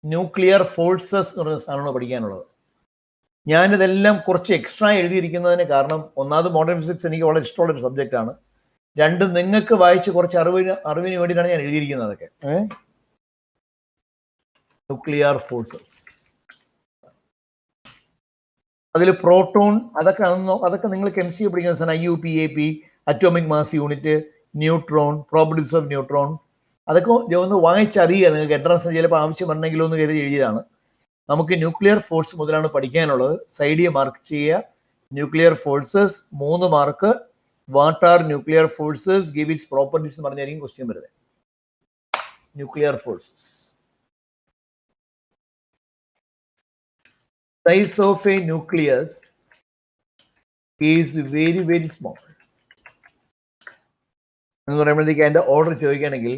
Nuclear forces എന്ന് പറയുന്ന സാധനമാണ് പഠിക്കാനുള്ളത്. ഞാനിതെല്ലാം കുറച്ച് എക്സ്ട്രാ എഴുതിയിരിക്കുന്നതിന് കാരണം ഒന്നാമത് മോഡേൺ ഫിസിക്സ് എനിക്ക് വളരെ ഇഷ്ടമുള്ളൊരു സബ്ജക്റ്റാണ്. രണ്ട്, നിങ്ങൾക്ക് വായിച്ച് കുറച്ച് അറിവിന് വേണ്ടിയിട്ടാണ് ഞാൻ എഴുതിയിരിക്കുന്നത്. അതൊക്കെ ന്യൂക്ലിയർ ഫോഴ്സസ്, അതിൽ പ്രോട്ടോൺ, അതൊക്കെ നിങ്ങൾ കെമിസ്ട്രി പഠിക്കുന്ന സാധനം. IUPAP, atomic mass unit, neutron, probabilities of neutron, അതൊക്കെ ഒന്ന് വായിച്ചറിയുക. നിങ്ങൾക്ക് എൻട്രൻസ് ചിലപ്പോൾ ആവശ്യം വരണമെങ്കിലോ എന്ന് കരുതി എഴുതിയതാണ്. നമുക്ക് ന്യൂക്ലിയർ ഫോഴ്സ് മുതലാണ് പഠിക്കാനുള്ളത്. സൈഡിൽ മാർക്ക് ചെയ്യുക. Nuclear forces 3 mark. What are nuclear forces, give it's properties എന്ന് പറഞ്ഞായിരിക്കും ക്വസ്റ്റ്യൻ വരുന്നത്. Nuclear forces. Size of a nucleus is very, very small. എന്ന് പറയുമ്പോഴത്തേക്ക് അതിന്റെ ഓർഡർ ചോദിക്കുകയാണെങ്കിൽ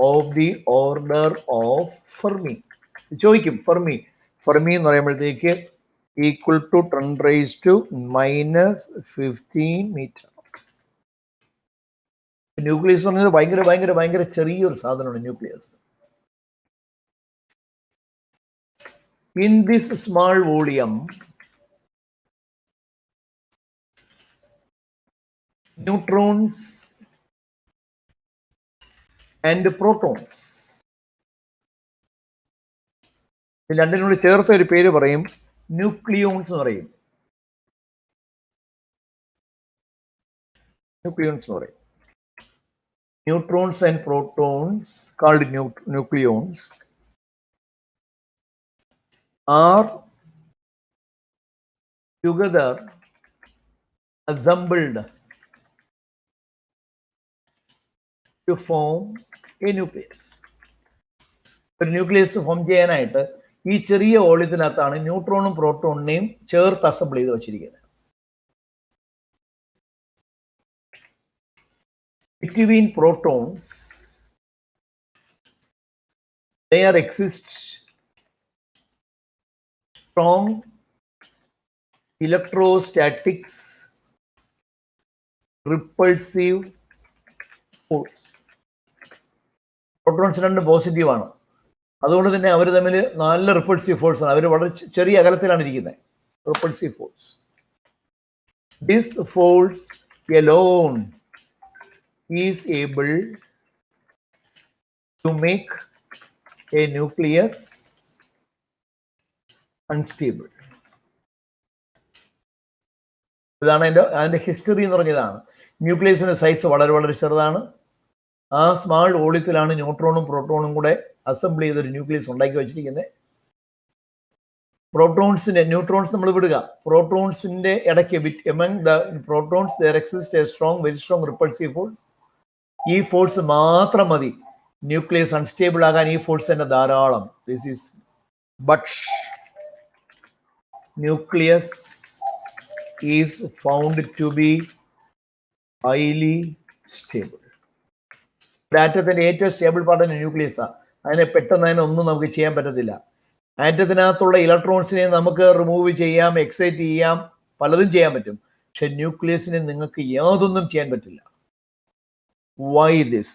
of the order of fermi ചോദിക്കും. ഫെർമി എന്ന് പറയുമ്പോഴത്തേക്ക് ഈക്വൽ ടു 10⁻⁻15 മീറ്റർ. ന്യൂക്ലിയസ് എന്ന് പറയുന്നത് ഭയങ്കര ഭയങ്കര ഭയങ്കര ചെറിയൊരു സാധനമാണ് nucleus. In this small volume, neutrons and protons, രണ്ടിനോട് ചേർത്ത ഒരു പേര് പറയും, ന്യൂക്ലിയോൺസ് എന്ന് പറയും. Neutrons and protons, called nucleons, are together assembled to form a nucleus. ഒരു ന്യൂക്ലിയസ് ഫോം ചെയ്യാനായിട്ട് ഈ ചെറിയ വോള്യത്തിനകത്താണ് ന്യൂട്രോണും പ്രോട്ടോണിനെയും ചേർത്ത് അസംബിൾ ചെയ്ത് വെച്ചിരിക്കുന്നത്. Between protons, there exists strong electrostatics repulsive force. Protons രണ്ട് പോസിറ്റീവാണ്, അതുകൊണ്ട് തന്നെ അവർ തമ്മിൽ നല്ല റിപ്പൾസീവ് ഫോഴ്സ് ആണ്. അവർ വളരെ ചെറിയ അകലത്തിലാണ് ഇരിക്കുന്നത്. Repulsive force. This force alone is able to make a nucleus unstable. ഇതാണ് അതിന്റെ ഹിസ്റ്ററി എന്ന് പറഞ്ഞതാണ്. ന്യൂക്ലിയസിന്റെ സൈസ് വളരെ വളരെ ചെറുതാണ്. ആ സ്മാൾ വോള്യത്തിലാണ് ന്യൂട്രോണും പ്രോട്ടോണും കൂടെ അസംബിൾ ചെയ്തൊരു ന്യൂക്ലിയസ് ഉണ്ടാക്കി വെച്ചിരിക്കുന്നത്. ന്യൂട്രോൺസ് നമ്മൾ വിടുക. പ്രോട്ടോൺസിന്റെ ഇടയ്ക്ക് among the protons there exists a very strong repulsive force. ഈ ഫോഴ്സ് മാത്രം മതി ന്യൂക്ലിയസ് അൺസ്റ്റേബിൾ ആകാൻ. ഈ ഫോഴ്സ് തന്നെ ധാരാളം. But nucleus is found to be highly stable. ആറ്റത്തിന്റെ ഏറ്റവും സ്റ്റേബിൾ പാർട്ട് ന്യൂക്ലിയസാണ്. പെട്ടെന്ന് ഒന്നും നമുക്ക് ചെയ്യാൻ പറ്റത്തില്ല. ആറ്റത്തിനകത്തുള്ള ഇലക്ട്രോൺസിനെ നമുക്ക് റിമൂവ് ചെയ്യാം, എക്സൈറ്റ് ചെയ്യാം, പലതും ചെയ്യാൻ പറ്റും. പക്ഷെ ന്യൂക്ലിയസിനെ നിങ്ങൾക്ക് യാതൊന്നും ചെയ്യാൻ പറ്റില്ല. Why this?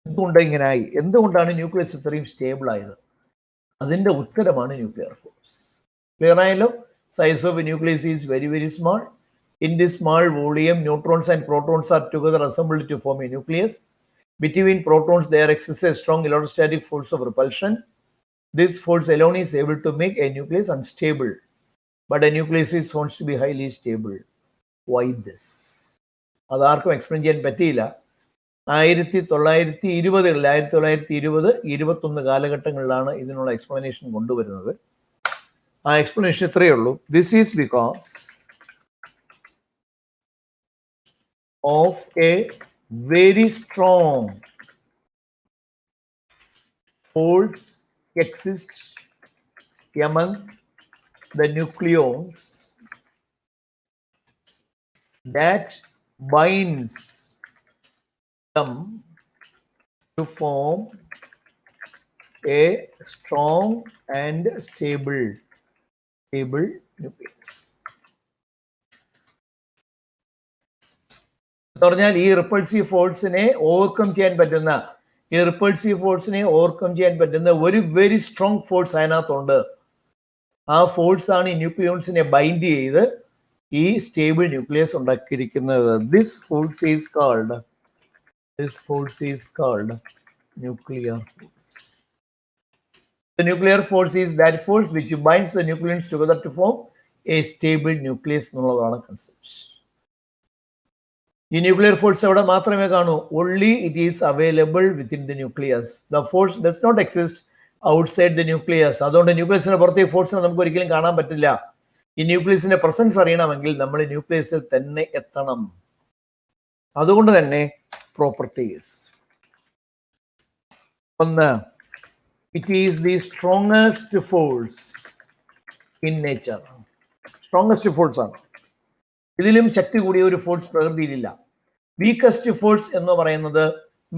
എന്തുകൊണ്ട് ഇങ്ങനായി? എന്തുകൊണ്ടാണ് ന്യൂക്ലിയസ് ഇത്രയും സ്റ്റേബിൾ ആയത്? അതിന്റെ ഉത്തരമാണ് ന്യൂക്ലിയർ ഫോഴ്സ്. ക്ലിയർ ആയല്ലോ? Size of nucleus is very very small. In this small volume, neutrons and protons are together assembled to form a nucleus. Between protons, there exists a strong electrostatic force of repulsion. This force alone is able to make a nucleus unstable. But a nucleus is found to be highly stable. Why this? അതാർക്കും explain ചെയ്യാൻ പറ്റിയില്ല. 1920 കാലഘട്ടങ്ങളിലാണ് ഇതിനുള്ള explanation കൊണ്ടുവരുന്നത്. ആ explanation ഇത്രയേ ഉള്ളൂ. This is because of a very strong force exists among the nucleons that binds them to form a strong and stable nucleus. എന്ന് പറഞ്ഞാൽ ഈ റിപ്പൾസീവ് ഫോഴ്സിനെ ഓവർകം ചെയ്യാൻ പറ്റുന്ന, ഈ റിപ്പൾസീവ് ഫോഴ്സിനെ ഓവർകം ചെയ്യാൻ പറ്റുന്ന ഒരു വെരി സ്ട്രോങ് ഫോഴ്സ് അതിനകത്തുണ്ട്. ആ ഫോഴ്സ് ആണ് ഈ ന്യൂക്ലിയോൺസിനെ ബൈൻഡ് ചെയ്ത് ഈ സ്റ്റേബിൾ ന്യൂക്ലിയസ് ഉണ്ടാക്കിയിരിക്കുന്നത്. This force is called nuclear force. The nuclear force is that force which binds the nucleons together to form a stable nucleus എന്നുള്ളതാണ് കൺസെപ്റ്റ്. ഈ ന്യൂക്ലിയർ ഫോഴ്സ് എവിടെ മാത്രമേ കാണൂ? only it is available within the nucleus. The force does not exist outside the nucleus. അതുകൊണ്ട് ന്യൂക്ലിയസിന് പുറത്തെ ഫോഴ്സിനെ നമുക്ക് ഒരിക്കലും കാണാൻ പറ്റില്ല. ഈ ന്യൂക്ലിയസിന്റെ പ്രസൻസ് അറിയണമെങ്കിൽ നമ്മൾ ന്യൂക്ലിയസിൽ തന്നെ എത്തണം. അതുകൊണ്ട് തന്നെ പ്രോപ്പർട്ടീസ് ഒന്ന്, it is the strongest force in nature. Strongest force ആണ്. ഇതിലും ശക്തി കൂടിയ ഒരു ഫോഴ്സ് പ്രകൃതിയിലില്ല. വീക്കസ്റ്റ് ഫോഴ്സ് എന്ന് പറയുന്നത്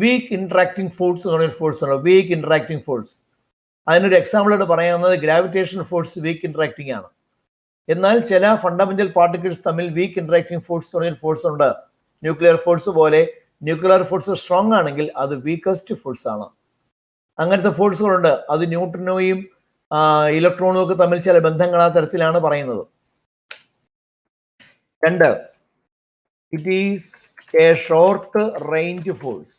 വീക്ക് ഇന്ററാക്ടിങ് ഫോഴ്സ് എന്ന് പറയുന്ന ഫോഴ്സ് ആണ്. വീക്ക് ഇന്ററാക്ടിങ് ഫോഴ്സ്, അതിനൊരു എക്സാമ്പിളായിട്ട് പറയാവുന്നത് ഗ്രാവിറ്റേഷൻ ഫോഴ്സ് വീക്ക് ഇന്ററാക്ടിങ് ആണ്. എന്നാൽ ചില ഫണ്ടമെന്റൽ പാർട്ടിക്കിൾസ് തമ്മിൽ വീക്ക് ഇന്ററാക്ടിങ് ഫോഴ്സ് തുടങ്ങിയ ഫോഴ്സ് ഉണ്ട്. ന്യൂക്ലിയർ ഫോഴ്സ് പോലെ ന്യൂക്ലിയർ ഫോഴ്സ് സ്ട്രോങ് ആണെങ്കിൽ അത് വീക്കസ്റ്റ് ഫോഴ്സ് ആണ്. അങ്ങനത്തെ ഫോഴ്സുകളുണ്ട്. അത് ന്യൂട്രോണോയും ഇലക്ട്രോണും ഒക്കെ തമ്മിൽ ചില ബന്ധങ്ങൾ ആ തരത്തിലാണ് പറയുന്നത്. രണ്ട്, it is A short range force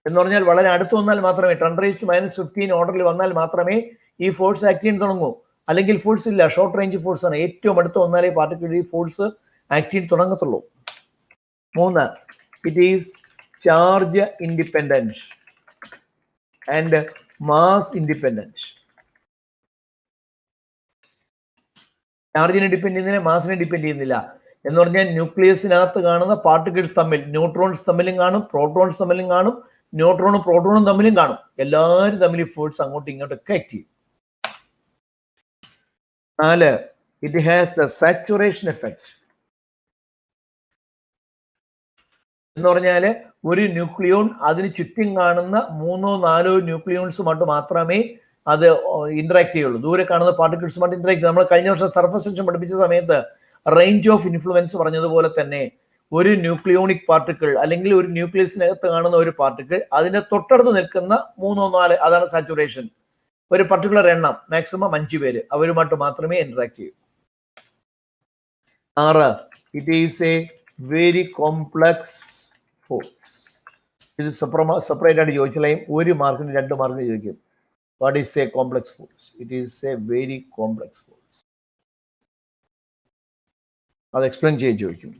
എന്ന് പറഞ്ഞാൽ വളരെ അടുത്ത് വന്നാൽ മാത്രമേ 10⁻⁻15 ഓർഡറിൽ വന്നാൽ മാത്രമേ ഈ ഫോഴ്സ് ആക്ട് ചെയ്യാൻ തുടങ്ങൂ. അല്ലെങ്കിൽ ഫോഴ്സ് ഇല്ല, ഷോർട്ട് റേഞ്ച് ഫോഴ്സ് ആണ്. ഏറ്റവും അടുത്ത് വന്നാലേ പാർട്ടിക്കിൾ ഈ ഫോഴ്സ് ആക്ട് ചെയ്യാൻ തുടങ്ങത്തുള്ളൂ. മൂന്ന്, it is charge independent and mass independent. ചാർജിനെ ഡിപ്പെൻഡ് ചെയ്യുന്നില്ല, മാസിനെ ഡിപ്പെൻഡ് ചെയ്യുന്നില്ല. എന്ന് പറഞ്ഞാൽ ന്യൂക്ലിയസിനകത്ത് കാണുന്ന പാർട്ടിക്കിൾസ് തമ്മിൽ ന്യൂട്രോൺസ് തമ്മിലും കാണും, പ്രോട്ടോൺസ് തമ്മിലും കാണും, ന്യൂട്രോണും പ്രോട്ടോണും തമ്മിലും കാണും. എല്ലാവരും തമ്മിൽ ഈ ഫോഴ്സ് അങ്ങോട്ടും ഇങ്ങോട്ടൊക്കെ ആക്ട് ചെയ്യും. 4, it has the saturation effect. എന്ന് പറഞ്ഞാൽ ഒരു ന്യൂക്ലിയോൺ അതിന് ചുറ്റും കാണുന്ന 3-4 ന്യൂക്ലിയോൺസുമായിട്ട് മാത്രമേ അത് ഇന്ററാക്ട് ചെയ്യുള്ളൂ. ദൂരെ കാണുന്ന പാർട്ടിക്കിൾസുമായിട്ട് ഇന്ററാക്ട് ചെയ്യും. നമ്മൾ കഴിഞ്ഞ വർഷം സർഫസ് ടെൻഷൻ പഠിപ്പിച്ച സമയത്ത് റേഞ്ച് ഓഫ് ഇൻഫ്ലുവൻസ് പറഞ്ഞതുപോലെ തന്നെ ഒരു ന്യൂക്ലിയോണിക് പാർട്ടിക്കിൾ അല്ലെങ്കിൽ ഒരു ന്യൂക്ലിയസിനകത്ത് കാണുന്ന ഒരു പാർട്ടിക്കിൾ അതിന്റെ തൊട്ടടുത്ത് നിൽക്കുന്ന 3-4, അതാണ് സാച്ചുറേഷൻ. ഒരു പർട്ടിക്കുലർ എണ്ണം, മാക്സിമം 5 പേര്, അവരുമായിട്ട് മാത്രമേ ഇന്ററാക്ട് ചെയ്യൂ. 6, it is A very complex force. ഇത് സെപ്പറേറ്റ് ആയിട്ട് ചോദിച്ചാലും 1 മാർക്കിന് 2 മാർക്കിന് ചോദിക്കും. What is A complex force? It is A very complex force. അത് എക്സ്പ്ലെയിൻ ചെയ്യാൻ ചോദിക്കും.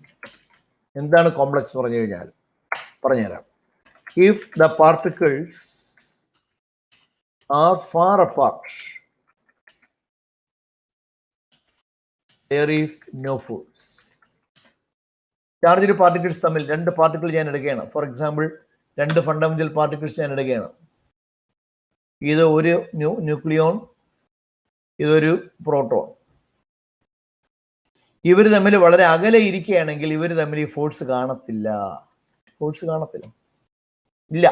എന്താണ് കോംപ്ലക്സ് പറഞ്ഞു കഴിഞ്ഞാൽ പറഞ്ഞുതരാം. If the particles are far apart, there is no force. Charged particles തമ്മിൽ 2 പാർട്ടിക്കിൾ ഞാൻ എടുക്കുകയാണ്. ഫോർ എക്സാമ്പിൾ 2 ഫണ്ടമെന്റൽ പാർട്ടിക്കിൾസ് ഞാൻ എടുക്കുകയാണ്. ഇത് ഒരു ന്യൂക്ലിയോൺ, ഇതൊരു പ്രോട്ടോൺ. ഇവർ തമ്മിൽ വളരെ അകലെ ഇരിക്കുകയാണെങ്കിൽ ഇവർ തമ്മിൽ ഈ ഫോഴ്സ് കാണത്തില്ല. ഫോഴ്സ് കാണത്തില്ല, ഇല്ല.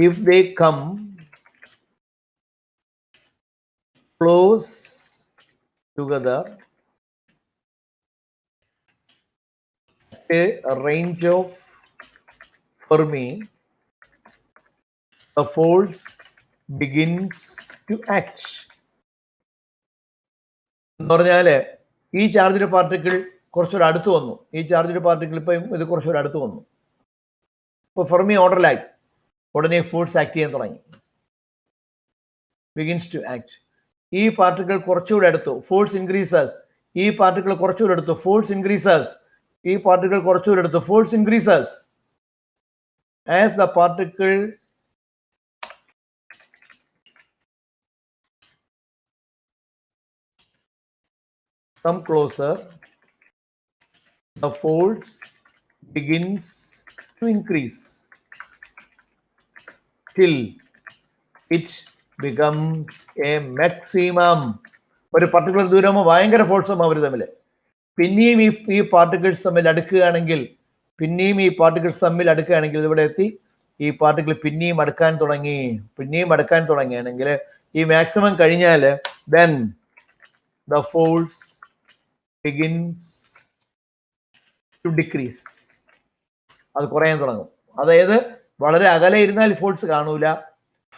If they come close together a range of Fermi, the force begins to act. എന്ന് പറഞ്ഞാല് ഈ ചാർജ്ഡ് പാർട്ടിക്കിൾ കുറച്ചുകൂടെ അടുത്ത് വന്നു. ഈ ചാർജ്ഡ് പാർട്ടിക്കിൾ ഇപ്പം ഇത് കുറച്ചുകൂടെ അടുത്ത് വന്നു. ഇപ്പൊ ഫെർമി ഓർഡറിലായി. ഉടനെ ഫോഴ്സ് ആക്ട് ചെയ്യാൻ തുടങ്ങി. Begins to act. ഈ പാർട്ടിക്കിൾ കുറച്ചുകൂടെ അടുത്തു, ഫോഴ്സ് ഇൻക്രീസസ്. ഈ പാർട്ടിക്കിൾ കുറച്ചുകൂടെ അടുത്തു, ഫോഴ്സ് ഇൻക്രീസസ്. ഈ പാർട്ടിക്കിൾ കുറച്ചുകൂടെ അടുത്തു, force increases. As the particle come closer, the force begins to increase till it becomes a maximum. ഒരു പർട്ടിക്കുലർ ദൂരമോ ഭയങ്കര ഫോഴ്സും അവർ തമ്മിൽ. പിന്നെയും ഈ പാർട്ടിക്കിൾസ് തമ്മിൽ അടുക്കുകയാണെങ്കിൽ ഇവിടെ എത്തി ഈ പാർട്ടിക്കിൾ പിന്നെയും അടുക്കാൻ തുടങ്ങിയാണെങ്കിൽ ഈ മാക്സിമം കഴിഞ്ഞാൽ then the force begins to decrease. അത് കുറയാൻ തുടങ്ങും. അതായത് വളരെ അകലെ ഇരുന്നാൽ ഫോഴ്സ് കാണൂല,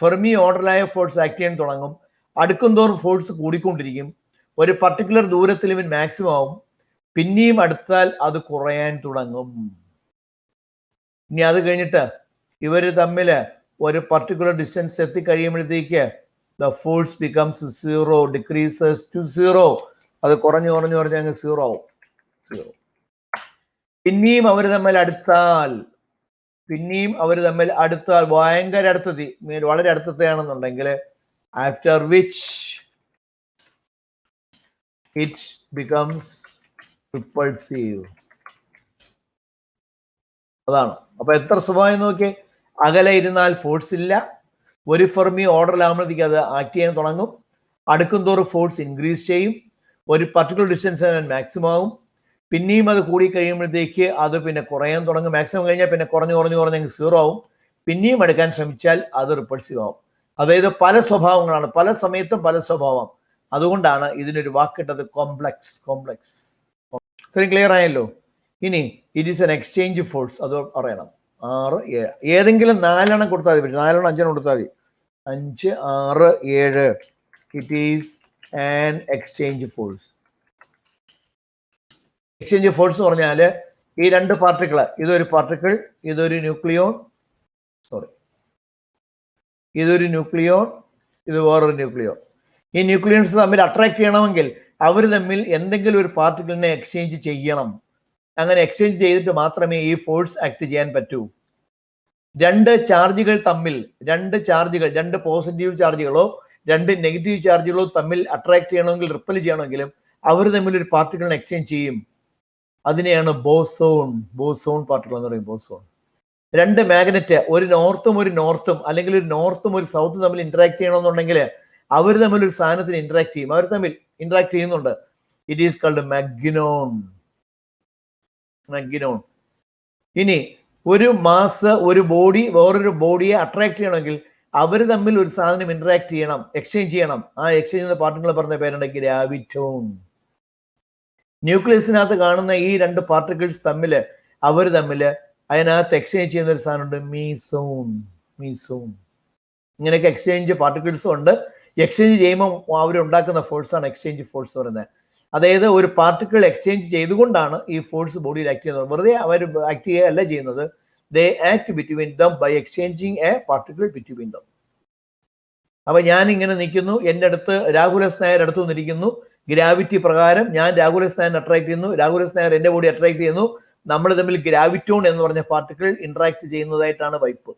ഫെർമി ഓർഡറിലായ ഫോഴ്സ് ആക്ട് ചെയ്യാൻ തുടങ്ങും, അടുക്കും തോറും ഫോഴ്സ് കൂടിക്കൊണ്ടിരിക്കും, ഒരു പർട്ടിക്കുലർ ദൂരത്തിൽ ഇവൻ മാക്സിമം ആവും, പിന്നെയും അടുത്താൽ അത് കുറയാൻ തുടങ്ങും. ഇനി അത് കഴിഞ്ഞിട്ട് ഇവര് തമ്മിൽ ഒരു പർട്ടിക്കുലർ ഡിസ്റ്റൻസ് എത്തിക്കഴിയുമ്പോഴത്തേക്ക് the force becomes zero, decreases to zero. അത് കുറഞ്ഞു കുറഞ്ഞു കുറഞ്ഞ് അങ്ങ് സീറോ ആവും. സീറോ. പിന്നെയും അവർ തമ്മിൽ അടുത്താൽ ഭയങ്കര അടുത്തെത്തി, വളരെ അടുത്തത്തെയാണെന്നുണ്ടെങ്കിൽ after which it becomes repulsive. അതാണ്. അപ്പൊ എത്ര സ്വഭാവം നോക്കിയേ. അകലെ ഇരുന്നാൽ ഫോഴ്സ് ഇല്ല, ഒരു ഫെർമി ഓർഡറിലാകുമ്പോഴത്തേക്ക് അത് ആക്ട് ചെയ്യാൻ തുടങ്ങും, അടുക്കും തോറും ഫോഴ്സ് ഇൻക്രീസ് ചെയ്യും, ഒരു പർട്ടിക്കുലർ ഡിസ്റ്റൻസ് മാക്സിമം ആകും, പിന്നെയും അത് കൂടി കഴിയുമ്പോഴത്തേക്ക് അത് പിന്നെ കുറയാൻ തുടങ്ങും, മാക്സിമം കഴിഞ്ഞാൽ പിന്നെ കുറഞ്ഞ് സീറോ ആവും, പിന്നെയും എടുക്കാൻ ശ്രമിച്ചാൽ അത് റിപ്പൾസീവ് ആവും. അതായത് പല സ്വഭാവങ്ങളാണ്, പല സമയത്തും പല സ്വഭാവം. അതുകൊണ്ടാണ് ഇതിനൊരു വാക്കിട്ടത് കോംപ്ലക്സ്. ഇത്രയും ക്ലിയർ ആയല്ലോ. ഇനി it is an exchange force, അത് പറയണം. 6, 7 ഏതെങ്കിലും 4 കൊടുത്താൽ മതി, 4 5 കൊടുത്താൽ മതി. 5, 6, 7. It is an exchange force. Exchange force എന്ന് പറഞ്ഞാൽ ഈ രണ്ട് പാർട്ടിക്കിൾ, ഇതൊരു പാർട്ടിക്കിൾ, ഇതൊരു ന്യൂക്ലിയോൺ, ഇത് വേറൊരു ന്യൂക്ലിയോൺ. ഈ ന്യൂക്ലിയൻസ് തമ്മിൽ അട്രാക്ട് ചെയ്യണമെങ്കിൽ അവർ തമ്മിൽ എന്തെങ്കിലും ഒരു പാർട്ടിക്കിളിനെ എക്സ്ചേഞ്ച് ചെയ്യണം. അങ്ങനെ എക്സ്ചേഞ്ച് ചെയ്തിട്ട് മാത്രമേ ഈ ഫോഴ്സ് ആക്ട് ചെയ്യാൻ പറ്റൂ. രണ്ട് ചാർജുകൾ തമ്മിൽ, രണ്ട് പോസിറ്റീവ് ചാർജുകളോ രണ്ട് നെഗറ്റീവ് ചാർജുകളോ തമ്മിൽ അട്രാക്ട് ചെയ്യണമെങ്കിൽ, റിപ്പൽ ചെയ്യണമെങ്കിലും അവർ തമ്മിൽ ഒരു പാർട്ടിക്കിളിനെ എക്സ്ചേഞ്ച് ചെയ്യും. അതിനെയാണ് ബോസോൺ പാർട്ടിക്കിൾ എന്ന് പറയും. ബോസോൺ. രണ്ട് മാഗ്നറ്റ്, ഒരു നോർത്തും അല്ലെങ്കിൽ ഒരു നോർത്തും ഒരു സൗത്തും തമ്മിൽ ഇന്ററാക്ട് ചെയ്യണമെന്നുണ്ടെങ്കിൽ അവർ തമ്മിൽ ഒരു സാധനത്തിന് ഇന്ററാക്ട് ചെയ്യും. അവർ തമ്മിൽ ഇന്ററാക്ട് ചെയ്യുന്നുണ്ട്. It is called magnon. ഇനി ഒരു മാസ്, ഒരു ബോഡി വേറൊരു ബോഡിയെ അട്രാക്ട് ചെയ്യണമെങ്കിൽ അവർ തമ്മിൽ ഒരു സാധനം ഇന്ററാക്ട് ചെയ്യണം, എക്സ്ചേഞ്ച് ചെയ്യണം. ആ എക്സ്ചേഞ്ച് ചെയ്യുന്ന പാർട്ടിക്കിൾ പറഞ്ഞ പേരുണ്ട് ഗ്രാവിറ്റോൺ. ന്യൂക്ലിയസിനകത്ത് കാണുന്ന ഈ രണ്ട് പാർട്ടിക്കിൾസ് തമ്മിൽ അതിനകത്ത് എക്സ്ചേഞ്ച് ചെയ്യുന്ന ഒരു സാധനമുണ്ട്, മീസോൺ. ഇങ്ങനെയൊക്കെ എക്സ്ചേഞ്ച് പാർട്ടിക്കിൾസും ഉണ്ട്. എക്സ്ചേഞ്ച് ചെയ്യുമ്പോൾ അവരുണ്ടാക്കുന്ന ഫോഴ്സാണ് എക്സ്ചേഞ്ച് ഫോഴ്സ് എന്ന് പറയുന്നത്. അതായത് ഒരു പാർട്ടിക്കിൾ എക്സ്ചേഞ്ച് ചെയ്തുകൊണ്ടാണ് ഈ ഫോഴ്സ് ബോഡിയിൽ ആക്ട് ചെയ്യുന്നത്. വെറുതെ അവർ ആക്ട് ചെയ്യുകയല്ല ചെയ്യുന്നത്. They act between them by exchanging a particle between them. അപ്പൊ ഞാൻ ഇങ്ങനെ നിൽക്കുന്നു, എൻ്റെ അടുത്ത് രാഹുലസ് നായർ അടുത്ത് നിന്നിരിക്കുന്നു. ഗ്രാവിറ്റി പ്രകാരം ഞാൻ രാഹുലസ് നായർ അട്രാക്ട് ചെയ്യുന്നു, രാഹുലസ് നായർ എൻ്റെ ബോഡി അട്രാക്ട് ചെയ്യുന്നു. നമ്മൾ തമ്മിൽ ഗ്രാവിറ്റോൺ എന്ന് പറഞ്ഞ പാർട്ടിക്കിൾ ഇന്ററാക്ട് ചെയ്യുന്നതായിട്ടാണ് വൈപ്പ്.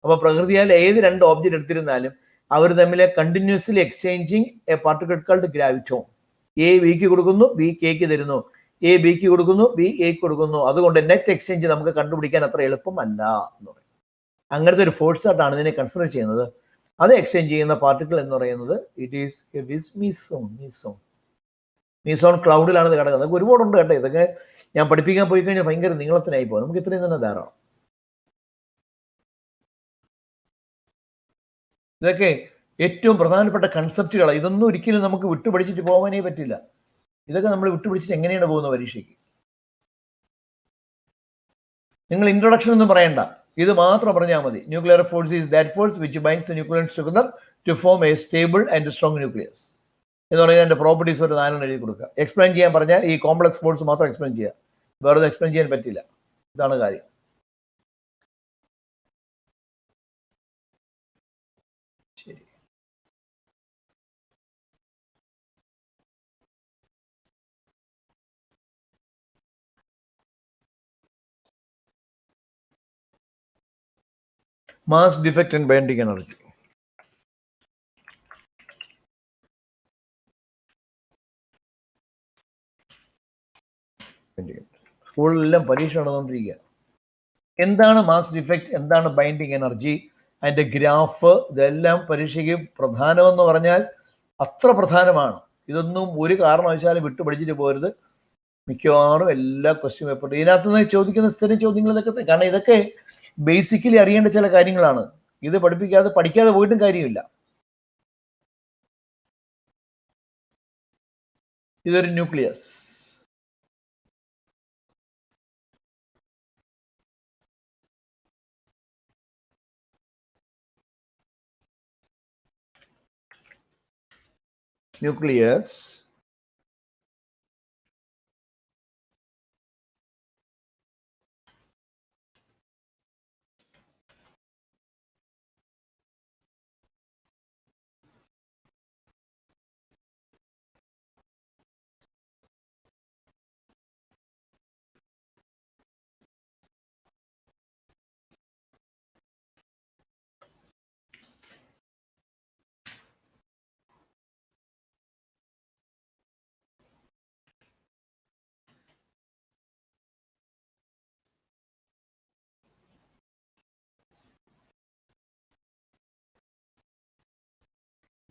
അപ്പൊ പ്രകൃതിയാൽ ഏത് രണ്ട് ഓബ്ജക്റ്റ് എടുത്തിരുന്നാലും അവർ തമ്മിൽ continuously exchanging a particle called ഗ്രാവിറ്റോൺ. A ബിക്ക് കൊടുക്കുന്നു, ബി കെക്ക് തരുന്നു. എ ബിക്ക് കൊടുക്കുന്നു, ബി എക്ക് കൊടുക്കുന്നു. അതുകൊണ്ട് നെറ്റ് എക്സ്ചേഞ്ച് നമുക്ക് കണ്ടുപിടിക്കാൻ അത്ര എളുപ്പമല്ല എന്ന് പറയും. അങ്ങനത്തെ ഒരു ഫോഴ്സ് ആയിട്ടാണ് ഇതിനെ കൺസിഡർ ചെയ്യുന്നത്. അത് എക്സ്ചേഞ്ച് ചെയ്യുന്ന പാർട്ടിക്കിൾ എന്ന് പറയുന്നത് ഇറ്റ് ഈസ് മീസോൺ ക്ലൗഡിലാണ് ഇത് കിടക്കുന്നത്. നമുക്ക് ഒരുപാടുണ്ട് കേട്ടോ. ഇതൊക്കെ ഞാൻ പഠിപ്പിക്കാൻ പോയി കഴിഞ്ഞാൽ ഭയങ്കര നീളത്തിനായി പോകും. നമുക്ക് ഇത്രയും തന്നെ ധാരാളം. ഇതൊക്കെ ഏറ്റവും പ്രധാനപ്പെട്ട കൺസെപ്റ്റുകളാണ്. ഇതൊന്നും ഒരിക്കലും നമുക്ക് വിട്ടുപഠിച്ചിട്ട് പോകാനേ പറ്റില്ല. ഇതൊക്കെ നമ്മൾ വിട്ടുപിടിച്ചിട്ട് എങ്ങനെയാണ് പോകുന്നത് പരീക്ഷയ്ക്ക്? നിങ്ങൾ ഇൻട്രൊഡക്ഷൻ ഒന്നും പറയണ്ട, ഇത് മാത്രം പറഞ്ഞാൽ മതി. Nuclear force is that force which binds the nucleons together to form a stable and strong nucleus എന്ന് പറഞ്ഞാൽ എൻ്റെ പ്രോപ്പർട്ടീസ് ഒരു 4 എഴുതി കൊടുക്കുക. എക്സ്പ്ലെയിൻ ചെയ്യാൻ പറഞ്ഞാൽ ഈ കോംപ്ലക്സ് ഫോഴ്സ് മാത്രം എക്സ്പ്ലെയിൻ ചെയ്യുക, വേറെ എക്സ്പ്ലെയിൻ ചെയ്യാൻ പറ്റില്ല. ഇതാണ് കാര്യം. ശരി. Mass defect and binding energy. സ്കൂളിലെല്ലാം പരീക്ഷ നടന്നുകൊണ്ടിരിക്കുക. എന്താണ് മാസ് ഡിഫെക്റ്റ്, എന്താണ് ബൈൻഡിങ് എനർജി, അതിൻ്റെ ഗ്രാഫ്, ഇതെല്ലാം പരീക്ഷയ്ക്ക് പ്രധാനമെന്ന് പറഞ്ഞാൽ അത്ര പ്രധാനമാണ്. ഇതൊന്നും ഒരു കാരണവശാലും വിട്ടു പഠിച്ചിട്ട് പോരുത്. മിക്കവാറും എല്ലാ ക്വസ്റ്റ്യൻ പേപ്പറും ഇതിനകത്ത് നിന്ന് ചോദിക്കുന്ന സ്ഥിരം ചോദ്യങ്ങൾ ഇതൊക്കെ. കാരണം ഇതൊക്കെ ബേസിക്കലി അറിയേണ്ട ചില കാര്യങ്ങളാണ്. ഇത് പഠിക്കാതെ പോയിട്ടും കാര്യമില്ല. ഇതൊരു nucleus. nucleus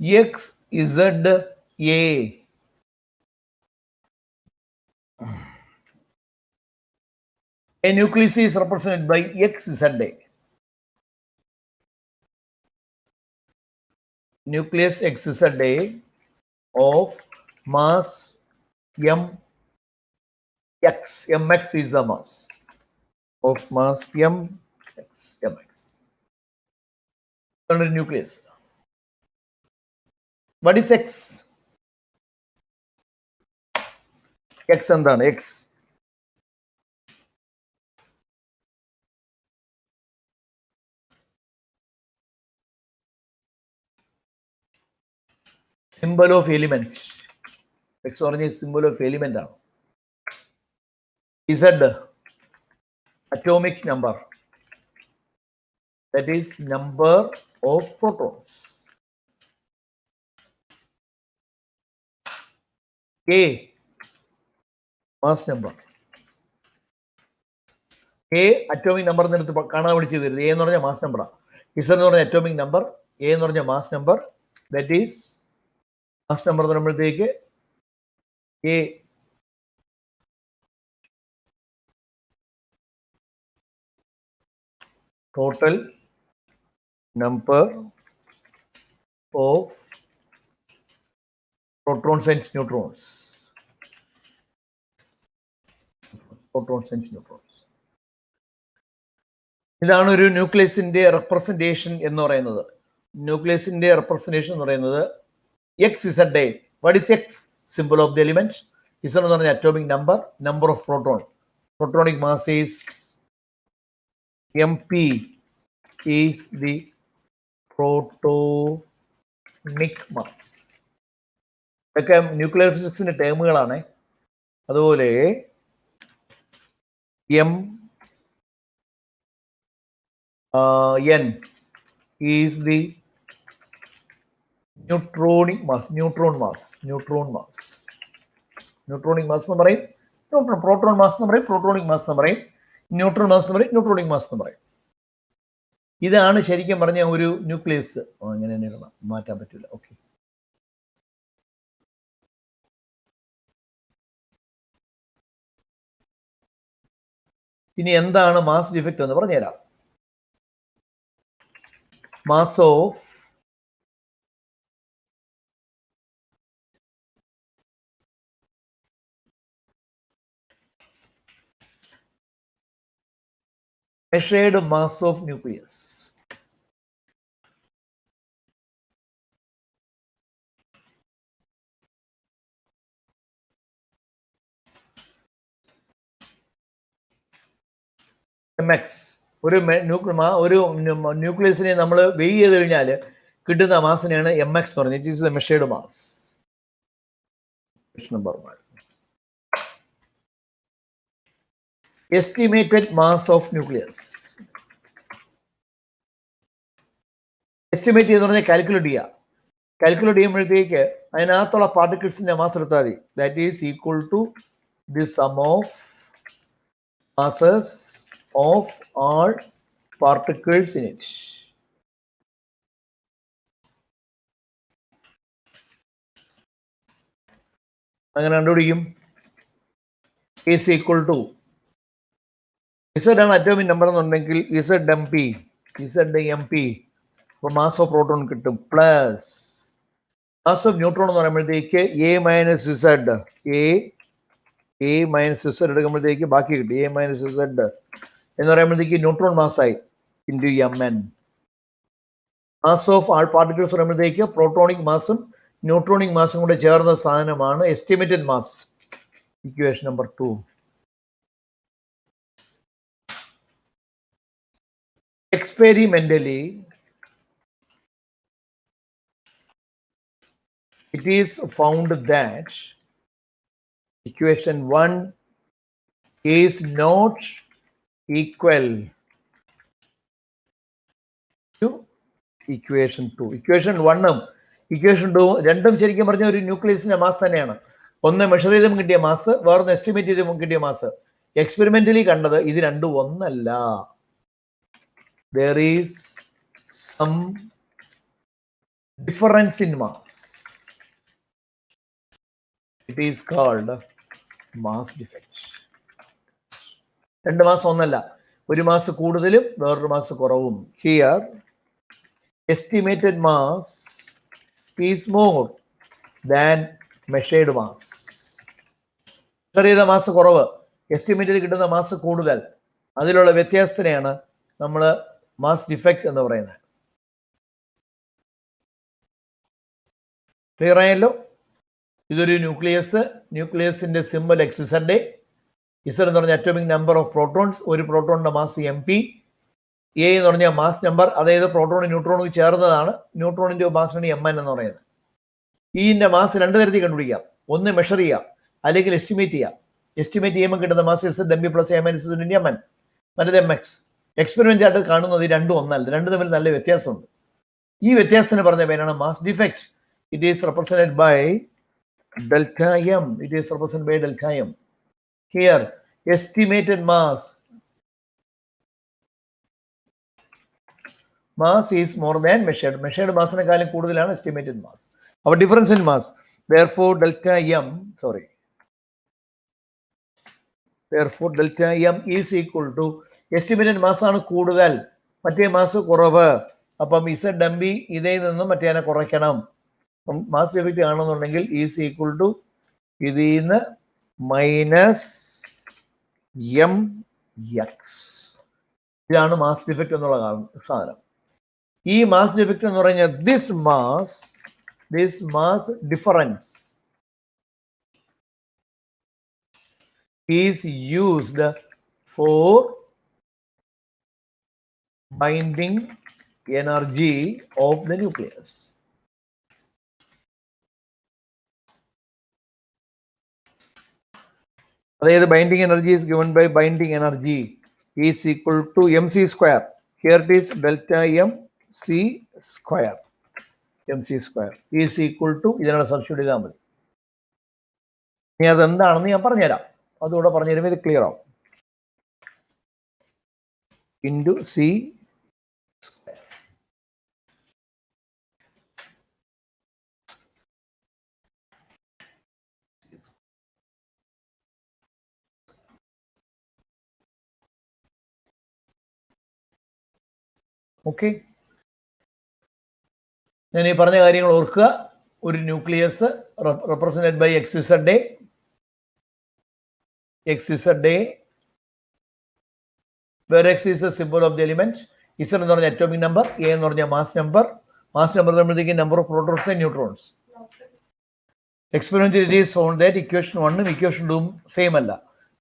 XZA. A nucleus is represented by XZA. Nucleus XZA of mass mx. Mx is the mass of mass mx. Nucleus. What is X? X എന്താണ്? X. Symbol of element. X പറഞ്ഞ symbol of element ആണ്. Z, atomic number. That is number of protons. A, mass number. A atomic number എന്ന് കാണാൻ പഠിച്ചു തരുന്നത്. A എന്ന് പറഞ്ഞ mass number. Z എന്ന് പറഞ്ഞ atomic number. A എന്ന് പറഞ്ഞ mass number. That is mass number എന്ന് പറയുമ്പോഴത്തേക്ക് A total number of protons and neutrons. Protons and neutrons. ഇതാണ് ഒരു ന്യൂക്ലിയസിന്റെ റെപ്രസെന്റേഷൻ എന്ന് പറയുന്നത്. ന്യൂക്ലിയസിന്റെ റെപ്രസെന്റേഷൻ എന്ന് പറയുന്നത് XZA. What is X? Symbol of the element. Z എന്ന് പറഞ്ഞ atomic number, number of proton. Protonic mass is MP is the protonic mass. ഇതൊക്കെ nuclear ഫിസിക്സിന്റെ ടേമുകളാണ്. അതുപോലെ N is the neutronic mass. Neutron mass എന്ന് പറയും. Proton mass എന്ന് പറയും. Protonic mass എന്ന് പറയും. ന്യൂട്രോൺ മാസ് എന്ന് പറയും. ന്യൂട്രോണിക് മാസ് എന്ന് പറയും. ഇതാണ് ശരിക്കും പറഞ്ഞ ഒരു ന്യൂക്ലിയസ്. അങ്ങനെ തന്നെ എഴുതണം, മാറ്റാൻ പറ്റില്ല. ഓക്കെ, ഇനി എന്താണ് മാസ് ഡിഫക്റ്റ് എന്ന് പറഞ്ഞുതരാം. Mass of measured mass of nucleus. mx. ഒരു ന്യൂക്ലിയസിനെ നമ്മൾ വെയ് ചെയ്ത് കഴിഞ്ഞാൽ കിട്ടുന്ന മാസിനെയാണ് mx പറഞ്ഞത്. It is the measured mass. Number 1. Estimated mass of nucleus. Estimate എന്ന് പറഞ്ഞാൽ കാൽക്കുലേറ്റ് ചെയ്യുക. കാൽക്കുലേറ്റ് ചെയ്യുമ്പോഴത്തേക്ക് അതിനകത്തുള്ള പാർട്ടിക്കിൾസിന്റെ മാസ് എടുത്താൽ മതി. That is equal to the sum of masses of all particles in it. അങ്ങനെ കണ്ടുപിടിക്കും. ഈസ് ഈക്വൽ ടു Z ആണ് അറ്റോമിക് നമ്പർ എന്നുണ്ടെങ്കിൽ ZMP. അപ്പോൾ മാസ് ഓഫ് പ്രോട്ടോൺ കിട്ടും. പ്ലസ് മാസ് ഓഫ് ന്യൂട്രോൺ എന്ന് പറയുമ്പോഴത്തേക്ക് A മൈനസ് Z എടുക്കുമ്പോഴത്തേക്ക് ബാക്കി കിട്ടും. A മൈനസ് Z എന്ന് പറയുമ്പോഴത്തേക്ക് ന്യൂട്രോൺ മാസായി into Mn. Mass of all particles പറയുമ്പോഴത്തേക്ക് പ്രോട്ടോണിക് മാസും ന്യൂട്രോണിക് മാസും കൂടെ ചേർന്ന സാധനമാണ് estimated mass. Equation number 2. Experimentally, it is found that equation 1 is not equal to equation 2. Equation 1 equation 2 രണ്ടും ശരിക്കും പറഞ്ഞ ഒരു ന്യൂക്ലിയസിന്റെ മാസ് തന്നെയാണ്. ഒന്ന് മെഷർ ചെയ്തും കിട്ടിയ മാസ്, വേറൊന്ന് എസ്റ്റിമേറ്റ് ചെയ്തും കിട്ടിയ മാസ്. എക്സ്പെരിമെന്റലി കണ്ടത് ഇത് രണ്ടും ഒന്നല്ല. There is some difference in mass. It is called mass defect. രണ്ട് മാസം ഒന്നല്ല, ഒരു മാസ് കൂടുതലും വേറൊരു മാസ് കുറവും. Here estimated mass is more than measured mass. Measure ചെയ്ത മാസ് കുറവ്, എസ്റ്റിമേറ്റ് കിട്ടുന്ന മാസ് കൂടുതൽ. അതിലുള്ള വ്യത്യാസത്തിനെയാണ് നമ്മൾ മാസ് ഡിഫക്റ്റ് എന്ന് പറയുന്നത്. ക്ലിയർ ആയല്ലോ? ഇതൊരു ന്യൂക്ലിയസിന്റെ സിമ്പൽ എക്സിസഡ്. ഇസഡ് എന്ന് പറഞ്ഞ അറ്റോമിക് നമ്പർ ഓഫ് പ്രോട്ടോൺസ്, ഒരു പ്രോട്ടോണിന്റെ മാസ് MP. എ എന്ന് പറഞ്ഞാൽ മാസ് നമ്പർ, അതായത് പ്രോട്ടോണും ന്യൂട്രോണും ചേർന്നതാണ്. ന്യൂട്രോണിന്റെ മാസാണ് Mn എന്ന് പറയുന്നത്. ഈന്റെ മാസ് രണ്ട് തരത്തിൽ കണ്ടുപിടിക്കാം. ഒന്ന് മെഷർ ചെയ്യാം, അല്ലെങ്കിൽ എസ്റ്റിമേറ്റ് ചെയ്യാം. എസ്റ്റിമേറ്റ് ചെയ്യുമ്പോൾ കിട്ടുന്ന മാസ് Mp + Mn, മറ്റേത് Mx. എക്സ്പെരിമെന്റ് ആയിട്ട് കാണുന്നത് രണ്ടും ഒന്നല്ല, രണ്ടു തമ്മിൽ നല്ല വ്യത്യാസമുണ്ട്. ഈ വ്യത്യാസത്തിന് പറഞ്ഞ പേരാണ് mass defect. It is represented by delta M. It is represented by delta M. Here, estimated mass is more than measured. Measured mass നെക്കാളും കൂടുതലാണ് estimated mass. Our difference in mass. Therefore, delta M is equal to estimated mass ആണ് കൂടുതൽ, മറ്റേ mass കുറവ്. അപ്പം Zmb ഇതിൽ നിന്നും മറ്റേനെ കുറയ്ക്കണം. മാസ് ഡിഫക്റ്റ് ആണെന്നുണ്ടെങ്കിൽ ഈസ് ഈക്വൽ ടു ഇതിന്ന് മൈനസ് MX. ഇതാണ് മാസ് ഡിഫക്റ്റ് എന്നുള്ള സാധനം. ഈ മാസ് ഡിഫക്റ്റ് എന്ന് പറഞ്ഞാൽ this mass difference is used for binding energy of the nucleus. അതായത് binding energy is given by binding energy is equal to mc square. Here it is delta mc square. mc square is equal to ഇതിനുള്ള substitute ചെയ്താൽ മതി. ഇനി അതെന്താണെന്ന് ഞാൻ പറഞ്ഞുതരാം, അതുകൂടെ പറഞ്ഞു തരുമ്പോൾ ഇത് ക്ലിയർ ആവും. Into C square. ഓക്കെ, ഞാൻ ഈ പറഞ്ഞ കാര്യങ്ങൾ ഓർക്കുക. ഒരു nucleus represented by XZ where X is the symbol of the element, Z എന്ന് പറഞ്ഞ അറ്റോമിക് നമ്പർ, A എന്ന് പറഞ്ഞ മാസ് നമ്പർ തമ്മിലേക്ക് number of protons and neutrons. Experimentally it is found that equation 1 equation 2 same അല്ല.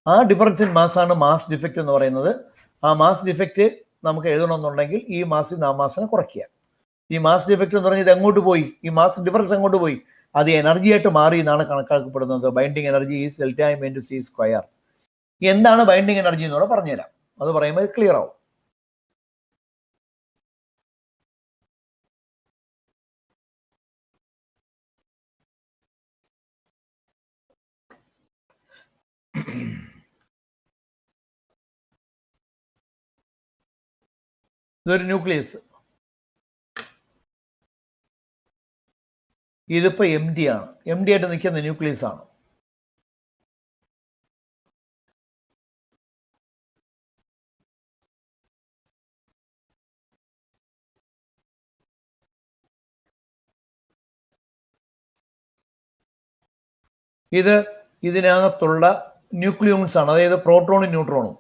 ആ difference in mass ആണ് mass defect എന്ന് പറയുന്നത്. ആ മാസ് ഡിഫക്റ്റ് നമുക്ക് എഴുതണമെന്നുണ്ടെങ്കിൽ ഈ മാസിൽ നിന്ന് ആ മാസിനെ കുറയ്ക്കുക. ഈ മാസ് ഡിഫക്റ്റ് എന്ന് പറഞ്ഞാൽ ഇത് എങ്ങോട്ട് പോയി, ഈ മാസ് ഡിഫറൻസ് എങ്ങോട്ട് പോയി, അത് എനർജി ആയിട്ട് മാറി എന്നാണ് കണക്കാക്കപ്പെടുന്നത്. Binding energy is delta M × C square. എന്താണ് ബൈൻഡിങ് എനർജി എന്നൂടെ പറഞ്ഞുതരാം, അത് പറയുമ്പോൾ ക്ലിയർ ആവും. ഇതൊരു ന്യൂക്ലിയസ്, ഇതിപ്പോ MD ആണ്. MD ആയിട്ട് നിൽക്കുന്ന ന്യൂക്ലിയസ് ആണ്. ഇതിനകത്തുള്ള ന്യൂക്ലിയോൺസ് ആണ്, അതായത് പ്രോട്ടോണും ന്യൂട്രോണും.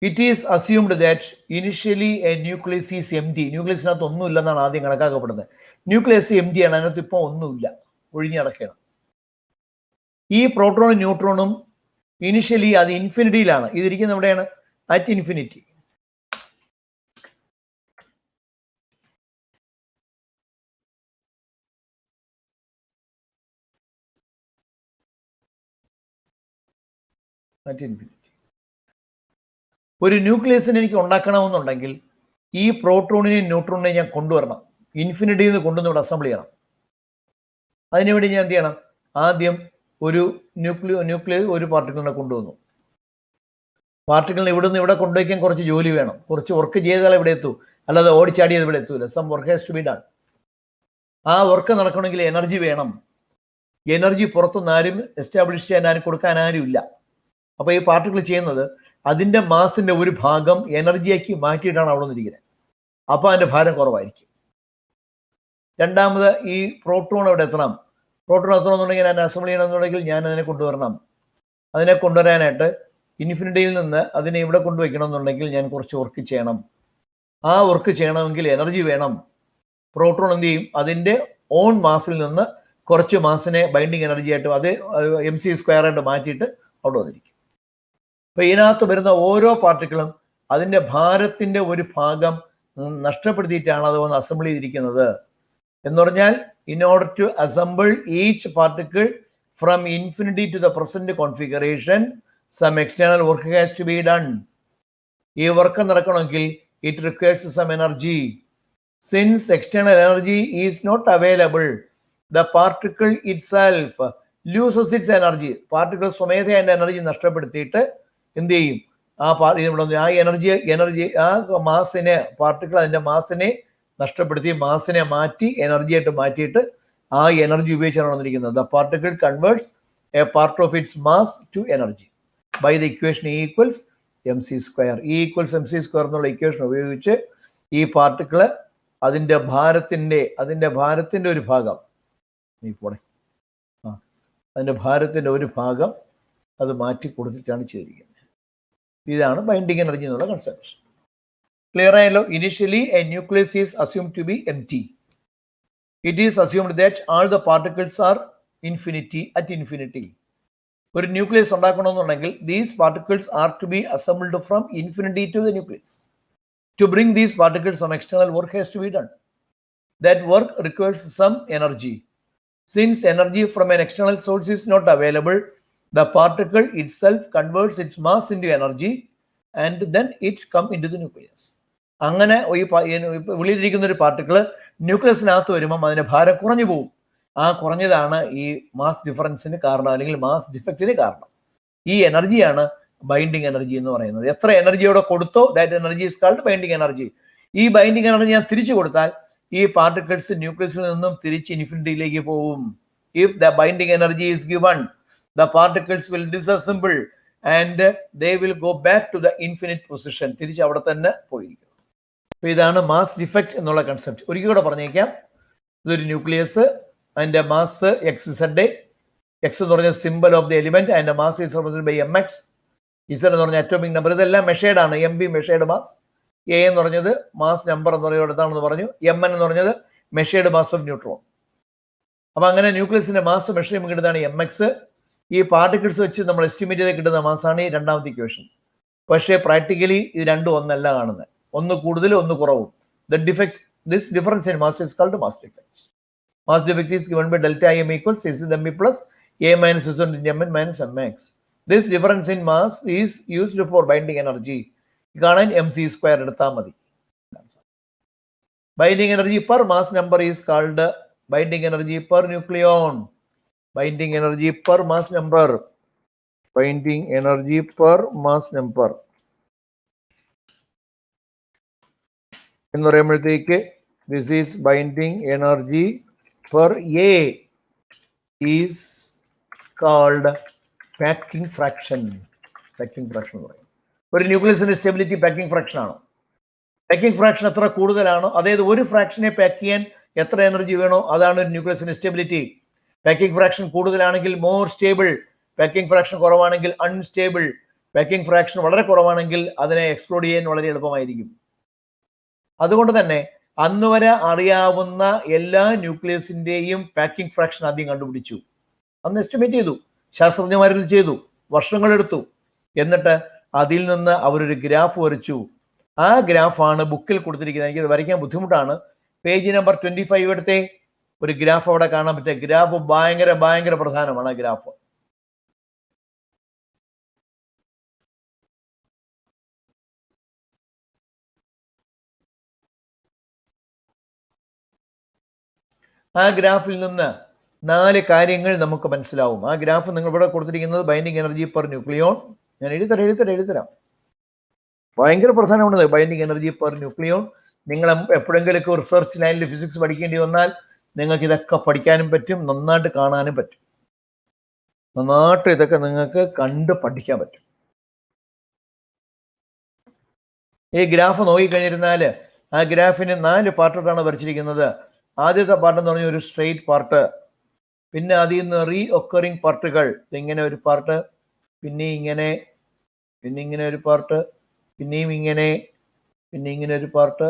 It is assumed that initially a nucleus is empty. ന്യൂക്ലിയസിനകത്ത് ഒന്നുമില്ലെന്നാണ് ആദ്യം കണക്കാക്കപ്പെടുന്നത്. ന്യൂക്ലിയസ് എം ടി ആണ്, അതിനകത്ത് ഇപ്പോൾ ഒന്നുമില്ല, ഒഴിഞ്ഞടക്കുകയാണ്. ഈ പ്രോട്ടോണും ന്യൂട്രോണും ഇനിഷ്യലി അത് ഇൻഫിനിറ്റിയിലാണ്. ഇതിരിക്കുന്ന എവിടെയാണ്? At infinity. At infinity. ഒരു ന്യൂക്ലിയസിനെ എനിക്ക് ഉണ്ടാക്കണമെന്നുണ്ടെങ്കിൽ ഈ പ്രോട്ടോണിനെയും ന്യൂട്രോണിനെയും ഞാൻ കൊണ്ടുവരണം, ഇൻഫിനിറ്റിയിൽ നിന്ന് കൊണ്ടുവന്ന് ഇവിടെ അസംബിൾ ചെയ്യണം. അതിനുവേണ്ടി ഞാൻ എന്ത് ചെയ്യണം? ആദ്യം ഒരു ന്യൂക്ലിയസ് ഒരു പാർട്ടിക്കിളിനെ കൊണ്ടുവന്നു. പാർട്ടിക്കിളിനെ ഇവിടെ നിന്ന് ഇവിടെ കൊണ്ടുവയ്ക്കാൻ കുറച്ച് ജോലി വേണം, കുറച്ച് വർക്ക് ചെയ്താൽ ഇവിടെ എത്തൂ, അല്ലാതെ ഓടിച്ചാടിയത് ഇവിടെ എത്തൂല. Some work has to be done. ആ വർക്ക് നടക്കണമെങ്കിൽ എനർജി വേണം. എനർജി പുറത്തുനിന്ന് ആരും എസ്റ്റാബ്ലിഷ് ചെയ്യാൻ ആരും കൊടുക്കാൻ ആരും ഇല്ല. അപ്പോൾ ഈ പാർട്ടിക്കിൾ ചെയ്യുന്നത് അതിൻ്റെ മാസിൻ്റെ ഒരു ഭാഗം എനർജിയാക്കി മാറ്റിയിട്ടാണ് അവിടെ നിന്നിരിക്കുന്നത്. അപ്പോൾ അതിൻ്റെ ഭാരം കുറവായിരിക്കും. രണ്ടാമത് ഈ പ്രോട്ടോൺ അവിടെ എത്തണം. പ്രോട്ടോൺ എത്തണമെന്നുണ്ടെങ്കിൽ ഞാൻ അസംബിൾ ചെയ്യണമെന്നുണ്ടെങ്കിൽ ഞാൻ അതിനെ കൊണ്ടുവരണം. അതിനെ കൊണ്ടുവരാനായിട്ട് ഇൻഫിനിറ്റിയിൽ നിന്ന് അതിനെ ഇവിടെ കൊണ്ടുവയ്ക്കണമെന്നുണ്ടെങ്കിൽ ഞാൻ കുറച്ച് വർക്ക് ചെയ്യണം. ആ വർക്ക് ചെയ്യണമെങ്കിൽ എനർജി വേണം. പ്രോട്ടോൺ എന്ത് ചെയ്യും? അതിൻ്റെ ഓൺ മാസിൽ നിന്ന് കുറച്ച് മാസിനെ ബൈൻഡിങ് എനർജി ആയിട്ട് അത് mc² ആയിട്ട് മാറ്റിയിട്ട് അവിടെ വന്നിരിക്കും. അപ്പോൾ ഇതിനകത്ത് വരുന്ന ഓരോ പാർട്ടിക്കിളും അതിൻ്റെ ഭാരത്തിൻ്റെ ഒരു ഭാഗം നഷ്ടപ്പെടുത്തിയിട്ടാണ് അത് വന്ന് അസംബിൾ ചെയ്തിരിക്കുന്നത്. എന്ന് പറഞ്ഞാൽ in order to assemble each particle from infinity to the present configuration, some external work has to be done. ഈ വർക്ക് നടക്കണമെങ്കിൽ it requires some energy. Since external energy is not available, the particle itself loses its energy. Particle സ്വമേധയാ അതിൻ്റെ energy നഷ്ടപ്പെടുത്തിയിട്ട് എന്ത് ചെയ്യും? ആ energy ആ മാസിനെ, particle അതിൻ്റെ മാസിനെ നഷ്ടപ്പെടുത്തി മാസിനെ മാറ്റി എനർജിയായിട്ട് മാറ്റിയിട്ട് ആ എനർജി ഉപയോഗിച്ചാണ് വന്നിരിക്കുന്നത്. The particle converts a part of its mass to energy by the equation E equals mc². E equals mc² എന്നുള്ള ഇക്വേഷൻ ഉപയോഗിച്ച് ഈ പാർട്ടിക്കിള് അതിൻ്റെ ഭാരത്തിൻ്റെ ഒരു ഭാഗം അതിൻ്റെ ഭാരത്തിൻ്റെ ഒരു ഭാഗം അത് മാറ്റി കൊടുത്തിട്ടാണ് ചെയ്തിരിക്കുന്നത്. ഇതാണ് ബൈൻഡിങ് എനർജി എന്നുള്ള കൺസെപ്റ്റ്. ക്ലിയർ ആയല്ലോ? Initially a nucleus is assumed to be empty. It is assumed that all the particles are infinity at infinity. ഒരു ന്യൂക്ലിയസ് ഉണ്ടാക്കണമെന്നുണ്ടെങ്കിൽ these particles are to be assembled from infinity to the nucleus. To bring these particles, some external work has to be done. That work requires some energy. Since energy from an external source is not available, the particle itself converts its mass into energy and then it comes into the nucleus. അങ്ങനെ ഉള്ളിലിരിക്കുന്ന ഒരു particle ന്യൂക്ലിയസിനകത്ത് വരുമ്പം അതിന്റെ ഭാരം കുറഞ്ഞു പോകും. ആ കുറഞ്ഞതാണ് ഈ മാസ് ഡിഫറൻസിന് കാരണം, അല്ലെങ്കിൽ മാസ് ഡിഫക്റ്റിന് കാരണം. ഈ എനർജിയാണ് ബൈൻഡിങ് എനർജി എന്ന് പറയുന്നത്. എത്ര എനർജിയോടെ കൊടുത്തോ that energy is called binding energy. ഈ ബൈൻഡിങ് എനർജി ഞാൻ തിരിച്ചു കൊടുത്താൽ ഈ പാർട്ടിക്കിൾസ് ന്യൂക്ലിയസിൽ നിന്നും തിരിച്ച് ഇൻഫിനിറ്റിയിലേക്ക് പോകും. If the binding energy is given, the particles will disassemble and they will go back to the infinite position. തിരിച്ച് അവിടെ തന്നെ പോയിരിക്കും. അപ്പോൾ ഇതാണ് മാസ് ഡിഫക്റ്റ് എന്നുള്ള കൺസെപ്റ്റ്. ഒരിക്കൽ കൂടെ പറഞ്ഞേക്കാം. ഇതൊരു ന്യൂക്ലിയസ്, അതിൻ്റെ മാസ് XZ. എക്സ് എന്ന് പറഞ്ഞ സിമ്പിൾ ഓഫ് ദി എലിമെന്റ്, അതിൻ്റെ mass is represented by mx. Z എന്ന് പറഞ്ഞ അറ്റോമിക് നമ്പർ. ഇതെല്ലാം മെഷേർഡ് ആണ്. MB മെഷേർഡ് മാസ്, A എന്ന് പറഞ്ഞത് മാസ് നമ്പർ എന്ന് പറയുന്നത് എന്താണെന്ന് പറഞ്ഞു, MN എന്ന് പറഞ്ഞത് മെഷേർഡ് മാസ് ഓഫ് ന്യൂട്രോൺ. അപ്പം അങ്ങനെ ന്യൂക്ലിയസിന്റെ മാസ് മെഷർ ചെയ്യുമ്പോൾ കിട്ടുന്നതാണ് mx. ഈ പാർട്ടിക്കിൾസ് വെച്ച് നമ്മൾ എസ്റ്റിമേറ്റ് ചെയ്ത് കിട്ടുന്ന മാസാണ് ഈ രണ്ടാമത്തെ ഇക്വേഷൻ. പക്ഷേ പ്രാക്ടിക്കലി ഇത് രണ്ടും ഒന്നല്ല കാണുന്നത്, ഒന്ന് കൂടുതലും ഒന്ന് കുറവും. This difference in mass is called mass defect. Mass defect is given by delta M equals SMB plus A minus S1 Mn minus Mx. This difference in mass is used for binding energy. കാണാൻ mc² എടുത്താൽ മതി. Binding energy per mass number is called binding energy per nucleon. Binding energy per mass number. Binding energy per mass number എന്ന് പറയുമ്പോഴത്തേക്ക് this is binding energy per A is called packing fraction. Packing fraction എന്ന് പറയും. ഒരു ന്യൂക്ലിയസിന്റെ stability packing fraction ആണ്. Packing fraction എത്ര കൂടുതലാണോ, അതായത് ഒരു ഫ്രാക്ഷനെ പാക്ക് ചെയ്യാൻ എത്ര എനർജി വേണോ അതാണ് ഒരു ന്യൂക്ലിയസിന്റെ സ്റ്റെബിലിറ്റി. പാക്കിംഗ് ഫ്രാക്ഷൻ കൂടുതലാണെങ്കിൽ മോർ സ്റ്റേബിൾ, പാക്കിംഗ് ഫ്രാക്ഷൻ കുറവാണെങ്കിൽ അൺസ്റ്റേബിൾ. പാക്കിംഗ് ഫ്രാക്ഷൻ വളരെ കുറവാണെങ്കിൽ അതിനെ എക്സ്പ്ലോഡ് ചെയ്യാൻ വളരെ എളുപ്പമായിരിക്കും. അതുകൊണ്ട് തന്നെ അന്ന് വരെ അറിയാവുന്ന എല്ലാ ന്യൂക്ലിയസിന്റെയും പാക്കിംഗ് ഫ്രാക്ഷൻ ആദ്യം കണ്ടുപിടിച്ചു. അന്ന് എസ്റ്റിമേറ്റ് ചെയ്തു, ശാസ്ത്രജ്ഞന്മാരിൽ ചെയ്തു, വർഷങ്ങളെടുത്തു. എന്നിട്ട് അതിൽ നിന്ന് അവരൊരു ഗ്രാഫ് വരച്ചു. ആ ഗ്രാഫാണ് ബുക്കിൽ കൊടുത്തിരിക്കുന്നത്. എനിക്കത് വരയ്ക്കാൻ ബുദ്ധിമുട്ടാണ്. പേജ് നമ്പർ 25 എടുത്തേ. ഒരു ഗ്രാഫ് അവിടെ കാണാൻ പറ്റുക. ഗ്രാഫ് ഭയങ്കര പ്രധാനമാണ്. ആ ഗ്രാഫ് ആ ഗ്രാഫിൽ നിന്ന് 4 കാര്യങ്ങൾ നമുക്ക് മനസ്സിലാവും. ആ ഗ്രാഫ് നിങ്ങൾ ഇവിടെ കൊടുത്തിരിക്കുന്നത് ബൈൻഡിങ് എനർജി പെർ ന്യൂക്ലിയോൺ. ഞാൻ എഴുതരാം. ഭയങ്കര പ്രധാനമാണ് ബൈൻഡിങ് എനർജി പെർ ന്യൂക്ലിയോൺ. നിങ്ങൾ എപ്പോഴെങ്കിലൊക്കെ റിസർച്ച് ലൈനിൽ ഫിസിക്സ് പഠിക്കേണ്ടി വന്നാൽ നിങ്ങൾക്ക് ഇതൊക്കെ പഠിക്കാനും പറ്റും, നന്നായിട്ട് കാണാനും പറ്റും. നന്നായിട്ട് ഇതൊക്കെ നിങ്ങൾക്ക് കണ്ട് പഠിക്കാൻ പറ്റും. ഈ ഗ്രാഫ് നോക്കിക്കഴിഞ്ഞിരുന്നാൽ ആ ഗ്രാഫിന് 4 പാർട്ടാണ് വരച്ചിരിക്കുന്നത്. ആദ്യത്തെ പാർട്ട് എന്ന് പറഞ്ഞാൽ ഒരു സ്ട്രെയിറ്റ് പാർട്ട്, പിന്നെ അതിൽ നിന്ന് റീ ഒക്കറിങ് പാർട്ടുകൾ, ഇങ്ങനെ ഒരു പാർട്ട്, പിന്നെ ഇങ്ങനെ ഒരു പാർട്ട്, പിന്നെയും ഇങ്ങനെ, പിന്നെ ഇങ്ങനെ ഒരു പാർട്ട്.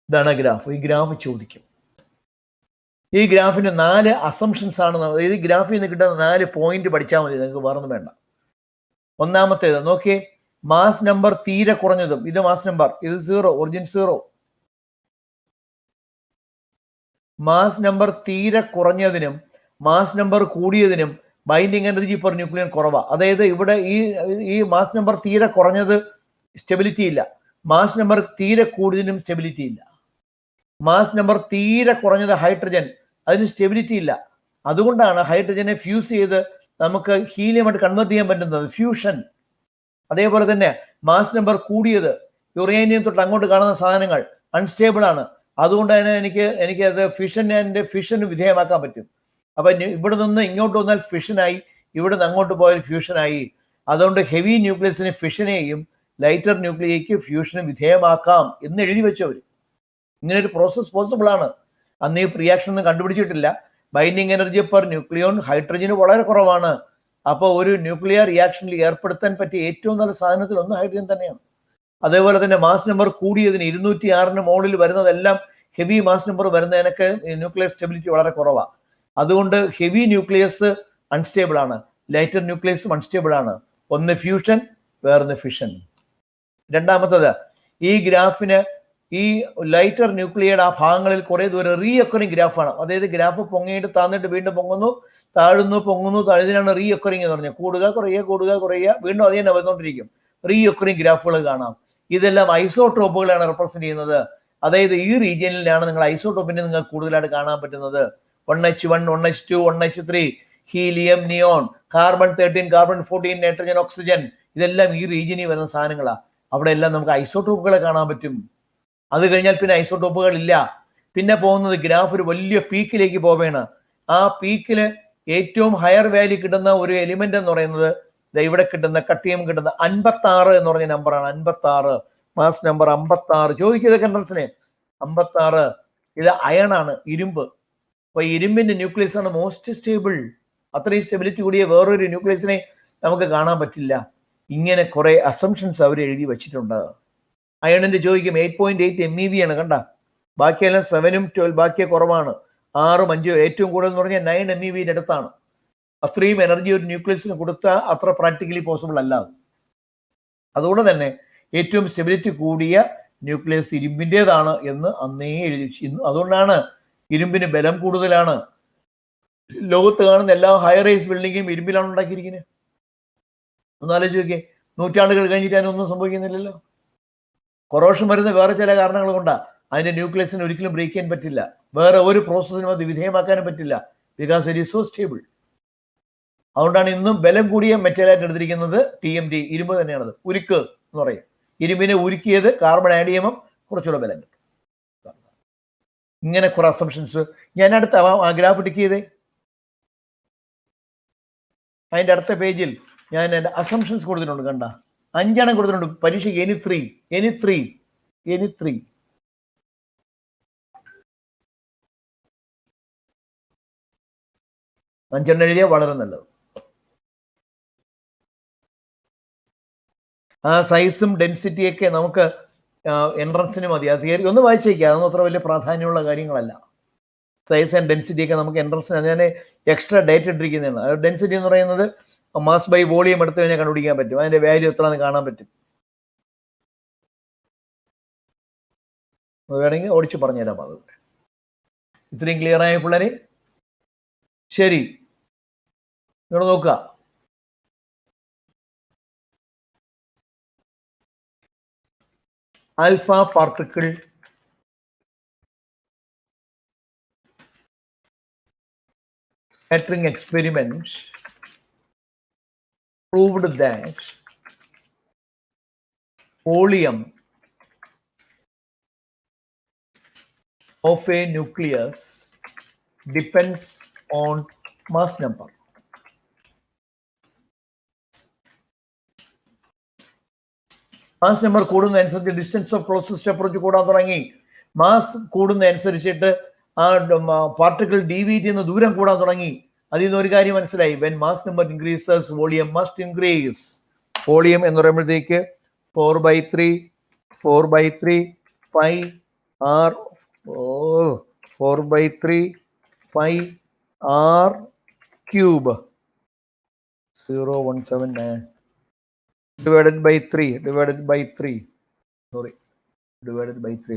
ഇതാണ് ഗ്രാഫ്. ഈ ഗ്രാഫ് ചോദിക്കും. ഈ ഗ്രാഫിന് 4 അസംഷൻസ് ആണ്. ഈ ഗ്രാഫിൽ നിന്ന് കിട്ടുന്ന 4 പോയിന്റ് പഠിച്ചാൽ മതി, നിങ്ങൾക്ക് വേറൊന്നും വേണ്ട. ഒന്നാമത്തേത് നോക്കിയേ, മാസ് നമ്പർ തീരെ കുറഞ്ഞതും, ഇത് മാസ് നമ്പർ, ഇത് 0, ഒറിജിൻ 0. മാസ് നമ്പർ തീരെ കുറഞ്ഞതിനും മാസ് നമ്പർ കൂടിയതിനും ബൈൻഡിങ് എനർജി പെർ ന്യൂക്ലിയൻ കുറവാണ്. അതായത് ഇവിടെ ഈ മാസ് നമ്പർ തീരെ കുറഞ്ഞത് സ്റ്റെബിലിറ്റി ഇല്ല, മാസ് നമ്പർ തീരെ കൂടുതലും സ്റ്റെബിലിറ്റി ഇല്ല. മാസ് നമ്പർ തീരെ കുറഞ്ഞത് ഹൈഡ്രജൻ, അതിന് സ്റ്റെബിലിറ്റി ഇല്ല. അതുകൊണ്ടാണ് ഹൈഡ്രജനെ ഫ്യൂസ് ചെയ്ത് നമുക്ക് ഹീലിയമായിട്ട് കൺവേർട്ട് ചെയ്യാൻ പറ്റുന്നത്, ഫ്യൂഷൻ. അതേപോലെ തന്നെ മാസ് നമ്പർ കൂടിയത്, യുറേനിയം തൊട്ട് അങ്ങോട്ട് കാണുന്ന സാധനങ്ങൾ അൺസ്റ്റേബിൾ ആണ്. അതുകൊണ്ട് തന്നെ എനിക്ക് അത് ഫിഷന് വിധേയമാക്കാൻ പറ്റും. അപ്പൊ ഇവിടെ നിന്ന് ഇങ്ങോട്ട് വന്നാൽ ഫിഷനായി, ഇവിടെ നിന്ന് അങ്ങോട്ട് പോയാൽ ഫ്യൂഷനായി. അതുകൊണ്ട് ഹെവി ന്യൂക്ലിയസിന് ഫിഷനെയും ലൈറ്റർ ന്യൂക്ലിയയ്ക്ക് ഫ്യൂഷന് വിധേയമാക്കാം എന്ന് എഴുതി വെച്ചവർ. ഇങ്ങനെ ഒരു പ്രോസസ് പോസിബിൾ ആണ്. അന്ന് ഈ റിയാക്ഷൻ ഒന്നും കണ്ടുപിടിച്ചിട്ടില്ല. ബൈൻഡിങ് എനർജി പെർ ന്യൂക്ലിയോൺ ഹൈഡ്രജന് വളരെ കുറവാണ്. അപ്പോൾ ഒരു ന്യൂക്ലിയർ റിയാക്ഷനിൽ ഏർപ്പെടുത്താൻ പറ്റിയ ഏറ്റവും നല്ല സാധനത്തിൽ ഒന്ന് ഹൈഡ്രജൻ തന്നെയാണ്. അതേപോലെ തന്നെ മാസ് നമ്പർ കൂടിയതിന് 206 മുകളിൽ വരുന്നതെല്ലാം ഹെവി മാസ് നമ്പർ വരുന്നതിനൊക്കെ ന്യൂക്ലിയർ സ്റ്റെബിലിറ്റി വളരെ കുറവാണ്. അതുകൊണ്ട് ഹെവി ന്യൂക്ലിയസ് അൺസ്റ്റേബിൾ ആണ്, ലൈറ്റർ ന്യൂക്ലിയസും അൺസ്റ്റേബിൾ ആണ്. ഒന്ന് ഫ്യൂഷൻ, വേറൊന്ന് ഫിഷൻ. രണ്ടാമത്തത്, ഈ ഗ്രാഫിന് ഈ ലൈറ്റർ ന്യൂക്ലിയയുടെ ആ ഭാഗങ്ങളിൽ കുറെ ദൂരം റീ ഒക്കറിങ് ഗ്രാഫാണ്. അതായത് ഗ്രാഫ് പൊങ്ങിയിട്ട് താന്നിട്ട് വീണ്ടും പൊങ്ങുന്നു, താഴുന്നു, പൊങ്ങുന്നു, താഴ്ന്നതിനാണ് റീ ഒക്കറിങ് എന്ന് പറഞ്ഞത്. കൂടുക കുറയുക വീണ്ടും അത് തന്നെ വന്നുകൊണ്ടിരിക്കും. റീ ഒക്കറിങ് ഗ്രാഫുകൾ കാണാം. ഇതെല്ലാം ഐസോട്രോപ്പുകളാണ് റെപ്രസെന്റ് ചെയ്യുന്നത്. അതായത് ഈ റീജിയനിലാണ് നിങ്ങൾ ഐസോട്രോപ്പിനെ നിങ്ങൾക്ക് കൂടുതലായിട്ട് കാണാൻ പറ്റുന്നത്. 1H1, 1H2, 1H3, helium, neon, carbon 13, carbon 14, nitrogen, oxygen, ഇതെല്ലാം ഈ റീജിയനിൽ വരുന്ന സാധനങ്ങളാണ്. അവിടെ എല്ലാം നമുക്ക് ഐസോട്രോപ്പുകളെ കാണാൻ പറ്റും. അത് കഴിഞ്ഞാൽ പിന്നെ ഐസോട്രോപ്പുകൾ ഇല്ല. പിന്നെ പോകുന്നത് ഗ്രാഫ് ഒരു വലിയ പീക്കിലേക്ക് പോവുകയാണ്. ആ പീക്കില് ഏറ്റവും ഹയർ വാല്യൂ കിട്ടുന്ന ഒരു എലിമെന്റ് എന്ന് പറയുന്നത് ഇവിടെ കിട്ടുന്ന കട്ടിയം കിട്ടുന്ന 56 എന്ന് പറഞ്ഞ നമ്പറാണ്. 56 മാസ് നമ്പർ 56. ചോദിക്കുക കണ്ടൻസിനെ 56. ഇത് അയൺ ആണ്, ഇരുമ്പ്. അപ്പൊ ഇരുമ്പിന്റെ ന്യൂക്ലിയസ് ആണ് മോസ്റ്റ് സ്റ്റേബിൾ. അത്രയും സ്റ്റെബിലിറ്റി കൂടിയ വേറൊരു ന്യൂക്ലിയസിനെ നമുക്ക് കാണാൻ പറ്റില്ല. ഇങ്ങനെ കുറെ അസംഷൻസ് അവർ എഴുതി വെച്ചിട്ടുണ്ട്. അയണിന്റെ ചോദിക്കും 8.8 MeV ആണ്, കണ്ട. ബാക്കിയെല്ലാം 7ഉം 12, ബാക്കിയെ കുറവാണ്. 6ഉം 5ഉം. ഏറ്റവും കൂടുതൽ എന്ന് പറഞ്ഞാൽ 9 MeV അടുത്താണ്. അത്രയും എനർജി ഒരു ന്യൂക്ലിയസിന് കൊടുത്താൽ അത്ര പ്രാക്ടിക്കലി പോസിബിൾ അല്ല. അതുകൊണ്ട് തന്നെ ഏറ്റവും സ്റ്റെബിലിറ്റി കൂടിയ ന്യൂക്ലിയസ് ഇരുമ്പിൻ്റെതാണ് എന്ന് അന്നേ എഴുതി. അതുകൊണ്ടാണ് ഇരുമ്പിന് ബലം കൂടുതലാണ്. ലോകത്ത് കാണുന്ന എല്ലാ ഹൈറൈസ് ബിൽഡിങ്ങും ഇരുമ്പിലാണ് ഉണ്ടാക്കിയിരിക്കുന്നത്. ഒന്നാലോചിച്ച് നോക്കിയേ, നൂറ്റാണ്ടുകൾ കഴിഞ്ഞിട്ട് അതിനൊന്നും സംഭവിക്കുന്നില്ലല്ലോ. കൊറോഷൻ വരുന്ന വേറെ ചില കാരണങ്ങൾ കൊണ്ടാണ്. അതിന്റെ ന്യൂക്ലിയസിന് ഒരിക്കലും ബ്രേക്ക് ചെയ്യാൻ പറ്റില്ല. വേറെ ഒരു പ്രോസസ്സിനും അത് വിധേയമാക്കാനും പറ്റില്ല. Because it is so stable. അതുകൊണ്ടാണ് ഇന്നും ബലം കൂടിയ മെറ്റലായിട്ട് എടുത്തിരിക്കുന്നത് TMT, ഇരുമ്പ് തന്നെയാണത്. ഉരുക്ക് എന്ന് പറയും. ഇരുമ്പിനെ ഉരുക്കിയത് കാർബൺ ആഡ് ചെയ്യുമ്പോൾ കുറച്ചുകൂടെ ബലം കിട്ടും. ഇങ്ങനെ കുറെ അസംഷൻസ്. ഞാൻ അടുത്ത ആ ഗ്രാഫ് ടിക്ക് ചെയ്തേ. അതിൻ്റെ അടുത്ത പേജിൽ ഞാൻ എൻ്റെ അസംഷൻസ് കൊടുത്തിട്ടുണ്ട്. കണ്ട 5 കൊടുത്തിട്ടുണ്ട് പരീക്ഷയ്ക്ക്. എനി ത്രീ 5 എഴുതിയാൽ വളരെ നല്ലത്. ആ സൈസും ഡെൻസിറ്റിയൊക്കെ നമുക്ക് എൻട്രൻസിന് മതി. ആ തിയറി ഒന്ന് വായിച്ചേക്കുക, അതൊന്നും അത്ര വലിയ പ്രാധാന്യമുള്ള കാര്യങ്ങളല്ല. സൈസ് ആൻഡ് ഡെൻസിറ്റിയൊക്കെ നമുക്ക് എൻട്രൻസിന് ഞാൻ എക്സ്ട്രാ ഡേറ്റ് ഇട്ടിരിക്കുന്നതാണ്. ഡെൻസിറ്റി എന്ന് പറയുന്നത് മാസ് ബൈ വോളിയം എടുത്തു കഴിഞ്ഞാൽ കണ്ടുപിടിക്കാൻ പറ്റും. അതിൻ്റെ വാല്യൂ എത്രയാണെന്ന് കാണാൻ പറ്റും. വേണമെങ്കിൽ ഓടിച്ച് പറഞ്ഞുതരാം. അത് ഇത്രയും ക്ലിയർ ആയ പിള്ളേരെ? ശരി, ഇവിടെ നോക്കുക. Alpha particle scattering experiments proved that volume of a nucleus depends on mass number. Mass number കൂടുന്നതനുസരിച്ച് ഡിസ്റ്റൻസ് ഓഫ് ക്ലോസസ്റ്റ് അപ്രോച്ച് കൂടാൻ തുടങ്ങി. മാസ് കൂടുന്നതനുസരിച്ചിട്ട് ആ പാർട്ടിക്കിൾ ഡീവിയേറ്റ് ചെയ്യുന്ന ദൂരം കൂടാൻ തുടങ്ങി. അതിൽ നിന്ന് ഒരു കാര്യം മനസ്സിലായി, when mass number increases volume must increase. Volume എന്ന് പറയുമ്പോഴത്തേക്ക് 4/3 pi R 4/3 pi R cube 0179 divided by 3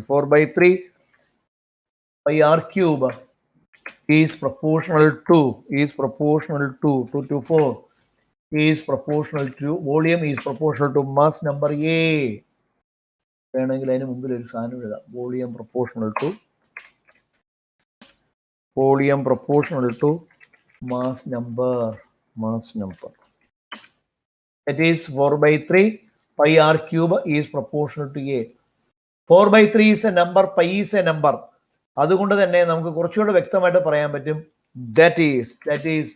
4/3 pi r cube is proportional to 2 to 4 is proportional to volume is proportional to mass number A. വേണമെങ്കിൽ അതിന് മുമ്പിൽ ഒരു സാധനം എഴുതാം. Volume proportional to mass number. That is 4/3 pi r cube is proportional to A. 4/3 is a number, pi is a number. അതുകൊണ്ട് തന്നെ നമുക്ക് കുറച്ചുകൂടെ വ്യക്തമായിട്ട് പറയാൻ പറ്റും. That is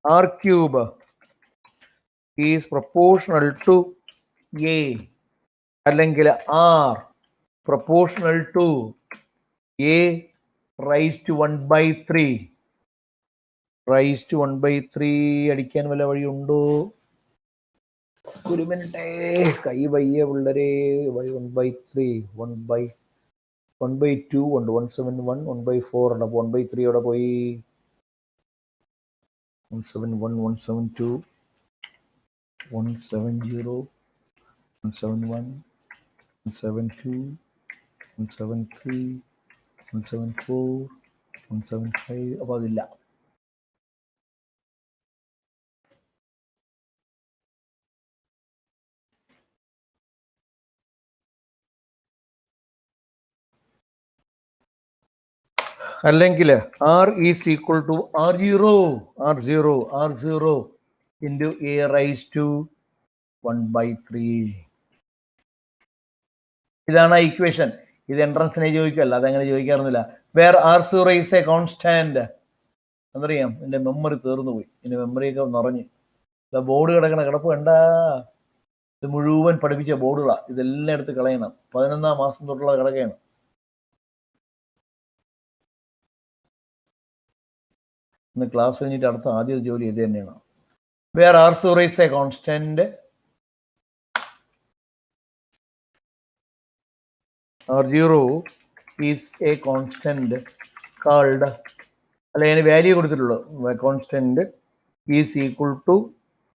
r cube is proportional to A, അല്ലെങ്കിൽ r proportional to A raised to 1/3. അടിക്കാൻ വല്ല വഴിയുണ്ടോ? ഒരു മിനിറ്റേ, കൈ വയ്യ പിള്ളേരെ. 1/3 1/2 ഉണ്ട്. 171 1/4 ഉണ്ട്. 1/3 അവിടെ പോയി. 171 172 170 171 172 173 174 175. അപ്പോൾ അതില്ല. അല്ലെങ്കിൽ r is equal to r0 into A raised to 1/3. ഇതാണ് ആ ഇക്വേഷൻ. ഇത് എൻട്രൻസിനെ ചോദിക്കല്ല, അതെങ്ങനെ ചോദിക്കാറുന്നില്ല. Where r0 is a constant. എന്നറിയാം, എൻ്റെ മെമ്മറി തീർന്നു പോയി. എൻ്റെ മെമ്മറിയൊക്കെ നിറഞ്ഞ് ബോർഡ് കിടപ്പ് കണ്ട. ഇത് മുഴുവൻ പഠിപ്പിച്ച ബോർഡുകളാണ്. ഇതെല്ലാം എടുത്ത് കളയണം. 11ാം മാസം തൊട്ടുള്ള കിടക്കുകയാണ്. ഇന്ന് ക്ലാസ് കഴിഞ്ഞിട്ട് അടുത്ത ആദ്യ ജോലി ഇത് തന്നെയാണ്. Where r0 is a constant, r0 is a constant called, അല്ല ഞാൻ വാല്യൂ കൊടുത്തിട്ടുള്ളൂ. Constant is equal to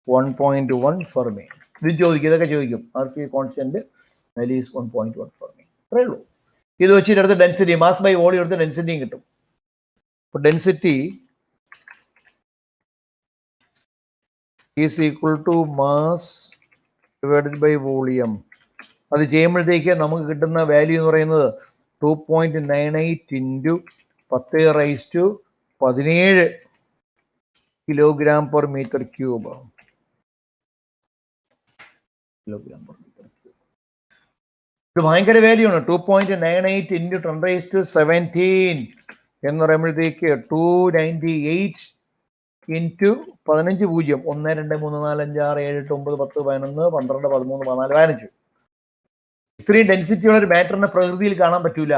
1.1 fermi. ഇത് ചോദിക്കും, ഇതൊക്കെ ചോദിക്കും. r0 constant value is 1.1 Fermi. അത്രേ ഉള്ളൂ. ഇത് വെച്ചിട്ട് അടുത്ത് ഡെൻസിറ്റി, മാസ് ബൈ വോളിയം എടുത്ത് ഡെൻസിറ്റിയും കിട്ടും. അപ്പോൾ density is equal to mass divided by volume. അത് ചെയ്യുമ്പോഴത്തേക്ക് നമുക്ക് കിട്ടുന്ന വാല്യൂ എന്ന് പറയുന്നത് 2.98 into 10⁻17 kilogram per metre cube. ഇത് ഭയങ്കര വാല്യൂ ആണ്. 2.98 into 10⁻17 എന്ന് പറയുമ്പോഴത്തേക്ക് 298 ഇൻറ്റു 15 0 1 2 3 4 5 6 7 8 9 10 11 12 13 14 15 ഇത്രയും ഡെൻസിറ്റി ഉള്ള ഒരു മാറ്ററിനെ പ്രകൃതിയിൽ കാണാൻ പറ്റൂല.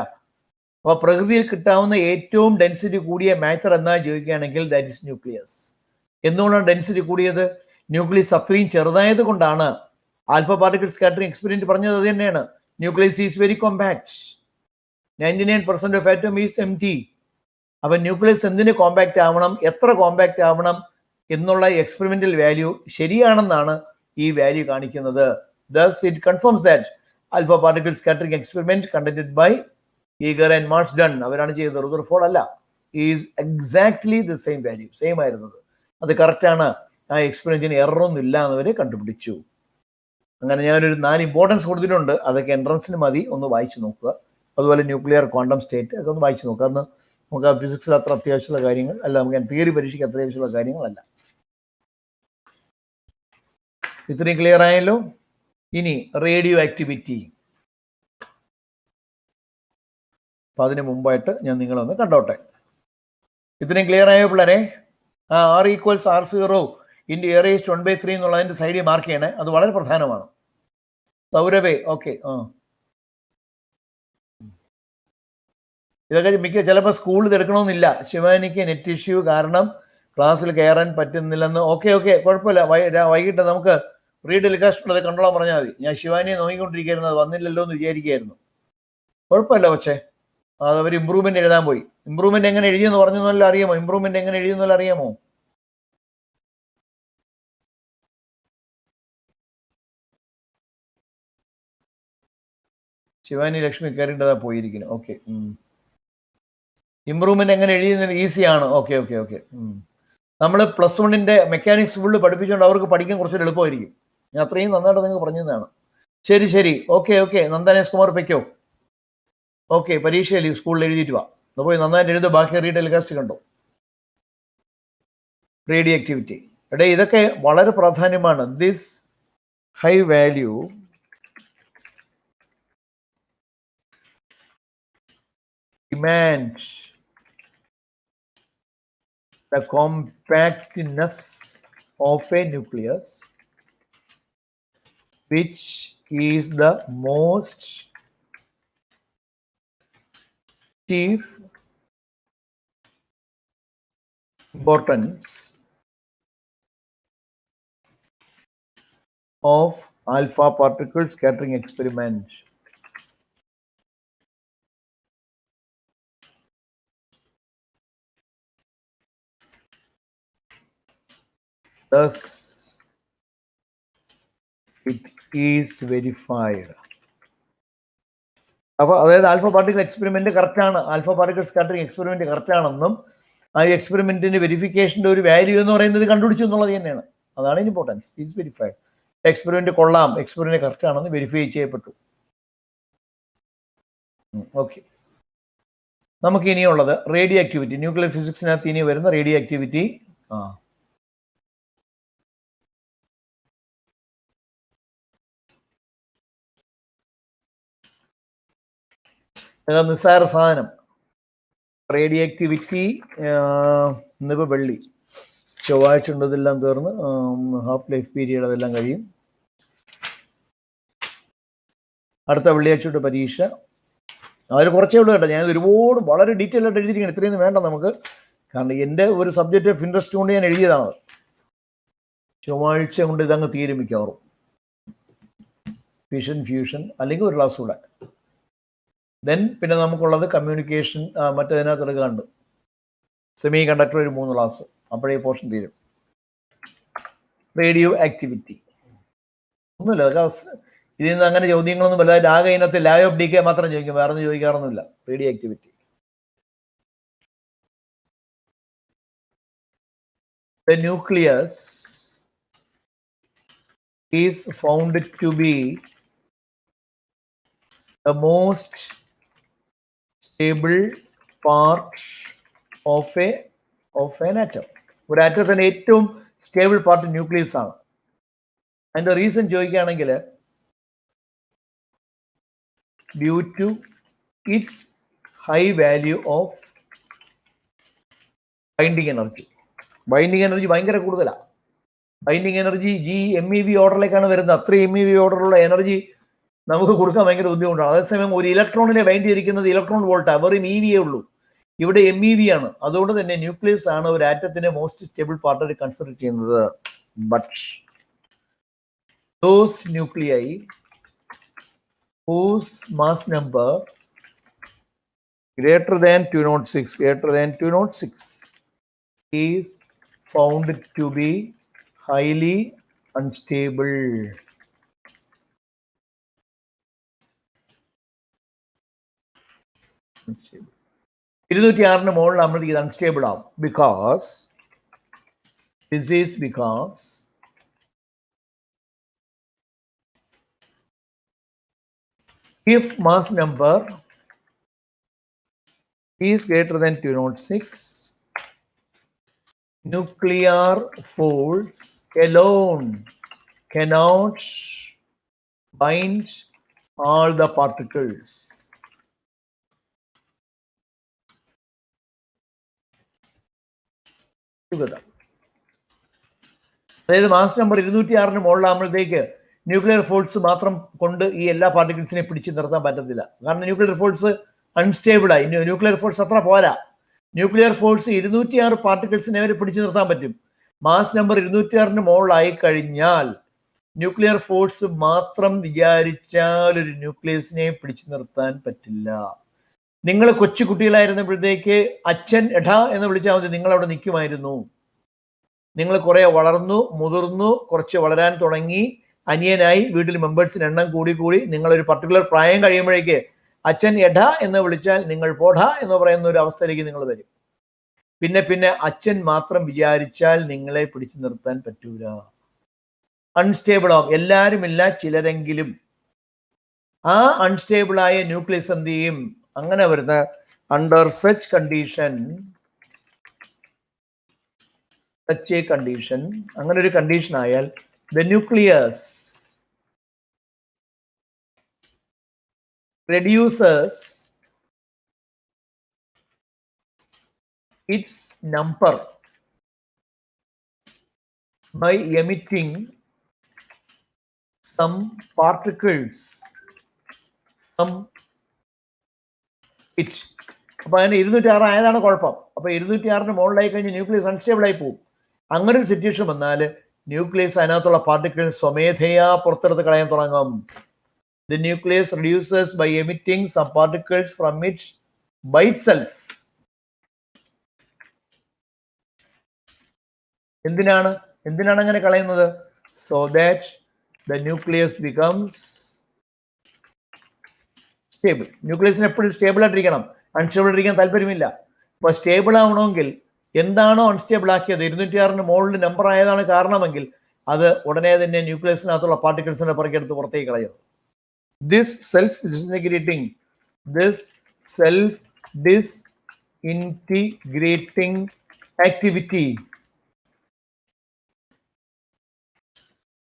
അപ്പോൾ പ്രകൃതിയിൽ കിട്ടാവുന്ന ഏറ്റവും ഡെൻസിറ്റി കൂടിയ മാറ്റർ എന്നാ ചോദിക്കുകയാണെങ്കിൽ ദാറ്റ് ഇസ് ന്യൂക്ലിയസ്. എന്തുകൊണ്ടാണ് ഡെൻസിറ്റി കൂടിയത്? ന്യൂക്ലിയസ് അത്രയും ചെറുതായത് കൊണ്ടാണ്. ആൽഫ പാർട്ടിക്കിൾ സ്കാറ്ററിംഗ് എക്സ്പെരിമെന്റ് പറഞ്ഞത് അത് തന്നെയാണ്. Nucleus is very compact. 99% of atom is empty. അപ്പൊ ന്യൂക്ലിയസ് എന്തിന് കോമ്പാക്ട് ആവണം, എത്ര കോമ്പാക്ട് ആവണം എന്നുള്ള എക്സ്പെരിമെന്റൽ വാല്യൂ ശരിയാണെന്നാണ് ഈ വാല്യൂ കാണിക്കുന്നത്. Thus it confirms that alpha particle scattering experiment conducted by Eager and Marsden, അവരാണ് ചെയ്തത്, റുദർഫോർഡ് അല്ല, is exactly the same value, same ആയിരുന്നത്. അത് കറക്റ്റ് ആണ്. ആ എക്സ്പെരിമെന്റിന് എറർ ഒന്നും ഇല്ല എന്നവരെ കണ്ടുപിടിച്ചു. അങ്ങനെ ഞാനൊരു 4 ഇമ്പോർട്ടൻസ് കൊടുത്തിട്ടുണ്ട്. അതൊക്കെ എൻട്രൻസിന് മതി, ഒന്ന് വായിച്ചു നോക്കുക. അതുപോലെ ന്യൂക്ലിയർ ക്വാണ്ടം സ്റ്റേറ്റ് ഒക്കെ ഒന്ന് വായിച്ചു നോക്കുക. അന്ന് നമുക്ക് ഫിസിക്സിൽ അത്ര അത്യാവശ്യമുള്ള കാര്യങ്ങൾ അല്ല, നമുക്ക് തിയറി പരീക്ഷയ്ക്ക് അത്യാവശ്യമുള്ള കാര്യങ്ങളല്ല. ഇത്രയും ക്ലിയർ ആയല്ലോ. ഇനി റേഡിയോ ആക്ടിവിറ്റി. അപ്പം അതിന് മുമ്പായിട്ട് ഞാൻ നിങ്ങളൊന്ന് കണ്ടോട്ടെ. ഇത്രയും ക്ലിയർ ആയോ പിള്ളേരെ? R = R0 into A raised 1/3 എന്നുള്ളതിൻ്റെ സൈഡിൽ മാർക്ക് ചെയ്യണേ. അത് വളരെ പ്രധാനമാണ്. സൗരഭേ ഓക്കെ. ഇതൊക്കെ ചിലപ്പോൾ സ്കൂളിൽ എടുക്കണമെന്നില്ല. ശിവാനിക്ക് നെറ്റ് ഇഷ്യൂ കാരണം ക്ലാസ്സിൽ കയറാൻ പറ്റുന്നില്ലെന്ന്. ഓക്കെ കുഴപ്പമില്ല. വൈകിട്ട് നമുക്ക് റീ ടെലികാസ്റ്റ് അത് കണ്ടോളാൻ പറഞ്ഞാൽ മതി. ഞാൻ ശിവാനിയെ നോക്കിക്കൊണ്ടിരിക്കുന്നത്, അത് വന്നില്ലല്ലോ എന്ന് വിചാരിക്കുകയായിരുന്നു. കുഴപ്പമില്ല. പക്ഷേ അത് അവർ ഇമ്പ്രൂവ്മെന്റ് എഴുതാൻ പോയി. ഇമ്പ്രൂവ്മെന്റ് എങ്ങനെ എഴുതിയെന്ന് പറഞ്ഞെന്നല്ല അറിയാമോ? ഇമ്പ്രൂവ്മെന്റ് എങ്ങനെ എഴുതിയെന്നല്ല അറിയാമോ? ശിവാനി ലക്ഷ്മി കയറിണ്ടതാ പോയിരിക്കുന്നു. ഓക്കെ. ഇമ്പ്രൂവ്മെന്റ് എങ്ങനെ എഴുതുന്നത് ഈസിയാണ്. ഓക്കെ. നമ്മൾ +1 മെക്കാനിക്സ് ഫുള്ള് പഠിപ്പിച്ചുകൊണ്ട് അവർക്ക് പഠിക്കാൻ കുറച്ചൊരു എളുപ്പമായിരിക്കും. ഞാൻ അത്രയും നന്നായിട്ട് നിങ്ങൾക്ക് പറഞ്ഞതാണ്. ശരി. ഓക്കെ. നന്ദനേഷ് കുമാർ വെക്കോ. ഓക്കെ, പരീക്ഷയിൽ സ്കൂളിൽ എഴുതിയിട്ട് വാ. പോയി നന്നായിട്ട് എഴുതുക. ബാക്കി റീ ടെലികാസ്റ്റ് കണ്ടോ. Radio activity. ഇതൊക്കെ വളരെ പ്രാധാന്യമാണ്. This high value demands the compactness of a nucleus, which is the most chief importance of alpha particle scattering experiment. Thus, it is verified. അപ്പോൾ അതായത് ആൽഫ പാർട്ടിക്കൽ എക്സ്പെരിമെന്റ് കറക്റ്റ് ആണ്, alpha particle scattering experiment correct ആണെന്നും ആ എക്സ്പെരിമെന്റിന്റെ വെരിഫിക്കേഷന്റെ ഒരു value എന്ന് പറയുന്നത് കണ്ടുപിടിച്ചു എന്നുള്ളത് തന്നെയാണ്. അതാണ് ഇമ്പോർട്ടൻസ്. Is verified. എക്സ്പെരിമെന്റ് കൊള്ളാം, എക്സ്പെരിമെന്റ് കറക്റ്റ് ആണെന്ന് വെരിഫൈ ചെയ്യപ്പെട്ടു. ഓക്കെ. നമുക്ക് ഇനിയുള്ളത് റേഡിയോ ആക്ടിവിറ്റി. ന്യൂക്ലിയർ ഫിസിക്സിനകത്ത് ഇനി വരുന്ന റേഡിയോ ആക്ടിവിറ്റി. നിസ്സാര സാധനം. റേഡിയോ ആക്ടിവിറ്റി ഇന്നിപ്പോൾ വെള്ളി, ചൊവ്വാഴ്ച ഉണ്ട്. ഇതെല്ലാം തീർന്ന് ഹാഫ് ലൈഫ് പീരീഡ് അതെല്ലാം കഴിയും. അടുത്ത വെള്ളിയാഴ്ച തൊട്ട് പരീക്ഷ. അതിൽ കുറച്ചേ ഉള്ളൂ കേട്ടോ. ഞാൻ ഒരുപാട് വളരെ ഡീറ്റെയിൽ ആയിട്ട് എഴുതിയിരിക്കണം. ഇത്രയൊന്നും വേണ്ട നമുക്ക്. കാരണം എൻ്റെ ഒരു സബ്ജക്റ്റ് ഓഫ് ഇൻട്രസ്റ്റ് കൊണ്ട് ഞാൻ എഴുതിയതാണ്. ചൊവ്വാഴ്ച കൊണ്ട് ഇതങ്ങ് തീരും മിക്കവാറും. ഫിഷൻ ഫ്യൂഷൻ അല്ലെങ്കിൽ ഒരു ക്ലാസ് കൂടെ. ദെൻ പിന്നെ നമുക്കുള്ളത് കമ്മ്യൂണിക്കേഷൻ, മറ്റേതിനകത്ത് എടുക്കാണ്ട് സെമി കണ്ടക്ടർ ഒരു 3 ക്ലാസ്. അപ്പോഴേ പോർഷൻ തീരും. റേഡിയോ ആക്ടിവിറ്റി ഒന്നുമില്ല. ഇതിൽ നിന്ന് അങ്ങനെ ചോദ്യങ്ങളൊന്നും വലുതായിട്ട് ആകെ ഇതിനകത്ത് ലാ ഓഫ് ഡി കെ മാത്രം ചോദിക്കും, വേറെ ഒന്നും ചോദിക്കാറൊന്നുമില്ല. Radioactivity. The nucleus is found to be the most stable part of an atom. ഒരു ആറ്റത്തിന്റെ ഏറ്റവും സ്റ്റേബിൾ പാർട്ട് ന്യൂക്ലിയസ് ആണ്. അതിന്റെ റീസൺ ചോദിക്കുകയാണെങ്കിൽ due to its high value of binding energy. Binding energy ഭയങ്കര കൂടുതലാണ്. ബൈൻഡിങ് എനർജി GeV ഓർഡറിലേക്കാണ് വരുന്നത്. അത്രയും MEV ഓർഡറുള്ള energy നമുക്ക് കൊടുക്കാൻ ഭയങ്കര ബുദ്ധിമുട്ടാണ്. അതേസമയം ഒരു ഇലക്ട്രോണിനെ ബൈൻഡ് ചെയ്തിരിക്കുന്നത് ഇലക്ട്രോൺ വോൾട്ടാണ്, വെറും EV ഉള്ളൂ. ഇവിടെ MEV ആണ്. അതുകൊണ്ട് തന്നെ ന്യൂക്ലിയസ് ആണ് ഒരു ആറ്റത്തിന്റെ മോസ്റ്റ് സ്റ്റേബിൾ പാർട്ടായിട്ട് കൺസിഡർ ചെയ്യുന്നത്. But those nuclei whose mass number greater than 206 is found to be highly unstable. ഇരുന്നൂറ്റിയാറിന് മുകളിൽ നമ്മൾ ഇത് അൺസ്റ്റേബിൾ ആവും. because if mass number is greater than 206, nuclear force alone cannot bind all the particles. അതായത് mass number 206 മുകളിലാകുമ്പോഴത്തേക്ക് nuclear force മാത്രം കൊണ്ട് ഈ എല്ലാ പാർട്ടിക്കിൾസിനെ പിടിച്ചു നിർത്താൻ പറ്റത്തില്ല. കാരണം ന്യൂക്ലിയർ ഫോഴ്സ് അൺസ്റ്റേബിളായി. ന്യൂക്ലിയർ ഫോഴ്സ് അത്ര പോരാ. ന്യൂക്ലിയർ ഫോഴ്സ് 206 പാർട്ടിക്കിൾസിനെ വരെ പിടിച്ചു നിർത്താൻ പറ്റും. മാസ് നമ്പർ 206 മുകളിലായി കഴിഞ്ഞാൽ ന്യൂക്ലിയർ ഫോഴ്സ് മാത്രം വിചാരിച്ചാൽ ഒരു ന്യൂക്ലിയസിനെ പിടിച്ചു നിർത്താൻ പറ്റില്ല. നിങ്ങൾ കൊച്ചു കുട്ടികളായിരുന്നപ്പോഴത്തേക്ക് അച്ഛൻ എടാ എന്ന് വിളിച്ചാൽ മതി, നിങ്ങൾ അവിടെ നിൽക്കുമായിരുന്നു. നിങ്ങൾ കുറെ വളർന്നു, മുതിർന്നു, കുറച്ച് വളരാൻ തുടങ്ങി, അനിയനായി, വീട്ടിൽ മെമ്പേഴ്സിന് എണ്ണം കൂടി നിങ്ങളൊരു പർട്ടിക്കുലർ പ്രായം കഴിയുമ്പോഴേക്ക് അച്ഛൻ എട എന്ന് വിളിച്ചാൽ നിങ്ങൾ പോട എന്ന് പറയുന്ന ഒരു അവസ്ഥയിലേക്ക് നിങ്ങൾ വരും. പിന്നെ അച്ഛൻ മാത്രം വിചാരിച്ചാൽ നിങ്ങളെ പിടിച്ചു നിർത്താൻ പറ്റൂല. അൺസ്റ്റേബിൾ ആവും. എല്ലാവരുമില്ല, ചിലരെങ്കിലും. ആ അൺസ്റ്റേബിളായ ന്യൂക്ലിയസ് എന്ത് ചെയ്യും? അങ്ങനെ വരുന്ന അണ്ടർ സച്ച് കണ്ടീഷൻ, അങ്ങനെ ഒരു കണ്ടീഷൻ ആയാൽ the nucleus reduces its number by emitting some particles from it. അപ്പൊ അതിന് 206 ആയതാണ് കുഴപ്പം. അപ്പൊ 206 മുകളിലായി കഴിഞ്ഞ് ന്യൂക്ലിയസ് അൺസ്റ്റേബിൾ ആയി പോകും. അങ്ങനെ ഒരു സിറ്റുവേഷൻ വന്നാൽ ന്യൂക്ലിയസ് അതിനകത്തുള്ള പാർട്ടിക്കിൾസ് സ്വമേധയാ പുറത്തെടുത്ത് കളയാൻ തുടങ്ങും. The nucleus reduces by emitting some particles from it by itself. എന്തിനാണ് അങ്ങനെ കളയുന്നത്? So that the nucleus becomes stable. ന്യൂക്ലിയസിന് എപ്പോഴും സ്റ്റേബിൾ ആയിട്ടിരിക്കണം, അൺസ്റ്റേബിൾ ആയിട്ടിരിക്കാൻ താല്പര്യമില്ല. അപ്പൊ സ്റ്റേബിൾ ആവണമെങ്കിൽ എന്താണോ അൺസ്റ്റേബിൾ ആക്കിയത്, 206 മുകളിൽ നമ്പർ ആയതാണ് കാരണമെങ്കിൽ അത് ഉടനെ തന്നെ ന്യൂക്ലിയസിനകത്തുള്ള പാർട്ടിക്കിൾസിനെ പുറത്തെടുത്ത് പുറത്തേക്ക് കളയും. This self-disintegrating activity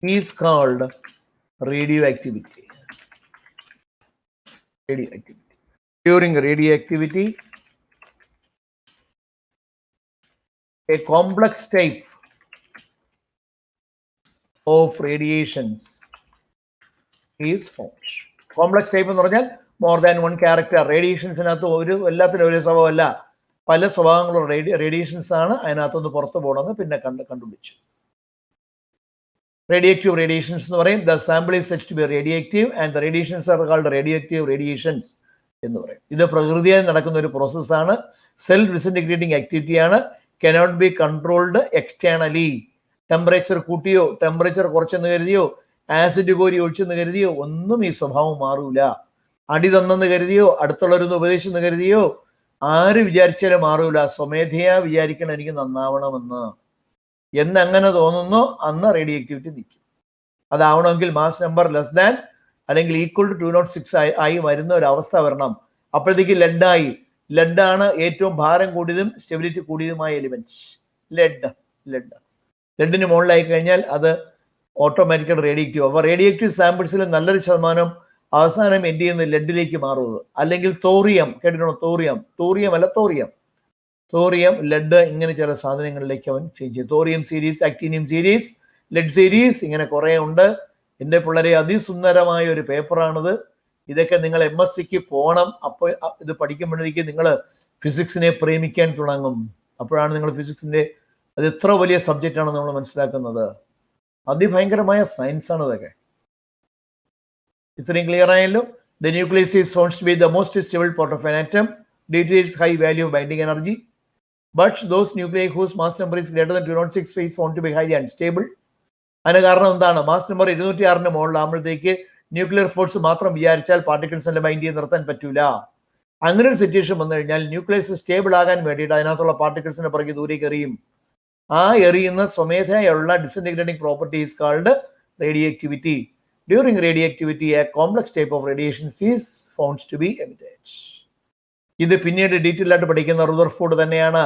is called radioactivity. During radioactivity, a complex type of radiations is formed. Complex type എന്ന് പറഞ്ഞാൽ മോർ ദാൻ വൺ ക്യാരക്ടർ. റേഡിയേഷൻസിനകത്ത് എല്ലാത്തിനും ഒരേ സ്വഭാവമല്ല, പല സ്വഭാവങ്ങളുള്ള റേഡിയേഷൻസ് ആണ് അതിനകത്തുനിന്ന് പുറത്തു പോകണമെന്ന് പിന്നെ കണ്ടുപിടിച്ചു. റേഡിയേറ്റീവ് റേഡിയേഷൻസ് എന്ന് പറയും. The sample is said to be radioactive and the radiations are called radioactive radiations എന്ന് പറയും. ഇത് പ്രകൃതിയായി നടക്കുന്ന ഒരു പ്രോസസ്സാണ്. സെൽഫ് ഡിസിന്റഗ്രേറ്റിംഗ് ആക്ടിവിറ്റിയാണ്. Cannot be controlled externally. Temperature കൂട്ടിയോ ടെമ്പറേച്ചർ കുറച്ചെന്ന് കരുതിയോ ആസിഡ് കോരി ഒഴിച്ചെന്ന് കരുതിയോ ഒന്നും ഈ സ്വഭാവം മാറൂല. അടി തന്നെന്ന് കരുതിയോ അടുത്തുള്ളവരൊന്ന് ഉപദേശിച്ചെന്ന് കരുതിയോ ആര് വിചാരിച്ചാലും മാറൂല. സ്വമേധയാ വിചാരിക്കണം എനിക്ക് നന്നാവണമെന്ന്. എന്നങ്ങനെ തോന്നുന്നോ അന്ന് റേഡിയോആക്ടിവിറ്റി നിൽക്കും. അതാവണമെങ്കിൽ മാസ് നമ്പർ ലെസ് ദാൻ അല്ലെങ്കിൽ ഈക്വൽ ടു 206 ആയി വരുന്ന ഒരു അവസ്ഥ വരണം. അപ്പോഴത്തേക്ക് ലെഡായി. ലെഡാണ് ഏറ്റവും ഭാരം കൂടിയതും സ്റ്റെബിലിറ്റി കൂടിയതുമായ എലിമെന്റ്. ലെഡിന് മുകളിലായി കഴിഞ്ഞാൽ അത് ഓട്ടോമാറ്റിക്കലി റേഡിയേറ്റീവ്. അപ്പോൾ റേഡിയേറ്റീവ് സാമ്പിൾസിൽ നല്ലൊരു ശതമാനം അവസാനം എന്ത് ചെയ്യുന്നത് ലെഡിലേക്ക് മാറുന്നത്. അല്ലെങ്കിൽ തോറിയം കേട്ടിട്ടുണ്ടോ? തോറിയം അല്ല തോറിയം. തോറിയം, ലെഡ്, ഇങ്ങനെ ചില സാധനങ്ങളിലേക്ക് അവൻ ചേഞ്ച് ചെയ്യും. Thorium series, actinium series, lead series, ഇങ്ങനെ കുറേ ഉണ്ട്. എൻ്റെ പിള്ളേരെ അതിസുന്ദരമായ ഒരു പേപ്പറാണിത്. ഇതൊക്കെ നിങ്ങൾ MSc പോകണം. അപ്പോൾ ഇത് പഠിക്കുമ്പോഴേക്കും നിങ്ങൾ ഫിസിക്സിനെ പ്രേമിക്കാൻ തുടങ്ങും. അപ്പോഴാണ് നിങ്ങൾ ഫിസിക്സിന്റെ അത് എത്ര വലിയ സബ്ജക്റ്റ് ആണെന്ന് നമ്മൾ മനസ്സിലാക്കുന്നത്. അതിഭയങ്കരമായ സയൻസ് ആണ് ഇതൊക്കെ. ഇത്രയും ക്ലിയർ ആയല്ലോ. The nucleus is found to be the most stable part of an atom due to its high value of binding energy. But those nuclei whose mass number is greater than 206 is found to be highly unstable. അതിന് കാരണം എന്താണ്? Mass number 206 മുകളിലാകുമ്പോഴത്തേക്ക് nuclear force മാത്രം വിചാരിച്ചാൽ പാർട്ടിക്കിൾസിന്റെ bind ചെയ്ത് നിർത്താൻ പറ്റൂല. അങ്ങനെ ഒരു സിറ്റുവേഷൻ വന്നു കഴിഞ്ഞാൽ ന്യൂക്ലിയസ് സ്റ്റേബിൾ ആകാൻ വേണ്ടിയിട്ട് അതിനകത്തുള്ള പാർട്ടിക്കിൾസിന്റെ പുറകെ ദൂരേക്ക് എറിയും. ആ എറിയുന്ന സ്വമേധയുള്ള disintegrating property is called radioactivity. During radioactivity, a complex type of radiation is found to be emitted. ഇത് പിന്നീട് ഡീറ്റെയിൽ ആയിട്ട് പഠിക്കുന്ന റുദർഫോർഡ് തന്നെയാണ്.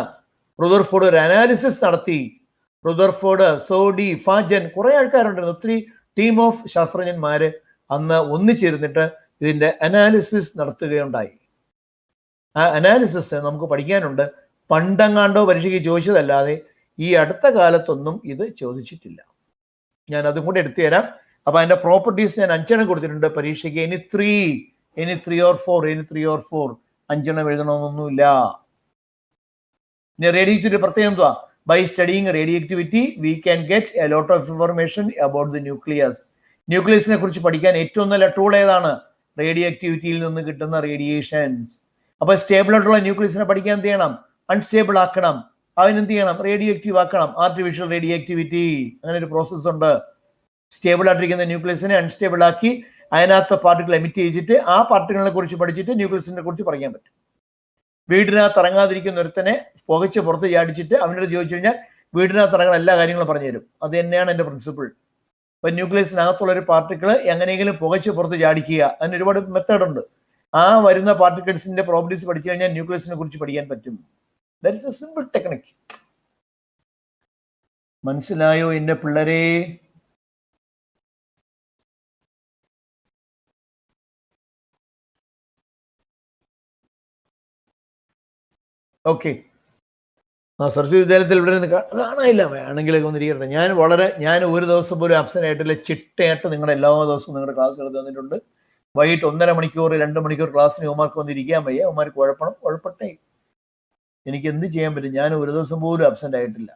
റുദർഫോർഡ് ഒരു അനാലിസിസ് നടത്തി. റുദർഫോർഡ്, സോഡി, ഫാജൻ, കുറെ ആൾക്കാരുണ്ടായിരുന്നു. ഒത്തിരി ടീം ഓഫ് ശാസ്ത്രജ്ഞന്മാര് അന്ന് ഒന്നിച്ചിരുന്നിട്ട് ഇതിന്റെ അനാലിസിസ് നടത്തുകയുണ്ടായി. ആ അനാലിസിസ് നമുക്ക് പഠിക്കാനുണ്ട്. പണ്ടെങ്ങാണ്ടോ പരീക്ഷയ്ക്ക് ചോദിച്ചതല്ലാതെ ഈ അടുത്ത കാലത്തൊന്നും ഇത് ചോദിച്ചിട്ടില്ല. ഞാൻ അതും കൂടെ എടുത്തു തരാം. അപ്പൊ അതിന്റെ പ്രോപ്പർട്ടീസ് ഞാൻ 5 കൊടുത്തിട്ടുണ്ട് പരീക്ഷയ്ക്ക്. ഇനി 3 or 4 5 എഴുതണമെന്നൊന്നുമില്ല. ഇനി റേഡിയോആക്ടിവിറ്റി പ്രത്യേകം എന്തുവാ? By studying radioactivity we can get a lot of information about the nucleus. ന്യൂക്ലിയസിനെ കുറിച്ച് പഠിക്കാൻ ഏറ്റവും നല്ല ടൂൾ ഏതാണ്? റേഡിയോആക്ടിവിറ്റിയിൽ നിന്ന് കിട്ടുന്ന റേഡിയേഷൻസ്. അപ്പൊ സ്റ്റേബിൾ ആയിട്ടുള്ള ന്യൂക്ലിയസിനെ പഠിക്കാൻ എന്ത് ചെയ്യണം? അൺസ്റ്റേബിൾ ആക്കണം. അതിനെന്ത് ചെയ്യണം? റേഡിയോആക്റ്റീവ് ആക്കണം. ആർട്ടിഫിഷ്യൽ റേഡിയോആക്ടിവിറ്റി, അങ്ങനെ ഒരു പ്രോസസ് ഉണ്ട്. സ്റ്റേബിൾ ആയിട്ടിരിക്കുന്ന ന്യൂക്ലിയസിനെ അൺസ്റ്റേബിൾ ആക്കി അതിനകത്ത് പാർട്ടിക്കിൾ എമിറ്റ് ചെയ്തിട്ട് ആ പാർട്ടിക്കിളിനെ കുറിച്ച് പഠിച്ചിട്ട് ന്യൂക്ലിയസിനെ കുറിച്ച് പറയാൻ പറ്റും. വീടിനകത്ത് ഇറങ്ങാതിരിക്കുന്ന ഒരുത്തനെ പുകച്ച് പുറത്ത് ചാടിച്ചിട്ട് അവനോട് ചോദിച്ചു കഴിഞ്ഞാൽ വീടിനകത്ത് ഇറങ്ങുന്ന എല്ലാ കാര്യങ്ങളും പറഞ്ഞു തരും. അത് തന്നെയാണ് എൻ്റെ പ്രിൻസിപ്പിൾ. ഇപ്പൊ ന്യൂക്ലിയസിനകത്തുള്ള ഒരു പാർട്ടിക്കിള് എങ്ങനെയെങ്കിലും പുകച്ച് പുറത്ത് ചാടിക്കുക, അതിന് ഒരുപാട് മെത്തേഡ് ഉണ്ട്. ആ വരുന്ന പാർട്ടിക്കിൾസിന്റെ പ്രോപ്പർട്ടീസ് പഠിച്ചു കഴിഞ്ഞാൽ ന്യൂക്ലിയസിനെ കുറിച്ച് പഠിക്കാൻ പറ്റും. That is A simple technique. മനസ്സിലായോ എൻ്റെ പിള്ളേരെ? ഓക്കെ. സരസ്വതി വിദ്യാലയത്തിൽ ഇവിടെ നിന്ന് കാണാനില്ല, വേണമെങ്കിലൊക്കെ ഒന്നിരിക്കട്ടെ. ഞാൻ ഒരു ദിവസം പോലും ആബ്സെന്റ് ആയിട്ടില്ല. ചിട്ടയായിട്ട് നിങ്ങളുടെ എല്ലാ ദിവസവും നിങ്ങളുടെ ക്ലാസ് എടുത്ത് തന്നിട്ടുണ്ട്. വൈകിട്ട് 1.5 മണിക്കൂർ 2 മണിക്കൂർ ക്ലാസ്സിന് ഉമാർക്ക് വന്നിരിക്കാൻ വയ്യ. ഉമാർക്ക് കുഴപ്പട്ടെ. എനിക്ക് എന്ത് ചെയ്യാൻ പറ്റും? ഞാൻ ഒരു ദിവസം പോലും ആബ്സെന്റ് ആയിട്ടില്ല.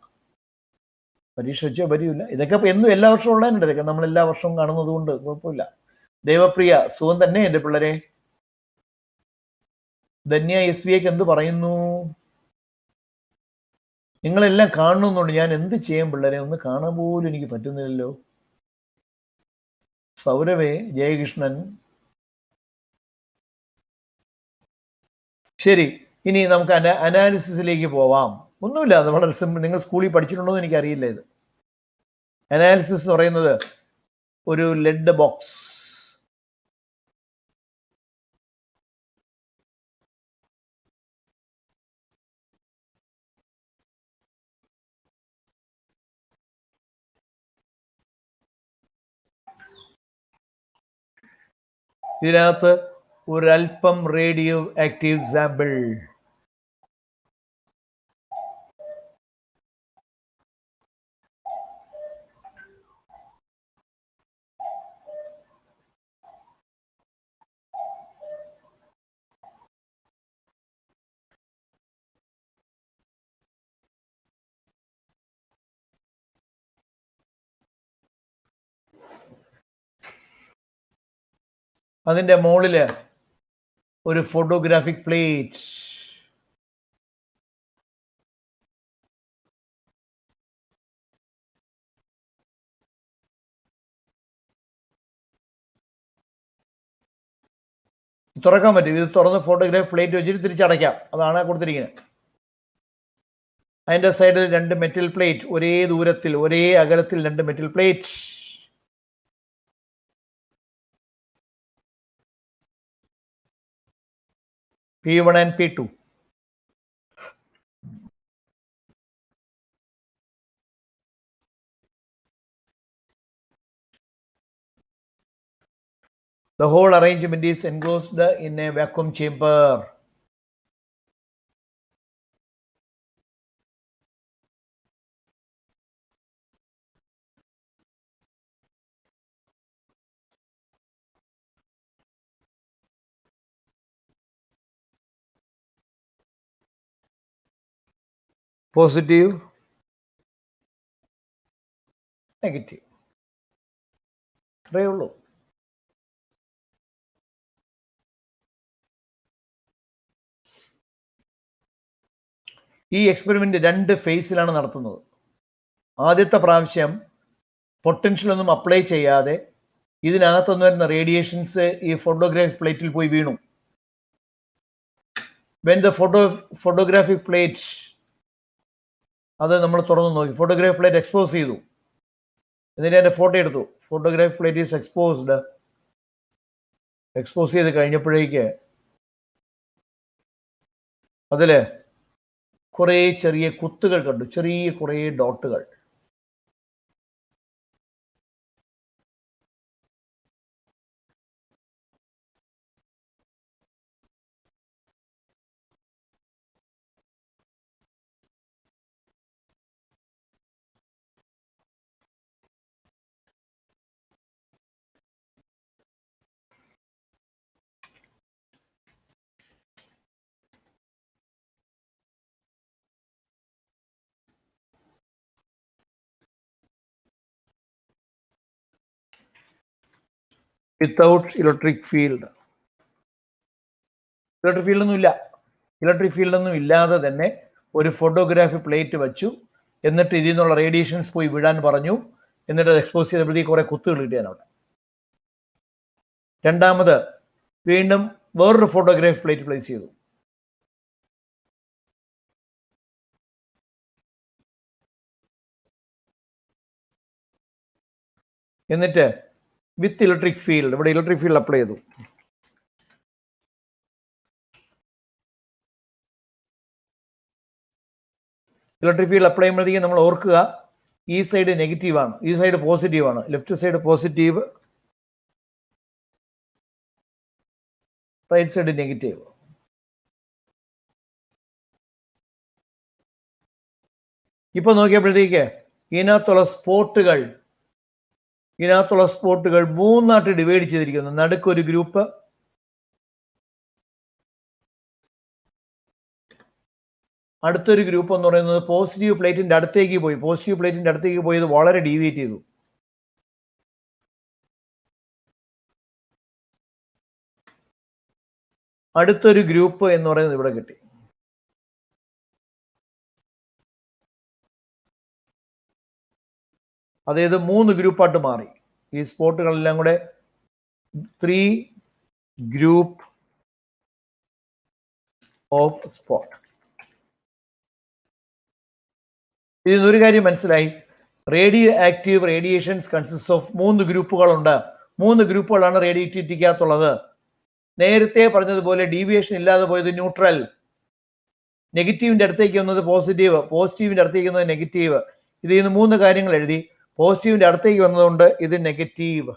പരീക്ഷ വെച്ചോ വരില്ല. ഇതൊക്കെ എന്നും എല്ലാ വർഷവും ഉള്ളതിനുണ്ട്. ഇതൊക്കെ നമ്മൾ എല്ലാ വർഷവും കാണുന്നത് കൊണ്ട് കുഴപ്പമില്ല. ദേവപ്രിയ, സുഖം തന്നെ എൻ്റെ പിള്ളേരെ? ധന്യ SVA എന്ത് പറയുന്നു? നിങ്ങളെല്ലാം കാണുന്നുണ്ട്. ഞാൻ എന്ത് ചെയ്യാൻ പിള്ളേരെ? ഒന്ന് കാണാൻ പോലും എനിക്ക് പറ്റുന്നില്ലല്ലോ. സൗരവേ, ജയകൃഷ്ണൻ, ശരി. ഇനി നമുക്ക് അനാലിസിസിലേക്ക് പോവാം. ഒന്നുമില്ല, അത് വളരെ സിമ്പിൾ. നിങ്ങൾ സ്കൂളിൽ പഠിച്ചിട്ടുണ്ടോ എന്ന് എനിക്കറിയില്ല. ഇത് അനാലിസിസ് എന്ന് പറയുന്നത് ഒരു ലെഡ് ബോക്സ്, ഇതിനകത്ത് ഒരൽപ്പം റേഡിയോ ആക്റ്റീവ് സാമ്പിൾ, അതിൻ്റെ മുകളില് ഒരു ഫോട്ടോഗ്രാഫിക് പ്ലേറ്റ്, തുറക്കാൻ പറ്റും. ഇത് തുറന്ന് ഫോട്ടോഗ്രാഫിക് പ്ലേറ്റ് വെച്ചിട്ട് തിരിച്ചടയ്ക്കാം. അതാണ് കൊടുത്തിരിക്കുന്നത്. അതിൻ്റെ സൈഡിൽ 2 മെറ്റൽ പ്ലേറ്റ്, ഒരേ ദൂരത്തിൽ ഒരേ അകലത്തിൽ 2 metal plate. P1 and P2. The whole arrangement is enclosed in a vacuum chamber. Positive, negative. അത്രയേ ഉള്ളൂ. ഈ എക്സ്പെരിമെന്റ് 2 ഫേസിലാണ് നടത്തുന്നത്. ആദ്യത്തെ പ്രാവശ്യം പൊട്ടൻഷ്യൽ ഒന്നും അപ്ലൈ ചെയ്യാതെ ഇതിനകത്തുനിന്ന് വരുന്ന റേഡിയേഷൻസ് ഈ ഫോട്ടോഗ്രാഫി പ്ലേറ്റിൽ പോയി വീണു. വെൻ ദ ഫോട്ടോഗ്രാഫിക് പ്ലേറ്റ്, അത് നമ്മൾ തുറന്നു നോക്കി, ഫോട്ടോഗ്രാഫി പ്ലേറ്റ് എക്സ്പോസ് ചെയ്തു. എന്നിട്ട് എൻ്റെ ഫോട്ടോ എടുത്തു. Photography plate is exposed. Expose ചെയ്ത് കഴിഞ്ഞപ്പോഴേക്ക് അതിൽ കുറേ ചെറിയ കുത്തുകൾ കണ്ടു, ചെറിയ കുറേ ഡോട്ടുകൾ. Without electric field. ഇലക്ട്രിക് ഫീൽഡൊന്നും ഇല്ല. ഇലക്ട്രിക് ഫീൽഡൊന്നും ഇല്ലാതെ തന്നെ ഒരു ഫോട്ടോഗ്രാഫി പ്ലേറ്റ് വെച്ചു. എന്നിട്ട് ഇതിൽ നിന്നുള്ള റേഡിയേഷൻസ് പോയി വിടാൻ പറഞ്ഞു. എന്നിട്ട് അത് എക്സ്പോസ് ചെയ്തപ്പോഴത്തേക്ക് കുറേ കുത്തുകൾ കിട്ടിയാണ് അവിടെ. രണ്ടാമത് വീണ്ടും വേറൊരു ഫോട്ടോഗ്രാഫി പ്ലേറ്റ് പ്ലേസ് ചെയ്തു. എന്നിട്ട് വിത്ത് ഇലക്ട്രിക് ഫീൽഡ്, ഇവിടെ ഇലക്ട്രിക് ഫീൽഡ് അപ്ലൈ ചെയ്തു. ഇലക്ട്രിക് ഫീൽഡ് അപ്ലൈ ചെയ്യുമ്പോഴത്തേക്കും നമ്മൾ ഓർക്കുക, ഈ സൈഡ് നെഗറ്റീവ് ആണ്, ഈ സൈഡ് പോസിറ്റീവ് ആണ്. Left side positive, right side negative. ഇപ്പൊ നോക്കിയപ്പോഴത്തേക്ക് ഇതിനകത്തുള്ള സ്പോട്ടുകൾ 3ആയിട്ട് ഡിവൈഡ് ചെയ്തിരിക്കുന്നു. നടുക്കൊരു ഗ്രൂപ്പ്, അടുത്തൊരു ഗ്രൂപ്പ് എന്ന് പറയുന്നത് പോസിറ്റീവ് പ്ലേറ്റിന്റെ അടുത്തേക്ക് പോയി. പോസിറ്റീവ് പ്ലേറ്റിന്റെ അടുത്തേക്ക് പോയത് വളരെ ഡീവിയേറ്റ് ചെയ്തു. അടുത്തൊരു ഗ്രൂപ്പ് എന്ന് പറയുന്നത് ഇവിടെ കിട്ടി. അതായത് 3 ഗ്രൂപ്പായിട്ട് മാറി. ഈ സ്പോട്ടുകളെല്ലാം കൂടെ 3 ഗ്രൂപ്പ് ഓഫ് സ്പോട്ട്. ഇതിനൊരു കാര്യം മനസ്സിലായി, radio active radiations consist of 3 ഗ്രൂപ്പുകളുണ്ട്. 3 ഗ്രൂപ്പുകളാണ് റേഡിയേറ്റിവിറ്റിക്കകത്തുള്ളത്. നേരത്തെ പറഞ്ഞതുപോലെ ഡീവിയേഷൻ ഇല്ലാതെ പോയത് ന്യൂട്രൽ, നെഗറ്റീവിന്റെ അടുത്തേക്ക് വന്നത് പോസിറ്റീവ്, പോസിറ്റീവിന്റെ അടുത്തേക്ക് വന്നത് നെഗറ്റീവ്. ഇതിൽ നിന്ന് 3 കാര്യങ്ങൾ എഴുതി. പോസിറ്റീവിന്റെ അടുത്തേക്ക് വന്നതുകൊണ്ട് ഇത് നെഗറ്റീവ്,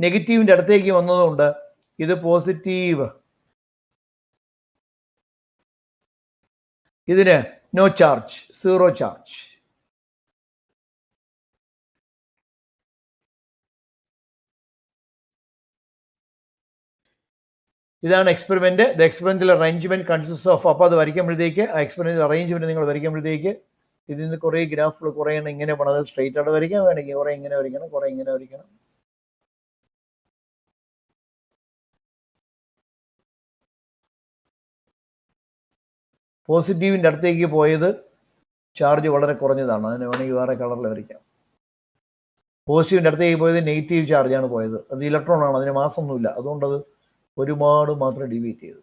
നെഗറ്റീവിന്റെ അടുത്തേക്ക് വന്നതുകൊണ്ട് ഇത് പോസിറ്റീവ്. ഇതിന് നോ ചാർജ്, 0 ചാർജ്. ഇതാണ് experiment. The experimental arrangement consist of, അപ്പോൾ അത് വരയ്ക്കുമ്പോഴത്തേക്ക് ആ എക്സ്പെരിമെന്റൽ അറേഞ്ച്മെന്റ് നിങ്ങൾ വരയ്ക്കുമ്പോഴത്തേക്ക് ഇതിൽ നിന്ന് കുറേ ഗ്രാഫുകൾ, കുറേ എണ്ണം ഇങ്ങനെ പണത് സ്ട്രെയിറ്റ് ആയിട്ട് വരയ്ക്കാൻ വേണമെങ്കിൽ കുറേ ഇങ്ങനെ വരയ്ക്കണം, കുറേ ഇങ്ങനെ വരയ്ക്കണം. പോസിറ്റീവിൻ്റെ അടുത്തേക്ക് പോയത് ചാർജ് വളരെ കുറഞ്ഞതാണ്, അതിന് വേണമെങ്കിൽ വേറെ കളറിൽ വരയ്ക്കാം. പോസിറ്റീവിൻ്റെ അടുത്തേക്ക് പോയത് നെഗറ്റീവ് ചാർജാണ് പോയത്. അത് ഇലക്ട്രോൺ ആണ്, അതിന് മാസമൊന്നുമില്ല, അതുകൊണ്ടത് ഒരുപാട് മാത്രം ഡിവീറ്റ് ചെയ്തു.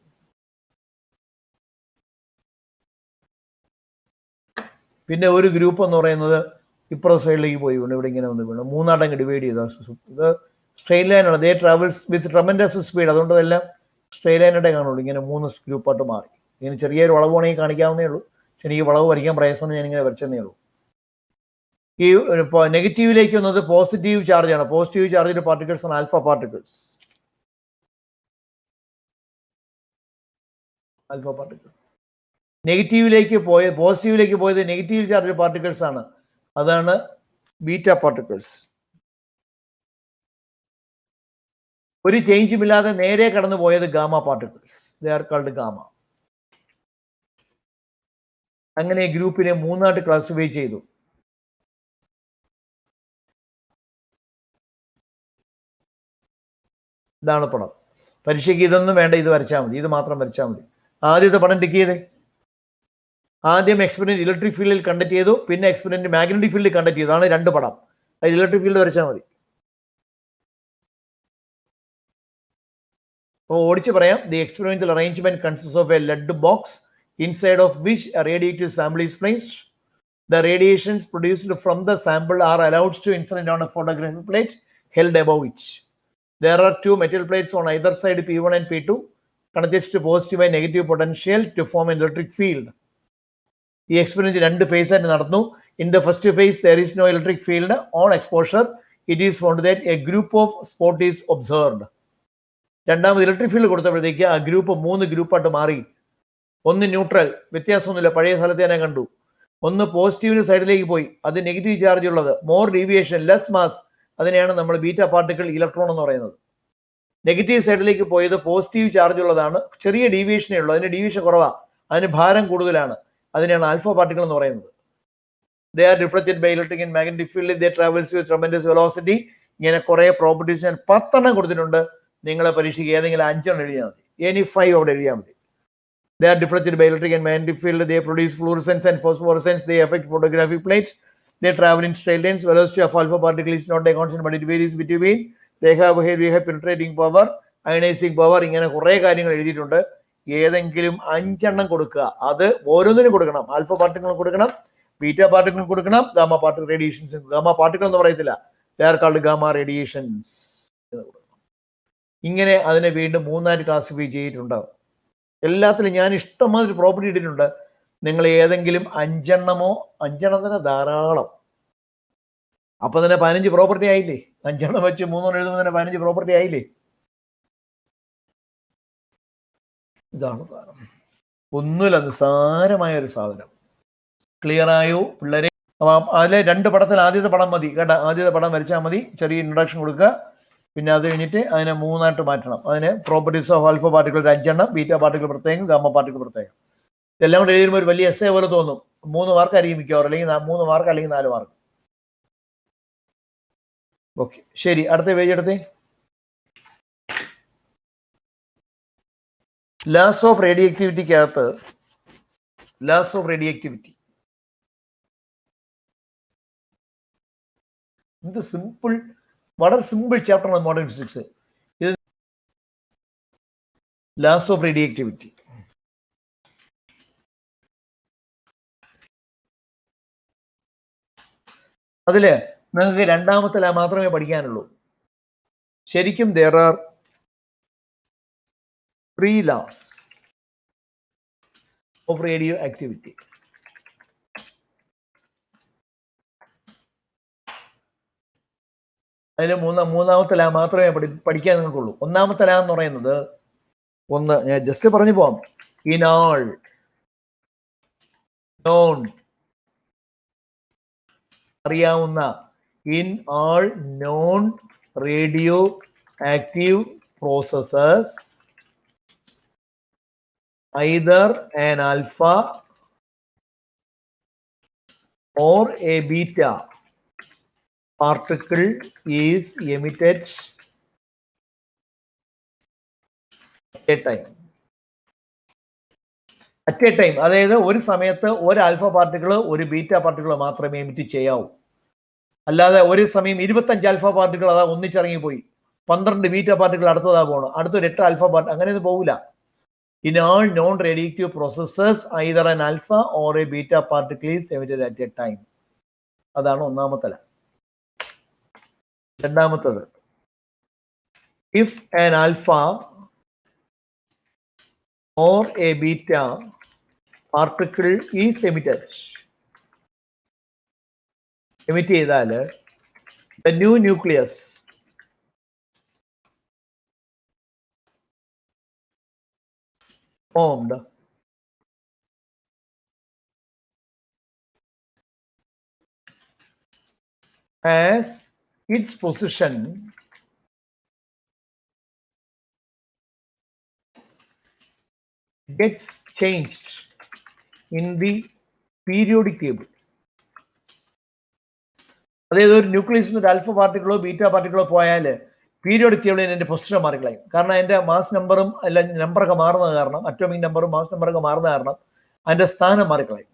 പിന്നെ ഒരു ഗ്രൂപ്പ് എന്ന് പറയുന്നത് ഇപ്പുറ സൈഡിലേക്ക് പോയി വീണു, ഇവിടെ ഇങ്ങനെ വന്ന് വീണു. 3ആയിട്ട് ഡിവൈഡ് ചെയ്തു. ഇത് സ്ട്രെയിറ്റ് ലൈനാണ്. ദേ ട്രാവൽസ് വിത്ത് ട്രമൻഡസ് സ്പീഡ്. അതുകൊണ്ട് ഇതെല്ലാം സ്ട്രെയിറ്റ് ലൈനായിട്ടേ കാണുള്ളൂ. ഇങ്ങനെ 3 ഗ്രൂപ്പായിട്ട് മാറി. ഇങ്ങനെ ചെറിയൊരു വളവ് വേണമെങ്കിൽ കാണിക്കാവുന്നേ ഉള്ളൂ. പക്ഷെ എനിക്ക് വളവ് വരയ്ക്കാൻ പ്രയാസമാണ്, ഞാനിങ്ങനെ വരച്ചതേ ഉള്ളൂ. ഈ നെഗറ്റീവിലേക്ക് വന്നത് പോസിറ്റീവ് ചാർജാണ്. പോസിറ്റീവ് ചാർജിന്റെ പാർട്ടിക്കിൾസ് ആണ് ആൽഫ പാർട്ടിക്കിൾസ്. നെഗറ്റീവിലേക്ക് പോസിറ്റീവിലേക്ക് പോയത് നെഗറ്റീവ് ചാർജ് പാർട്ടിക്കിൾസ് ആണ്, അതാണ് ബീറ്റ പാർട്ടിക്കിൾസ്. ഒരു ചേഞ്ചും ഇല്ലാതെ നേരെ കടന്നു പോയത് gamma particles. They are called gamma. അങ്ങനെ ഗ്രൂപ്പിനെ മൂന്നായിട്ട് ക്ലാസിഫൈ ചെയ്തു. ഇതാണ് പടം. പരീക്ഷയ്ക്ക് ഇതൊന്നും വേണ്ട, ഇത് വരച്ചാൽ മതി, ഇത് മാത്രം വരച്ചാൽ മതി. ആദ്യത്തെ പടം ടിക്ക് ചെയ്തേ. ആദ്യം എക്സ്പെരിമെന്റ് ഇലക്ട്രിക് ഫീൽഡിൽ കണ്ടക്ട് ചെയ്തു, പിന്നെ എക്സ്പെരിമെന്റ് മാഗ്നറ്റിക് ഫീൽഡിൽ കണ്ടക്ട് ചെയ്തു. അതാണ് രണ്ട് പടം. അത് ഇലക്ട്രിക് ഫീൽഡ് വരച്ചാൽ മതി. അപ്പോൾ ഓടിച്ച് പറയാം. The experimental arrangement consist of a lead box inside of which a radiative sample is placed. The radiations produced from the sample are allowed to incident on a photographic plate held above it. There are two metal plates on either side, P1 and P2, connected to positive and negative potential to form an electric field. ഈ experiment രണ്ട് face ആയിട്ട് നടന്നു. In the first phase there is no electric field on exposure. It is found that a group of spot is observed. രണ്ടാമത് electric field കൊടുത്തപ്പോഴത്തേക്ക് ആ group 3 ഗ്രൂപ്പായിട്ട് മാറി. ഒന്ന് neutral, വ്യത്യാസമൊന്നുമില്ല, പഴയ സ്ഥലത്ത് തന്നെ കണ്ടു. ഒന്ന് പോസിറ്റീവിന് സൈഡിലേക്ക് പോയി, അത് നെഗറ്റീവ് ചാർജ് ഉള്ളത്, മോർ ഡീവിയേഷൻ, ലെസ് മാസ്, അതിനെയാണ് നമ്മൾ ബീറ്റ പാർട്ടിക്കിൾ ഇലക്ട്രോൺ എന്ന് പറയുന്നത്. നെഗറ്റീവ് സൈഡിലേക്ക് പോയത് പോസിറ്റീവ് ചാർജ് ഉള്ളതാണ്, ചെറിയ ഡീവിയേഷനേ ഉള്ളൂ, അതിന് ഡീവിയേഷൻ കുറവാണ്, അതിന് ഭാരം കൂടുതലാണ്, അതിനെയാണ് ആൽഫ പാർട്ടിക്കിൾ എന്ന് പറയുന്നത്. They are reflected by electric and magnetic field. They travels with tremendous velocity. ഇങ്ങനെ കുറെ പ്രോപ്പർട്ടീസ് ഞാൻ 10 കൊടുത്തിട്ടുണ്ട്. നിങ്ങളെ പരീക്ഷയ്ക്ക് ഏതെങ്കിലും 5 എഴുതിയാൽ മതി, ഇനി 5 അവിടെ എഴുതിയാൽ മതി. They are deflected by electric and magnetic field. They produce fluorescence and phosphorescence. They affect photographic plates. They travel in straight lines. Velocity of alpha particle is not a constant, but it varies between. They have penetrating power, ionizing power. ഇങ്ങനെ കുറെ കാര്യങ്ങൾ എഴുതിയിട്ടുണ്ട്. ഏതെങ്കിലും 5 കൊടുക്കുക. അത് ഓരോന്നിനും കൊടുക്കണം. Alpha particle കൊടുക്കണം, ബീറ്റ പാർട്ടിക്കിൾ കൊടുക്കണം, gamma particle radiations. Gamma particle എന്ന് പറയത്തില്ല, they are called gamma radiations. ഇങ്ങനെ അതിനെ വീണ്ടും 3 ക്ലാസിഫൈ ചെയ്തിട്ടുണ്ടാവും. എല്ലാത്തിലും ഞാൻ ഇഷ്ടംമാതിരി പ്രോപ്പർട്ടി ഇട്ടിട്ടുണ്ട്. നിങ്ങൾ ഏതെങ്കിലും 5 ധാരാളം. അപ്പൊ തന്നെ 15 പ്രോപ്പർട്ടി ആയില്ലേ? 5 വെച്ച് 3 എഴുതുമ്പോൾ തന്നെ 15 പ്രോപ്പർട്ടി ആയില്ലേ? ഇതാണ് സാധനം. ഒന്നുമില്ല, നിസ്സാരമായ ഒരു സാധനം. ക്ലിയർ ആയോ പിള്ളേരെ? അപ്പം അതിലെ 2 പടത്തിൽ ആദ്യത്തെ പടം മതി കേട്ടോ. ആദ്യത്തെ പടം വരച്ചാൽ മതി. ചെറിയ ഇൻട്രൊഡക്ഷൻ കൊടുക്കുക. പിന്നെ അത് കഴിഞ്ഞിട്ട് അതിനെ 3 മാറ്റണം. അതിന് properties of alpha particle 5, beta particle പ്രത്യേകം, ഗാമ പാർട്ടിക്കിൾ പ്രത്യേകം. ഇതെല്ലാം കൂടെ എഴുതുമ്പോൾ ഒരു വലിയ എസ്സേ പോലെ തോന്നും. 3 മാർക്ക് ആയിരിക്കും മിക്കവാറും, അല്ലെങ്കിൽ 3 മാർക്ക് അല്ലെങ്കിൽ 4 മാർക്ക്. ഓക്കെ, ശരി. അടുത്ത പേജ് എടുത്തേ. ലാസ് ഓഫ് റേഡിയോആക്ടിവിറ്റിക്കകത്ത് ലാസ് ഓഫ് റേഡിയോആക്ടിവിറ്റി ഇത് സിമ്പിൾ, വളരെ സിമ്പിൾ ചാപ്റ്ററാണ് മോഡേൺ ഫിസിക്സ്. ഇത് ലാസ് ഓഫ് റേഡിയോആക്ടിവിറ്റി. അതില് നിങ്ങൾക്ക് 2ാമത്തെ ലാ മാത്രമേ പഠിക്കാനുള്ളൂ. ശരിക്കും there are 3 laws of radioactivity. അതിൽ 3ാമത്തെ ലാ മാത്രമേ പഠിക്കാൻ നിങ്ങൾക്കുള്ളൂ. 1ാമത്തെ ലാ എന്ന് പറയുന്നത്, ഒന്ന് ഞാൻ ജസ്റ്റ് പറഞ്ഞു പോവാം. ഇൻ ആൾ നോൺ, അറിയാവുന്ന, in all non radio active processes either an alpha or a beta particle is emitted at a time. At A time, അതായത് ഒരു സമയത്ത് ഒരു ആൽഫ പാർട്ടിക്കിൾ ഒരു ബീറ്റ പാർട്ടിക്കിൾ മാത്രമേ എമിറ്റ് ചെയ്യാവൂ. അല്ലാതെ ഒരു സമയം 25 ആൽഫ പാർട്ടിക്കിൾ അതാ ഒന്നിച്ചിറങ്ങിപ്പോയി, 12 ബീറ്റ പാർട്ടിക്കിൾ അടുത്തതാ പോകണം, അടുത്തൊരു 8 ആൽഫ പാർട്ടിക്കിൾ, അങ്ങനെയൊന്നും പോകില്ല. In all non-radioactive processes, either an alpha or a beta particle is emitted at a time. അതാണ് 1ാമത്തെ ലാ. 2ാമത്തത്, if an alpha or a beta particle is emitted, emit ചെയ്താൽ the new nucleus formed as its position gets changed in the periodic table. അതായത് ഒരു ന്യൂക്ലിയസിൽ ഒരു alpha പാർട്ടിക്കിളോ beta പാർട്ടിക്കിളോ പോയാൽ periodic ടേബിളിൽ എൻ്റെ position മാറിക്കളയും. കാരണം അതിൻ്റെ മാസ് നമ്പറും അല്ല നമ്പറൊക്കെ മാറുന്നത് കാരണം, അറ്റോമിക് നമ്പറും മാസ് നമ്പറൊക്കെ മാറുന്ന കാരണം അതിൻ്റെ സ്ഥാനം മാറിക്കളയും.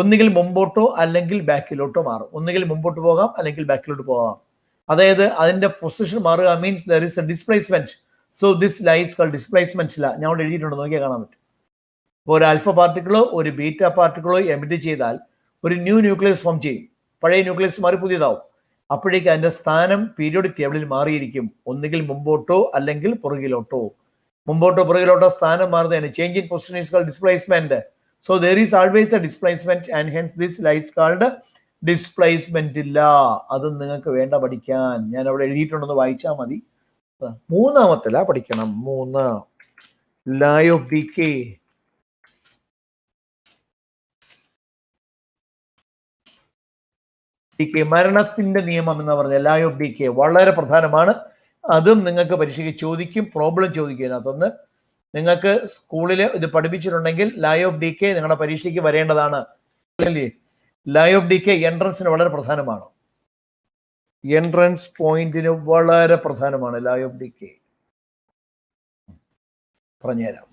ഒന്നുകിൽ മുമ്പോട്ടോ അല്ലെങ്കിൽ ബാക്കിലോട്ടോ മാറും. ഒന്നുകിൽ മുമ്പോട്ട് പോകാം അല്ലെങ്കിൽ ബാക്കിലോട്ട് പോകാം. അതായത് അതിൻ്റെ പൊസിഷൻ മാറുക means there is a displacement. So this lies called displacement ഇല്ല. ഞാൻ അവിടെ എഴുതിയിട്ടുണ്ട്, നോക്കിയാൽ കാണാൻ പറ്റും. ഇപ്പോൾ ഒരു ആൽഫ പാർട്ടിക്കിളോ ഒരു ബീറ്റ പാർട്ടിക്കിളോ എമിറ്റ് ചെയ്താൽ ഒരു ന്യൂ ന്യൂക്ലിയസ് ഫോം ചെയ്യും. പഴയ ന്യൂക്ലിയസ് മാറി പുതിയതാവും. അപ്പോഴേക്ക് അതിന്റെ സ്ഥാനം പീരിയോഡിക് ടേബിളിൽ മാറിയിരിക്കും. ഒന്നുകിൽ മുമ്പോട്ടോ അല്ലെങ്കിൽ പുറകിലോട്ടോ. മുമ്പോട്ടോ പുറകിലോട്ടോ സ്ഥാനം മാറുന്നതിന് change in position is called displacement. So there is always a displacement and hence this lies called displacement ഇല്ല. അത് നിങ്ങൾക്ക് വേണ്ട പഠിക്കാൻ. ഞാൻ അവിടെ എഴുതിയിട്ടുണ്ടെന്ന് വായിച്ചാൽ മതി. മൂന്നാമത്തില പഠിക്കണം. 3 ലോ ഓഫ് ഡികേ. മരണത്തിന്റെ നിയമം എന്ന് പറഞ്ഞ ലോ ഓഫ് ഡികേ വളരെ പ്രധാനമാണ്. അതും നിങ്ങൾക്ക് പരീക്ഷയ്ക്ക് ചോദിക്കും, പ്രോബ്ലം ചോദിക്കും. അതിനകത്തൊന്ന് നിങ്ങൾക്ക് സ്കൂളിൽ ഇത് പഠിപ്പിച്ചിട്ടുണ്ടെങ്കിൽ ലോ ഓഫ് ഡികേ നിങ്ങളുടെ പരീക്ഷയ്ക്ക് വരേണ്ടതാണ്. ലോ ഓഫ് ഡികേ എൻട്രൻസിന് വളരെ പ്രധാനമാണ്. എൻട്രൻസ് പോയിന്റിന് വളരെ പ്രധാനമാണ് ലോ ഓഫ് ഡികേ. പറഞ്ഞുതരാം.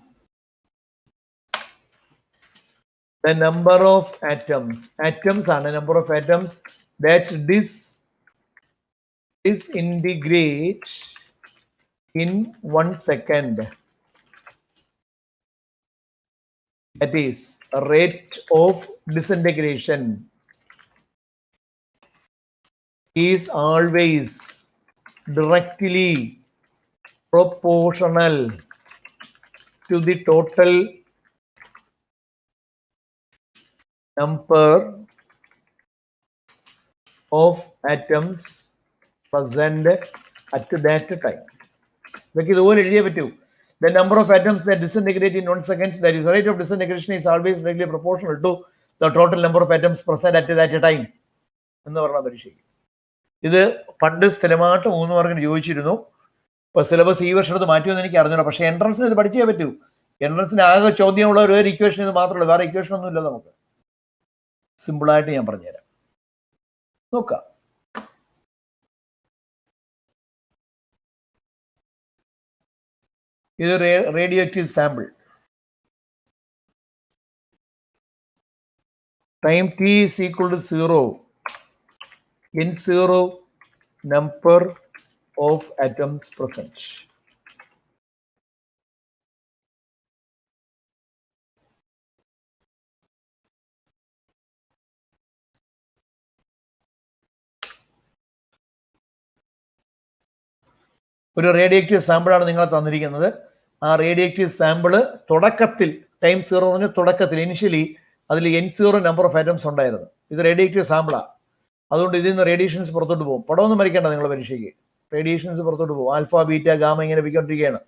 The number of atoms ആണ് number of atoms that disintegrate in 1 second. That is a rate of disintegration is always directly proportional to the total number of atoms present at that time. ഇതൊക്കെ ഇതുപോലെ എഴുതിയേ പറ്റൂ. The number of atoms that disintegrate in 1 second, that is the rate of disintegration, is always directly proportional to the total number of atoms present at that time എന്ന് പറഞ്ഞ പരീക്ഷയ്ക്ക്. ഇത് പണ്ട് സ്ഥിരമായിട്ട് 3 മാർക്കിന് ചോദിച്ചിരുന്നു. ഇപ്പൊ സിലബസ് ഈ വർഷത്ത് മാറ്റിയെന്ന് എനിക്ക് അറിഞ്ഞോ. പക്ഷേ എൻട്രൻസിന് ഇത് പഠിച്ചേ പറ്റൂ. എൻട്രൻസിന് ആകെ ചോദ്യമുള്ള ഒരു ഇക്വേഷൻ ഇത് മാത്രമല്ല, വേറെ ഇക്വേഷൻ ഒന്നും ഇല്ല. നമുക്ക് സിമ്പിളായിട്ട് ഞാൻ പറഞ്ഞുതരാം. നോക്കാം. ഇത് radio active sample. Time t is equal to 0. N0 number of atoms present. ഒരു റേഡിയോക്റ്റീവ് സാമ്പിളാണ് നിങ്ങളെ തന്നിരിക്കുന്നത്. ആ റേഡിയോക്റ്റീവ് സാമ്പിള് തുടക്കത്തിൽ ടൈം 0 പറഞ്ഞ തുടക്കത്തിൽ ഇനിഷ്യലി അതിൽ N0 നമ്പർ ഓഫ് ആറ്റംസ് ഉണ്ടായിരുന്നു. ഇത് റേഡിയോക്റ്റീവ് സാമ്പിളാണ്. അതുകൊണ്ട് ഇതിൽ നിന്ന് റേഡിയേഷൻസ് പുറത്തോട്ട് പോകും. പടമൊന്നും വരയ്ക്കേണ്ട നിങ്ങൾ പരീക്ഷയ്ക്ക്. റേഡിയേഷൻസ് പുറത്തോട്ട് പോകും. ആൽഫ ബീറ്റ ഗാമ ഇങ്ങനെ പോയിക്കൊണ്ടിരിക്കുകയാണ്.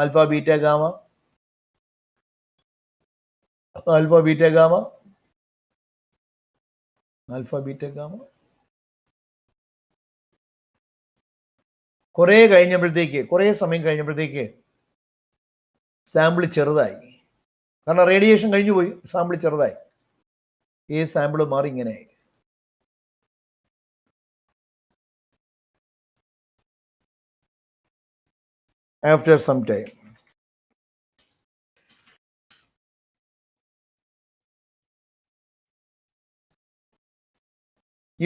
Alpha beta gamma, alpha beta gamma, alpha beta gamma. കുറേ സമയം കഴിഞ്ഞപ്പോഴത്തേക്ക് സാമ്പിൾ ചെറുതായി. കാരണം റേഡിയേഷൻ കഴിഞ്ഞു പോയി, സാമ്പിൾ ചെറുതായി. ഈ സാമ്പിൾ മാറി ഇങ്ങനെയായി. ആഫ്റ്റർ സം ടൈം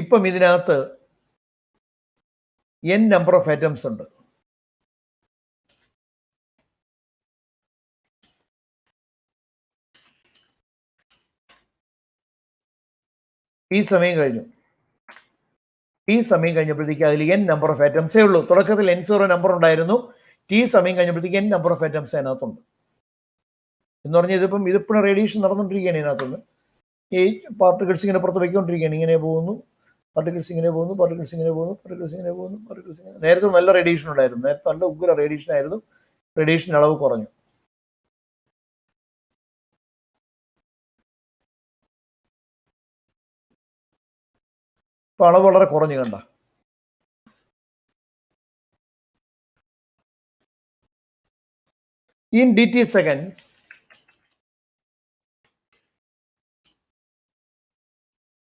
ഇപ്പം ഇതിനകത്ത് n നമ്പർ ഓഫ് ആറ്റംസ് ഉണ്ട്. ഈ സമയം കഴിഞ്ഞപ്പോഴത്തേക്ക് അതിൽ n നമ്പർ ഓഫ് ആറ്റംസേ ഉള്ളൂ. തുടക്കത്തിൽ N0 നമ്പർ ഉണ്ടായിരുന്നു. സമയം കഴിഞ്ഞപ്പോഴത്തേക്ക് n നമ്പർ ഓഫ് ആറ്റംസ് അതിനകത്തുണ്ട്. എന്ന് പറഞ്ഞാൽ ഇതിപ്പോഴും റേഡിയേഷൻ നടന്നുകൊണ്ടിരിക്കുകയാണ്. ഇതിനകത്തുനിന്ന് ഈ പാർട്ടിക്കിൾസ് ഇങ്ങനെ പുറത്ത് വയ്ക്കൊണ്ടിരിക്കുകയാണ്. ഇങ്ങനെ പോകുന്നു, പാർട്ടിക്കിൾസ് ഇങ്ങനെ പോകുന്നു, പാർട്ടിക്കിൾസ് ഇങ്ങനെ പോകുന്നു, പാർട്ടിക്കിൾസ് ഇങ്ങനെ പോകുന്നു, പാർട്ടിക്കിൾസ് ഇങ്ങനെ. നേരത്തെ നല്ല റേഡിയേഷൻ ഉണ്ടായിരുന്നു. നേരത്തെ നല്ല ഉഗ്ര റേഡിയേഷൻ ആയിരുന്നു. റേഡിയേഷൻ അളവ് കുറഞ്ഞു. ഇപ്പൊ അളവ് വളരെ കുറഞ്ഞു. കണ്ട in dt seconds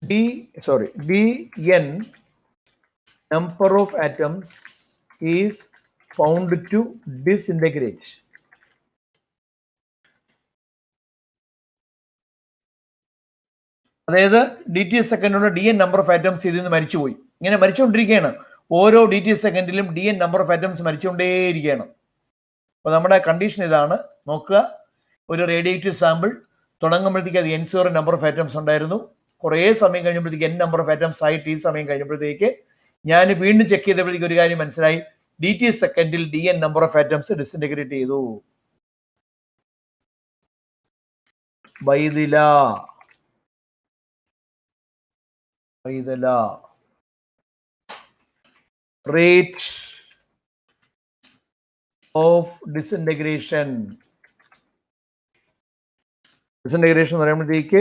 dn number of atoms is found to disintegrate. അതായത് dt second dn number of atoms ഇതിൽ നിന്ന് മരിച്ചുപോയി. ഇങ്ങനെ മരിച്ചുകൊണ്ടിരിക്കുകയാണ്. ഓരോ dt സെക്കൻഡിലും dn നമ്പർ ഓഫ് ആറ്റംസ് മരിച്ചുകൊണ്ടേയിരിക്കുകയാണ്. അപ്പൊ നമ്മുടെ കണ്ടീഷൻ ഇതാണ്. നോക്കുക, ഒരു റേഡിയേറ്റീവ് സാമ്പിൾ തുടങ്ങുമ്പോഴത്തേക്ക് അത് n0 നമ്പർ ഓഫ് ആറ്റംസ് ഉണ്ടായിരുന്നു. കുറേ സമയം കഴിഞ്ഞപ്പോഴത്തേക്ക് n നമ്പർ ഓഫ് ആറ്റംസ് ആയിട്ട് ഈ സമയം കഴിഞ്ഞപ്പോഴത്തേക്ക് ഞാൻ വീണ്ടും ചെക്ക് ചെയ്തപ്പോഴത്തേക്ക് ഒരു കാര്യം മനസ്സിലായി, dt സെക്കൻഡിൽ dn number of atoms disintegrate ചെയ്തു. by the law rate of disintegration എന്ന് പറയുമ്പോഴത്തേക്ക്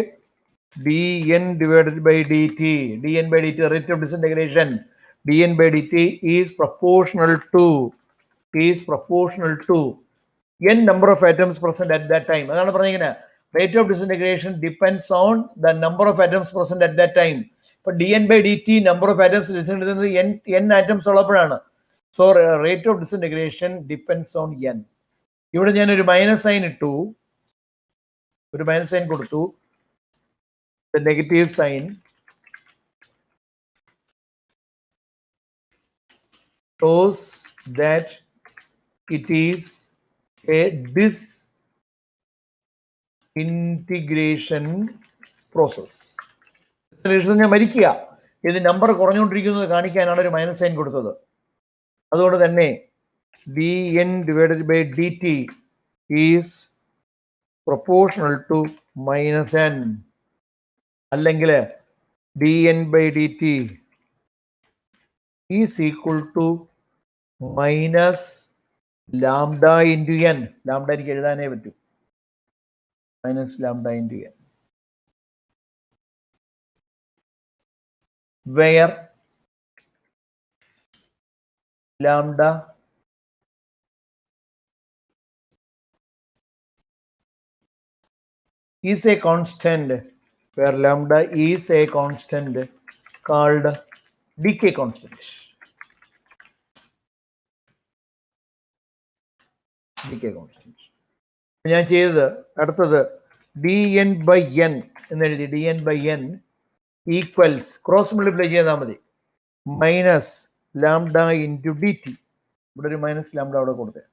dn divided by dt, dn by dt rate of disintegration, dn by dt is proportional to n number of atoms present at that time. അതാണ് പറഞ്ഞിരിക്കുന്നത്. rate of disintegration depends on the number of atoms present at that time. ഇപ്പൊ dn by dt number of atoms disintegrate n atoms ഉള്ളപ്പോഴാണ്. so rate of disintegration depends on n. ഇവിടെ ഞാൻ ഒരു minus sign ഇട്ടു, ഒരു minus sign കൊടുത്തു. the negative sign shows that it is a disintegration process. ഞാൻ മരിക്കുക, ഇത് നമ്പർ കുറഞ്ഞുകൊണ്ടിരിക്കുന്നത് കാണിക്കാനാണ് ഒരു മൈനസ് സൈൻ കൊടുത്തത്. അതുകൊണ്ട് തന്നെ dn divided by dt is proportional to minus n, അല്ലെങ്കിൽ dn by dt is equal to minus lambda into n. Lambda എനിക്ക് എഴുതാനേ പറ്റൂ. Minus lambda into n, where lambda is a constant, called decay constant. ഞാൻ ചെയ്തത് അടുത്തത് dn by n എന്ന് എഴുതി. dn by n equals cross multiply ചെയ്താൽ മതി minus lambda into dt. ഇവിടെ ഒരു മൈനസ് ലാംഡ അവിടെ കൊടുത്തേ.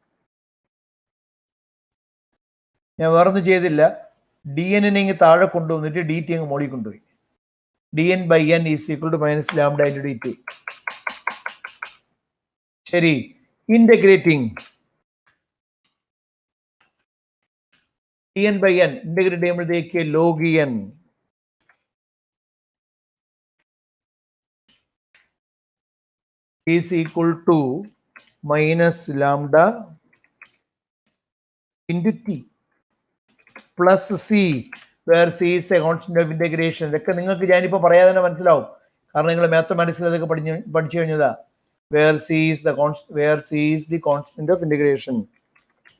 ഞാൻ വേറൊന്നും ചെയ്തില്ല. dn ഇങ്ങ് താഴെ കൊണ്ടുവന്നിട്ട് dt അങ്ങ് മോളിൽ കൊണ്ടുപോയി. dn by n is equal to minus lambda into dt. ശരി, integrating dn by n integrate ചെയ്യുമ്പോഴത്തേക്ക് log n is equal to minus lambda into t plus c, where c is a constant of integration. ഇതൊക്കെ നിങ്ങൾക്ക് ഞാനിപ്പോൾ പറയാതെ തന്നെ മനസ്സിലാവും, കാരണം നിങ്ങൾ മാത്തമാറ്റിക്സിൽ അതൊക്കെ പഠിച്ചു കഴിഞ്ഞതാ. where c is the constant of integration,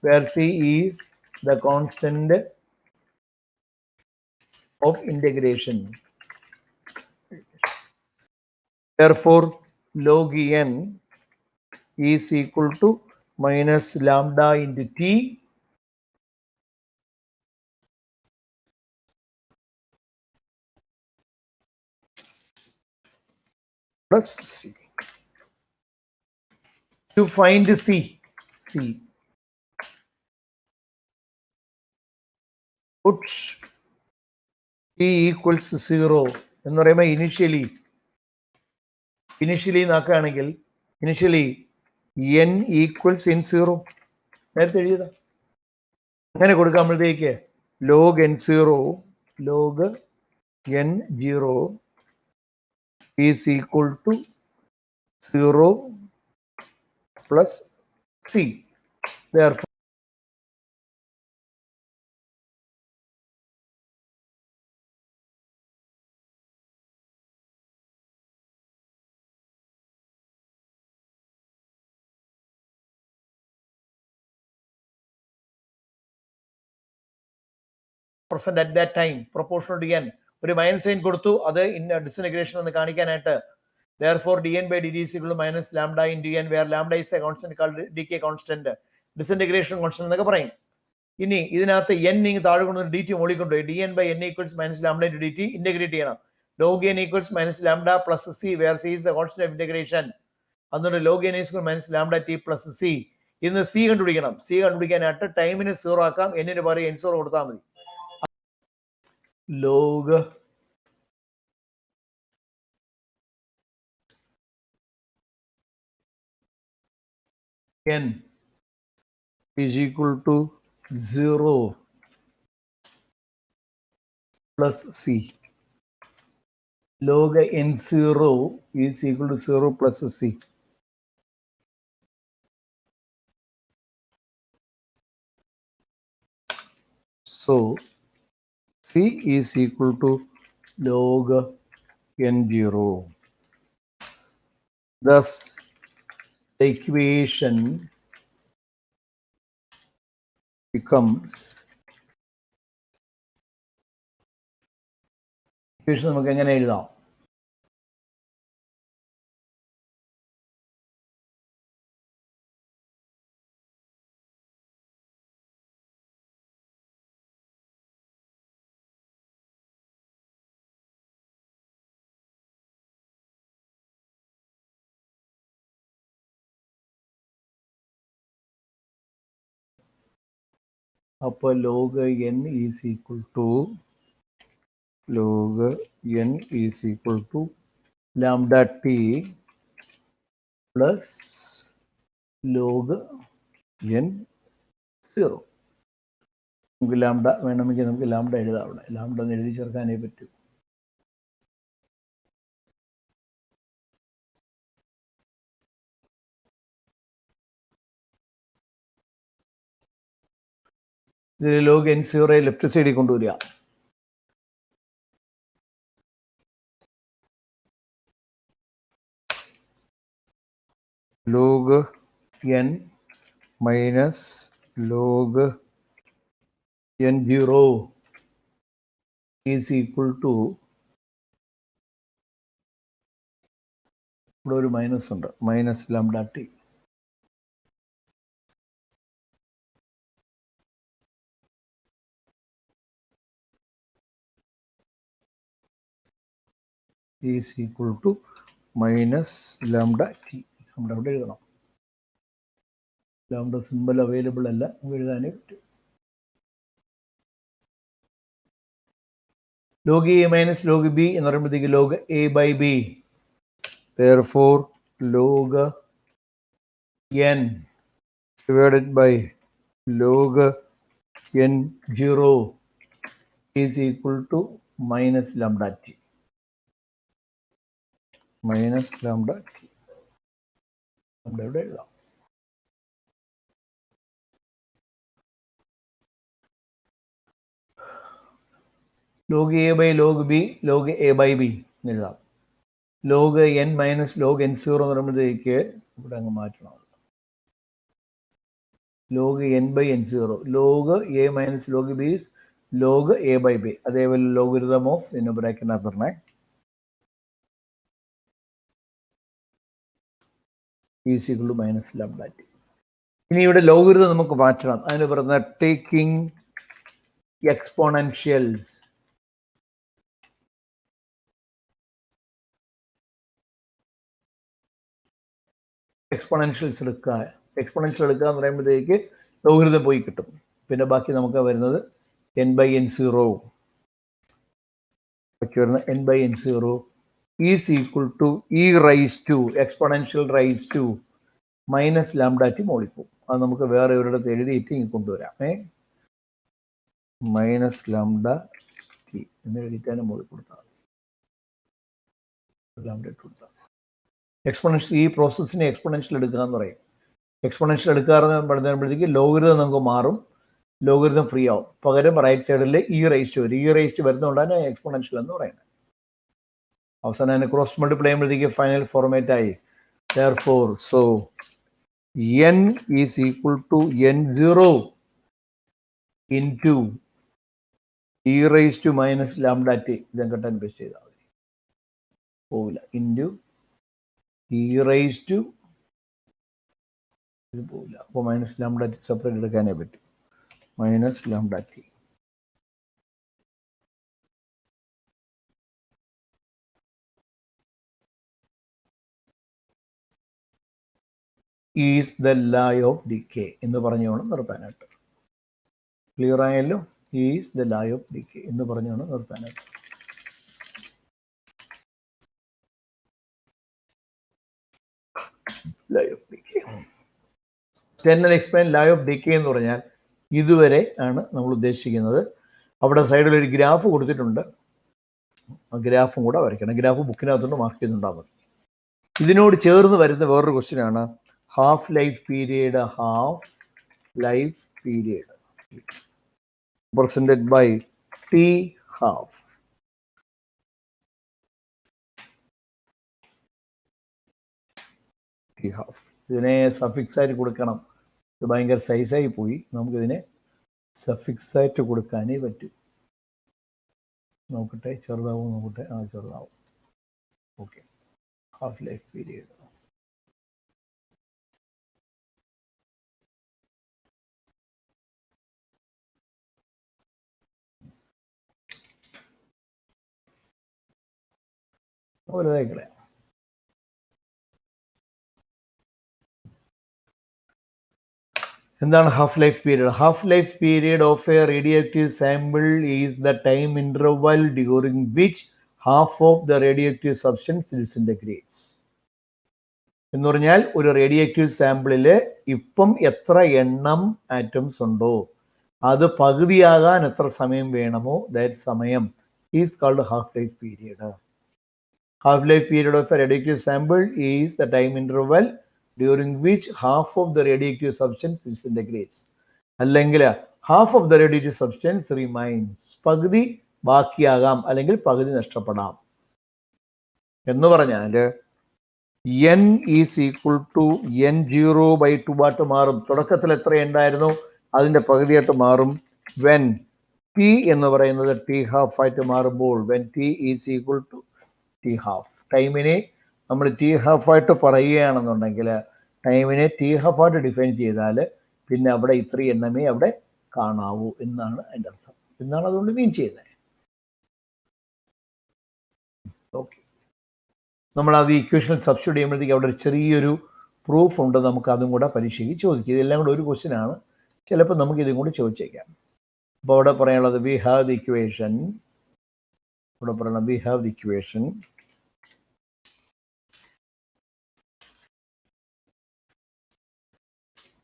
where c is the constant of integration. Therefore log n is equal to minus lambda into t plus c. To find c put t equals 0 എന്ന് പറയുമ്പോൾ initially നോക്കുകയാണെങ്കിൽ initially n equals n 0 നേരത്തെ എഴുതിയതാ. അങ്ങനെ കൊടുക്കുമ്പോഴത്തേക്ക് log n 0 is equal to 0 plus c. Therefore present at that time proportional to n. ഒരു minus sign കൊടുത്തു, അത് disintegration എന്ന് കാണിക്കാനായിട്ട്. Therefore, dn by dt is equal to minus lambda into n, where lambda is a constant called decay constant, disintegration constant എന്നൊക്കെ പറയും. ഇനി ഇതിനകത്ത് n ഇങ്ങ് താഴെ കൊണ്ടുവന്ന് dt മുകളിൽ കൊണ്ടുപോയി dn by n equals minus lambda into dt integrate ചെയ്യണം. log n equals minus lambda plus c, where c is the constant of integration. അതുകൊണ്ട് log n is equal minus lambda t plus c. ഇന്ന് c കണ്ടുപിടിക്കണം. c കണ്ടുപിടിക്കാനായിട്ട് ടൈമിന് 0 ആക്കാം, n-ന് പകരം n0 കൊടുത്താൽ മതി. log n is equal to 0 plus c. Log n0 is equal to 0 plus c. So c is equal to log n0. Thus, the equation becomes, equation നമുക്ക് എങ്ങനെ എഴുതാം? അപ്പോൾ log n is equal to lambda t plus log n 0. നമുക്ക് lambda വേണമെങ്കിൽ നമുക്ക് lambda എഴുതാം. അവിടെ lambda എന്ന് എഴുതി ചേർക്കാനേ പറ്റൂ. ഇതിൽ log n0 ലെഫ്റ്റ് സൈഡിൽ കൊണ്ടുവരിക. log n minus log n0 is equal to, ഇവിടെ ഒരു മൈനസ് ഉണ്ട്, minus lambda T. is equal to minus lambda t. നമ്മുടെ അവിടെ എഴുതണം. ലാംഡ സിമ്പിൾ അവൈലബിൾ അല്ല, എഴുതാനേ പറ്റും. log a minus log b എന്ന് പറയുമ്പോഴത്തേക്ക് log a by b. Therefore, log n divided by log n0 is equal to minus lambda t. Minus lambda t. നമ്മുടെ ഇവിടെ എഴുതാം. log a by log b, log a by b എന്ന് എഴുതാം. log n minus log n0 എന്ന് പറയുമ്പോഴത്തേക്ക് ഇവിടെ അങ്ങ് മാറ്റണം. log n by n0, log a minus log b is log a by b. അതേപോലെ logarithm of in ബ്രാക്കറ്റിനകത്ത് പറഞ്ഞേ is equal to minus lambda t. ഇനി ഇവിടെ ലോഗരിതം നമുക്ക് മാറ്റണം. അതിന് പറയുന്ന ടേക്കിംഗ് എക്സ്പോണൻഷ്യൽസ്. എക്സ്പോണൻഷ്യൽസ് എടുക്കുക. എക്സ്പോണൻഷ്യൽ എടുക്കുക എന്ന് പറയുമ്പോഴത്തേക്ക് ലോഗരിതം പോയി കിട്ടും. പിന്നെ ബാക്കി നമുക്ക് വരുന്നത് n by n0. ബാക്കി വരുന്ന n by n0 is equal to e raised to exponential raised to minus lambda t മോളിപ്പോൾ. അത് നമുക്ക് വേറെ ഒരിടത്ത് എഴുതിയിട്ട് ഇങ്ങ് കൊണ്ടുവരാം. മൈനസ് ലാംഡ ടി എന്ന് എഴുതിയിട്ടാണ് മോളിൽ കൊടുത്താൽ ലാംഡ ഇട്ട് കൊടുത്താൽ. എക്സ്പോണൻഷ്യൽ, ഈ പ്രോസസ്സിനെ എക്സ്പോണൻഷ്യൽ എടുക്കുക എന്ന് പറയും. എക്സ്പോണൻഷ്യൽ എടുക്കാറെന്ന് പറയുമ്പോഴത്തേക്ക് ലോഗരിതം നമുക്ക് മാറും, ലോഗരിതം ഫ്രീ ആവും. പകരം റൈറ്റ് സൈഡിൽ ഇ റൈസ്റ്റ് വരും. ഇ റൈസ്റ്റ് വരുന്നതുകൊണ്ടാണ് എക്സ്പോണൻഷ്യൽ എന്ന് പറയുന്നത്. അവസാനം അതിനെ ക്രോസ് മൾട്ടിപ്ലൈ ചെയ്യുമ്പോഴത്തേക്ക് ഫൈനൽ ഫോർമാറ്റ് ആയി. Therefore, so n is equal to n0 into e raised to minus lambda t ഇതും കട്ടാൻ പേസ്റ്റ് ചെയ്താൽ മതി, പോവില്ല. ഇൻറ്റു e raised to ഇത് പോവില്ല, അപ്പോൾ മൈനസ് ലാംഡ ടി സെപ്പറേറ്റ് എടുക്കാനേ പറ്റും. Minus lambda T is the law of decay എന്ന് പറഞ്ഞുകൊണ്ട് നിർത്താനായിട്ട്. ക്ലിയർ ആയല്ലോ? Is the law of decay എന്ന് പറഞ്ഞുകൊണ്ട് നിർത്താനായിട്ട്. Law of decay. ടെന്നൽ എക്സ്പ്ലെയിൻ ലാ ഓഫ് ഡിക്കേ എന്ന് പറഞ്ഞാൽ ഇതുവരെ ആണ് നമ്മൾ ഉദ്ദേശിക്കുന്നത്. അവിടെ സൈഡിൽ ഒരു ഗ്രാഫ് കൊടുത്തിട്ടുണ്ട്, ആ ഗ്രാഫും കൂടെ വരയ്ക്കണം. ഗ്രാഫ് ബുക്കിനകത്തുകൊണ്ട് മാർക്ക് ചെയ്യുന്നുണ്ടാൽ മതി. ഇതിനോട് ചേർന്ന് വരുന്ന വേറൊരു ക്വസ്റ്റ്യൻ ആണ് half life period. Half life period represented by t half. t half ഇതിനെ സഫിക്സ് ആയിട്ട് കൊടുക്കണം. ഇത് ഭയങ്കര സൈസായി പോയി, നമുക്കിതിനെ സഫിക്സ് ആയിട്ട് കൊടുക്കാനേ പറ്റും. നോക്കട്ടെ, ചെറുതാവും നോക്കട്ടെ. ആ, ചെറുതാവും. Okay, half life period. വലുതായിക്കളെ. എന്താണ് half life period? Half life period of a radioactive sample is the time interval during which half of the radioactive substance disintegrates. എന്ന് പറഞ്ഞാൽ ഒരു റേഡിയോആക്റ്റീവ് സാമ്പിളിൽ ഇപ്പം എത്ര എണ്ണം ആറ്റംസ് ഉണ്ടോ അത് പകുതിയാകാൻ എത്ര സമയം വേണമോ ദാറ്റ് സമയം is called half life period. Half life period of a radioactive sample is the time interval during which half of the radioactive substance disintegrates. അല്ലെങ്കിൽ half of the radioactive substance remains. പകുതി ബാക്കിയാകാം അല്ലെങ്കിൽ പകുതി നഷ്ടപ്പെടാം. എന്ന് പറഞ്ഞാൽ n is equal to n0/2 ആയിട്ട് മാറും. തുടക്കത്തിൽ എത്ര ഉണ്ടായിരുന്നു അതിൻ്റെ പകുതിയായിട്ട് മാറും. വെൻ t എന്ന് പറയുന്നത് t half ആയിട്ട് മാറുമ്പോൾ, when t is equal to T half. ടൈമിനെ നമ്മൾ ടി ഹാഫായിട്ട് പറയുകയാണെന്നുണ്ടെങ്കിൽ ടൈമിനെ ടി ഹാഫായിട്ട് ഡിഫൈൻ ചെയ്താൽ പിന്നെ അവിടെ ഇത്രയും എണ്ണമേ അവിടെ കാണാവൂ എന്നാണ് അതിൻ്റെ അർത്ഥം. എന്നാണ് അതുകൊണ്ട് മീൻ ചെയ്യുന്നത്. ഓക്കെ, നമ്മൾ അത് ഇക്വേഷൻ സബ്സ്റ്റിറ്റ്യൂട്ട് ചെയ്യുമ്പോഴത്തേക്ക് അവിടെ ഒരു ചെറിയൊരു പ്രൂഫ് ഉണ്ട്, നമുക്ക് അതും കൂടെ പരീക്ഷയ്ക്ക് ചോദിക്കും. ഇതെല്ലാം കൂടെ ഒരു ക്വസ്റ്റ്യൻ ആണ്, ചിലപ്പോൾ നമുക്ക് ഇതും കൂടി ചോദിച്ചേക്കാം. അപ്പോൾ അവിടെ പറയാനുള്ളത് വി ഹാവ് ദി ഇക്വേഷൻ. ഇവിടെ പറയണം we have the equation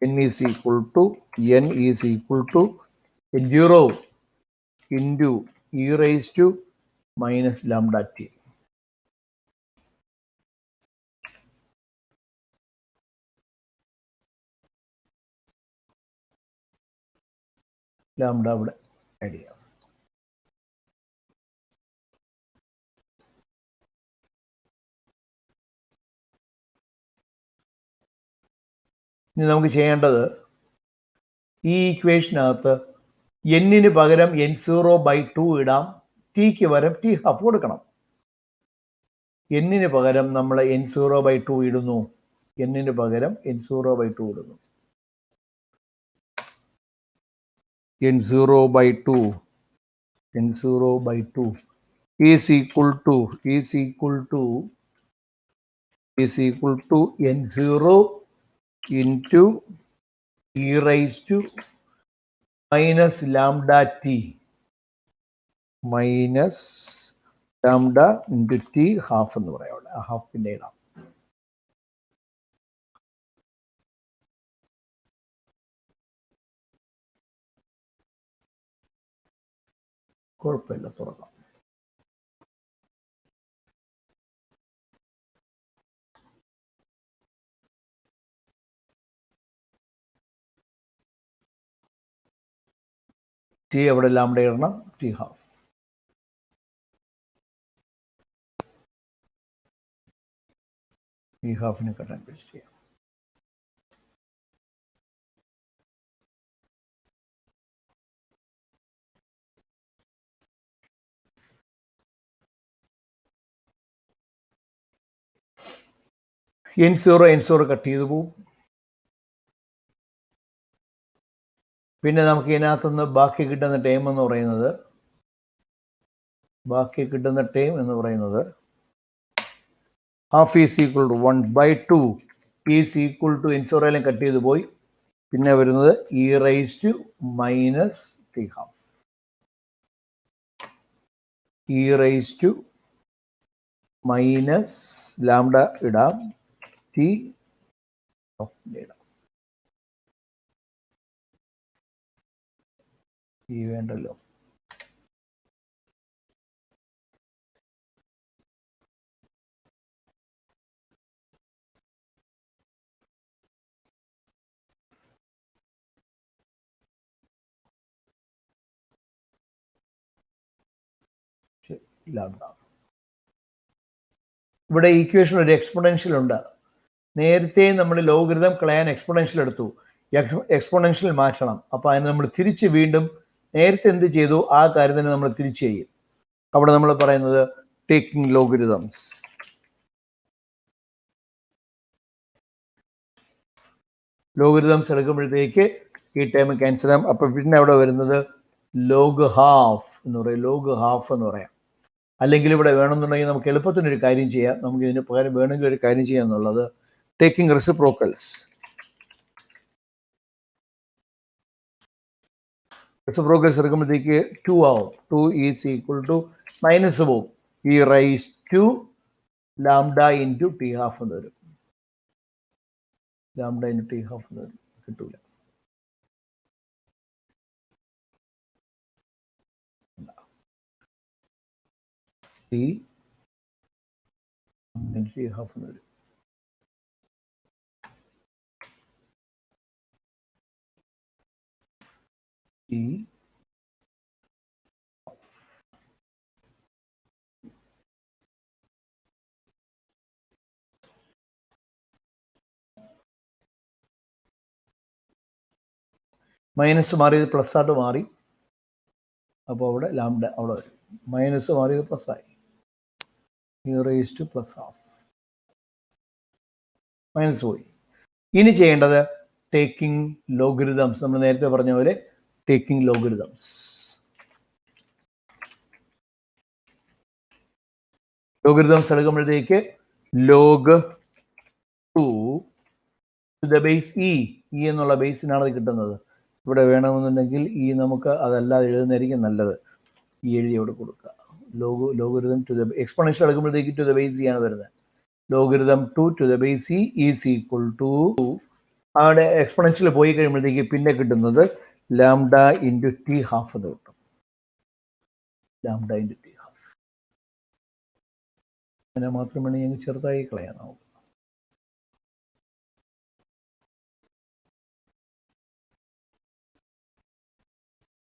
n is equal to n0 into e raised to minus lambda t. Lambda ഇവിടെ ആഡ് ചെയ്യാം. ഇനി നമുക്ക് ചെയ്യേണ്ടത് ഈ ഇക്വേഷനകത്ത് എന്നിന് പകരം n0/2 ഇടാം, ടിക്ക് പകരം ടി ഹാഫ് കൊടുക്കണം. എന്നിന് പകരം നമ്മൾ n0/2 ഇടുന്നു, എന്നിന് പകരം n0/2 ഇടുന്നു. n0/2 is equal to n0 into e raised to minus lambda t minus lambda into t half എന്ന് പറയാവുള്ളൂ. ആ ഹാഫ് പിന്നെ ഇടാം. കുഴപ്പമില്ല, തുറക്കാം. ടി എവിടെ ലാംഡ ഇടണം, ടി ഹാഫ്. ഈ ഹാഫിനെ കട്ടാൻ പേസ്റ്റ് ചെയ്യാം. n0 കട്ട് ചെയ്ത് പോവും. പിന്നെ നമുക്ക് ഇതിനകത്തുനിന്ന് ബാക്കി കിട്ടുന്ന ടൈം എന്ന് പറയുന്നത് half is equal to 1/2 is equal to n0 cut ചെയ്ത് പോയി. പിന്നെ വരുന്നത് e raise to minus t half. e raise to minus lambda ഇടാം, t ഹാഫ് ഇടാം. ഈ വേണ്ടല്ലോ. ലാംഡ. ഇവിടെ ഈക്വേഷൻ ഒരു എക്സ്പോണൻഷ്യൽ ഉണ്ട്. നേരത്തെ നമ്മൾ ലോഗരിതം കളയാൻ എക്സ്പോണൻഷ്യൽ എടുത്തു. എക്സ്പോണൻഷ്യൽ മാറ്റണം. അപ്പോൾ അതിന് നമ്മൾ തിരിച്ച് വീണ്ടും നേരത്തെ എന്ത് ചെയ്തു ആ കാര്യം തന്നെ നമ്മൾ തിരിച്ച് ചെയ്യും. അവിടെ നമ്മൾ പറയുന്നത് ടേക്കിംഗ് ലോഗരിതംസ്. ലോഗരിതംസ് എടുക്കുമ്പോഴത്തേക്ക് ഈ ടൈം ക്യാൻസൽ ആകും. അപ്പോൾ പിന്നെ അവിടെ വരുന്നത് ലോഗ് ഹാഫ് എന്ന് പറയും. ലോഗ് ഹാഫ് എന്ന് പറയാം. അല്ലെങ്കിൽ ഇവിടെ വേണമെന്നുണ്ടെങ്കിൽ നമുക്ക് എളുപ്പത്തിനൊരു കാര്യം ചെയ്യാം. നമുക്ക് ഇതിന് പകരം വേണമെങ്കിൽ ഒരു കാര്യം ചെയ്യാം എന്നുള്ളത് ടേക്കിംഗ് റെസിപ്രോക്കൽസ്. റെസിപ്രോക്കൽസ് എടുക്കുമ്പോഴത്തേക്ക് 2 ആവും. 2 ഈസ് ഈക്വൽ ടു മൈനസ് പോവും. ഈ raise to lambda into T half എന്ന് വരും. ലാംഡ ഇൻറ്റു ടി ഹാഫ് എന്ന് വരും. കിട്ടൂല. ടി ഹാഫ് എന്ന് വരും. ടി മൈനസ് മാറിയത് പ്ലസ് ആയിട്ട് മാറി. അപ്പോൾ അവിടെ ലാംഡ അവിടെ വരും. മൈനസ് മാറിയത് പ്ലസ് ആയി. Raise to plus half. Minus പോയി. ഇനി ചെയ്യേണ്ടത് ടേക്കിംഗ് ലോഗരിതംസ്. നമ്മൾ നേരത്തെ പറഞ്ഞ പോലെ ടേക്കിംഗ് ലോഗരിതംസ്. ലോഗരിതംസ് എടുക്കുമ്പോഴത്തേക്ക് log 2 to the base E എന്നുള്ള ബേസിനാണ് അത് കിട്ടുന്നത്. ഇവിടെ വേണമെന്നുണ്ടെങ്കിൽ ഈ നമുക്ക് അതല്ലാതെ എഴുതുന്നതായിരിക്കും നല്ലത്. ഈ എഴുതി അവിടെ കൊടുക്കുക. ലോഗരിതം ടു ദ എക്സ്പോണൻഷ്യൽ എടുക്കുമ്പോഴത്തേക്ക് ടു ദ ബേസ് ആണ് വരുന്നത്. Logarithm 2 to the base E is equal to അവിടെ എക്സ്പോണൻഷ്യൽ പോയി കഴിയുമ്പോഴത്തേക്ക് പിന്നെ കിട്ടുന്നത് ലാംഡ ഇൻറ്റു ടി ഹാഫ് എന്ന് കിട്ടും. Lambda into T half. അങ്ങനെ മാത്രമേ ഞങ്ങൾ ചെറുതായി കളയാനാവും.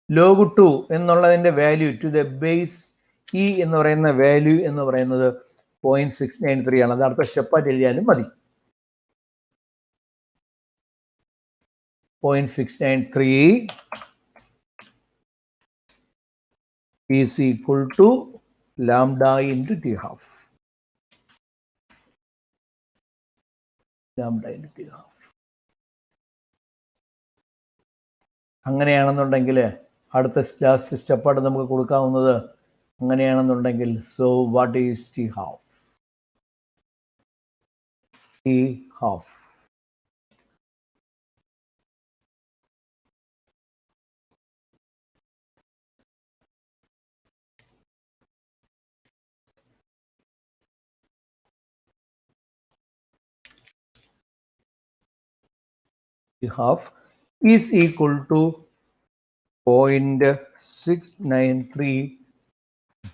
ലോഗ് 2 എന്നുള്ളതിൻ്റെ value to the base E എന്ന് പറയുന്ന വാല്യൂ എന്ന് പറയുന്നത് 0.693 ആണ്. അത് അടുത്ത സ്റ്റെപ്പായിട്ട് എഴുതിയാലും മതി. 0.693 is equal to lambda into t half. Lambda into t half. അങ്ങനെയാണെന്നുണ്ടെങ്കിൽ അടുത്ത ലാസ്റ്റ് സ്റ്റെപ്പായിട്ട് നമുക്ക് കൊടുക്കാവുന്നത് അങ്ങനെയാണെന്നുണ്ടെങ്കിൽ so what is T half? T half is equal to 0.693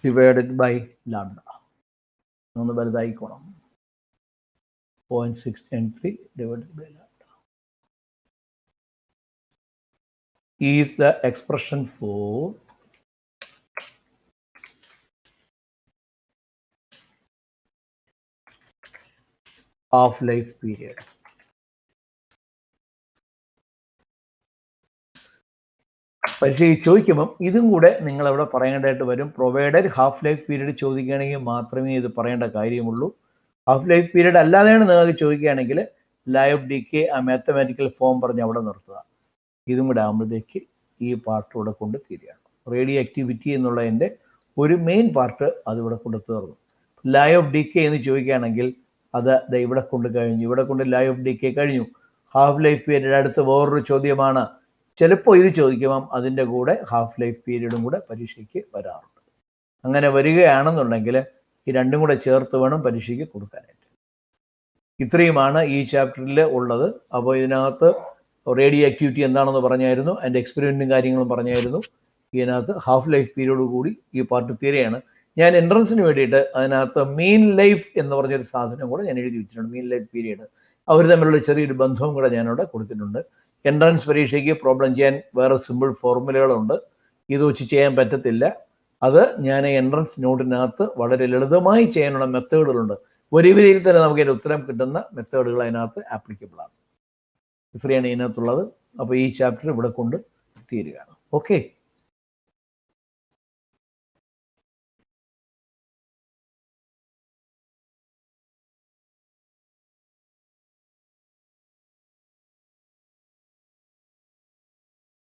divided by lambda. ഒന്ന് വലുതായിക്കോണം. 0.693 divided by lambda is the expression for half-life period. പക്ഷേ ഈ ചോദിക്കുമ്പം ഇതും കൂടെ നിങ്ങൾ അവിടെ പറയേണ്ടതായിട്ട് വരും. പ്രൊവൈഡഡ് ഹാഫ് ലൈഫ് പീരീഡ് ചോദിക്കുകയാണെങ്കിൽ മാത്രമേ ഇത് പറയേണ്ട കാര്യമുള്ളൂ. ഹാഫ് ലൈഫ് പീരീഡ് അല്ലാതെയാണ് നിങ്ങൾക്ക് ചോദിക്കുകയാണെങ്കിൽ ലൈഫ് ഡിക്കേ ആ മാത്തമാറ്റിക്കൽ ഫോം പറഞ്ഞ് അവിടെ നിർത്തുക. ഇതും കൂടെ ആകുമ്പോഴത്തേക്ക് ഈ പാർട്ട് ഇവിടെ കൊണ്ട് തീരുകയാണ്. റേഡിയോ ആക്ടിവിറ്റി എന്നുള്ളതിൻ്റെ ഒരു മെയിൻ പാർട്ട് അതിവിടെ കൊണ്ട് തീർന്നു. ലൈഫ് ഓഫ് ഡിക്കേ എന്ന് ചോദിക്കുകയാണെങ്കിൽ അത് ഇവിടെ കൊണ്ട് കഴിഞ്ഞു. ഇവിടെ കൊണ്ട് ലൈഫ് ഓഫ് ഡിക്കേ കഴിഞ്ഞു. ഹാഫ് ലൈഫ് പീരീഡ് അടുത്ത് വേറൊരു ചോദ്യമാണ്. ചിലപ്പോൾ ഇത് ചോദിക്കുമ്പം അതിൻ്റെ കൂടെ ഹാഫ് ലൈഫ് പീരീഡും കൂടെ പരീക്ഷയ്ക്ക് വരാറുണ്ട്. അങ്ങനെ വരികയാണെന്നുണ്ടെങ്കിൽ ഈ രണ്ടും കൂടെ ചേർത്ത് വേണം പരീക്ഷയ്ക്ക് കൊടുക്കാനായിട്ട്. ഇത്രയുമാണ് ഈ ചാപ്റ്ററിൽ ഉള്ളത്. അപ്പോൾ ഇതിനകത്ത് റേഡിയോ ആക്ടിവിറ്റി എന്താണെന്ന് പറഞ്ഞായിരുന്നു, അതിൻ്റെ എക്സ്പെരിമെൻറ്റും കാര്യങ്ങളും പറഞ്ഞായിരുന്നു. ഇതിനകത്ത് ഹാഫ് ലൈഫ് പീരീഡ് കൂടി ഈ പാർട്ട് തീരെയാണ്. ഞാൻ എൻട്രൻസിന് വേണ്ടിയിട്ട് അതിനകത്ത് മീൻ ലൈഫ് എന്ന് പറഞ്ഞൊരു സാധനം കൂടെ ഞാൻ എഴുതി വെച്ചിട്ടുണ്ട്. മീൻ ലൈഫ് പീരീഡ് അവർ തമ്മിലുള്ള ചെറിയൊരു ബന്ധവും കൂടെ ഞാനവിടെ കൊടുത്തിട്ടുണ്ട്. എൻട്രൻസ് പരീക്ഷയ്ക്ക് പ്രോബ്ലം ചെയ്യാൻ വേറെ സിമ്പിൾ ഫോർമുലകളുണ്ട്, ഇത് വെച്ച് ചെയ്യാൻ പറ്റത്തില്ല. അത് ഞാൻ എൻട്രൻസ് നോട്ടിനകത്ത് വളരെ ലളിതമായി ചെയ്യാനുള്ള മെത്തേഡുകളുണ്ട്. ഒരു വരിയിൽ തന്നെ നമുക്ക് അതിൻ്റെ ഉത്തരം കിട്ടുന്ന മെത്തേഡുകൾ അതിനകത്ത് ആപ്ലിക്കബിൾ ആണ്. ഇത്രയാണ് ഇതിനകത്തുള്ളത്. അപ്പോൾ ഈ ചാപ്റ്റർ ഇവിടെ കൊണ്ട് തീരുകയാണ്. ഓക്കെ.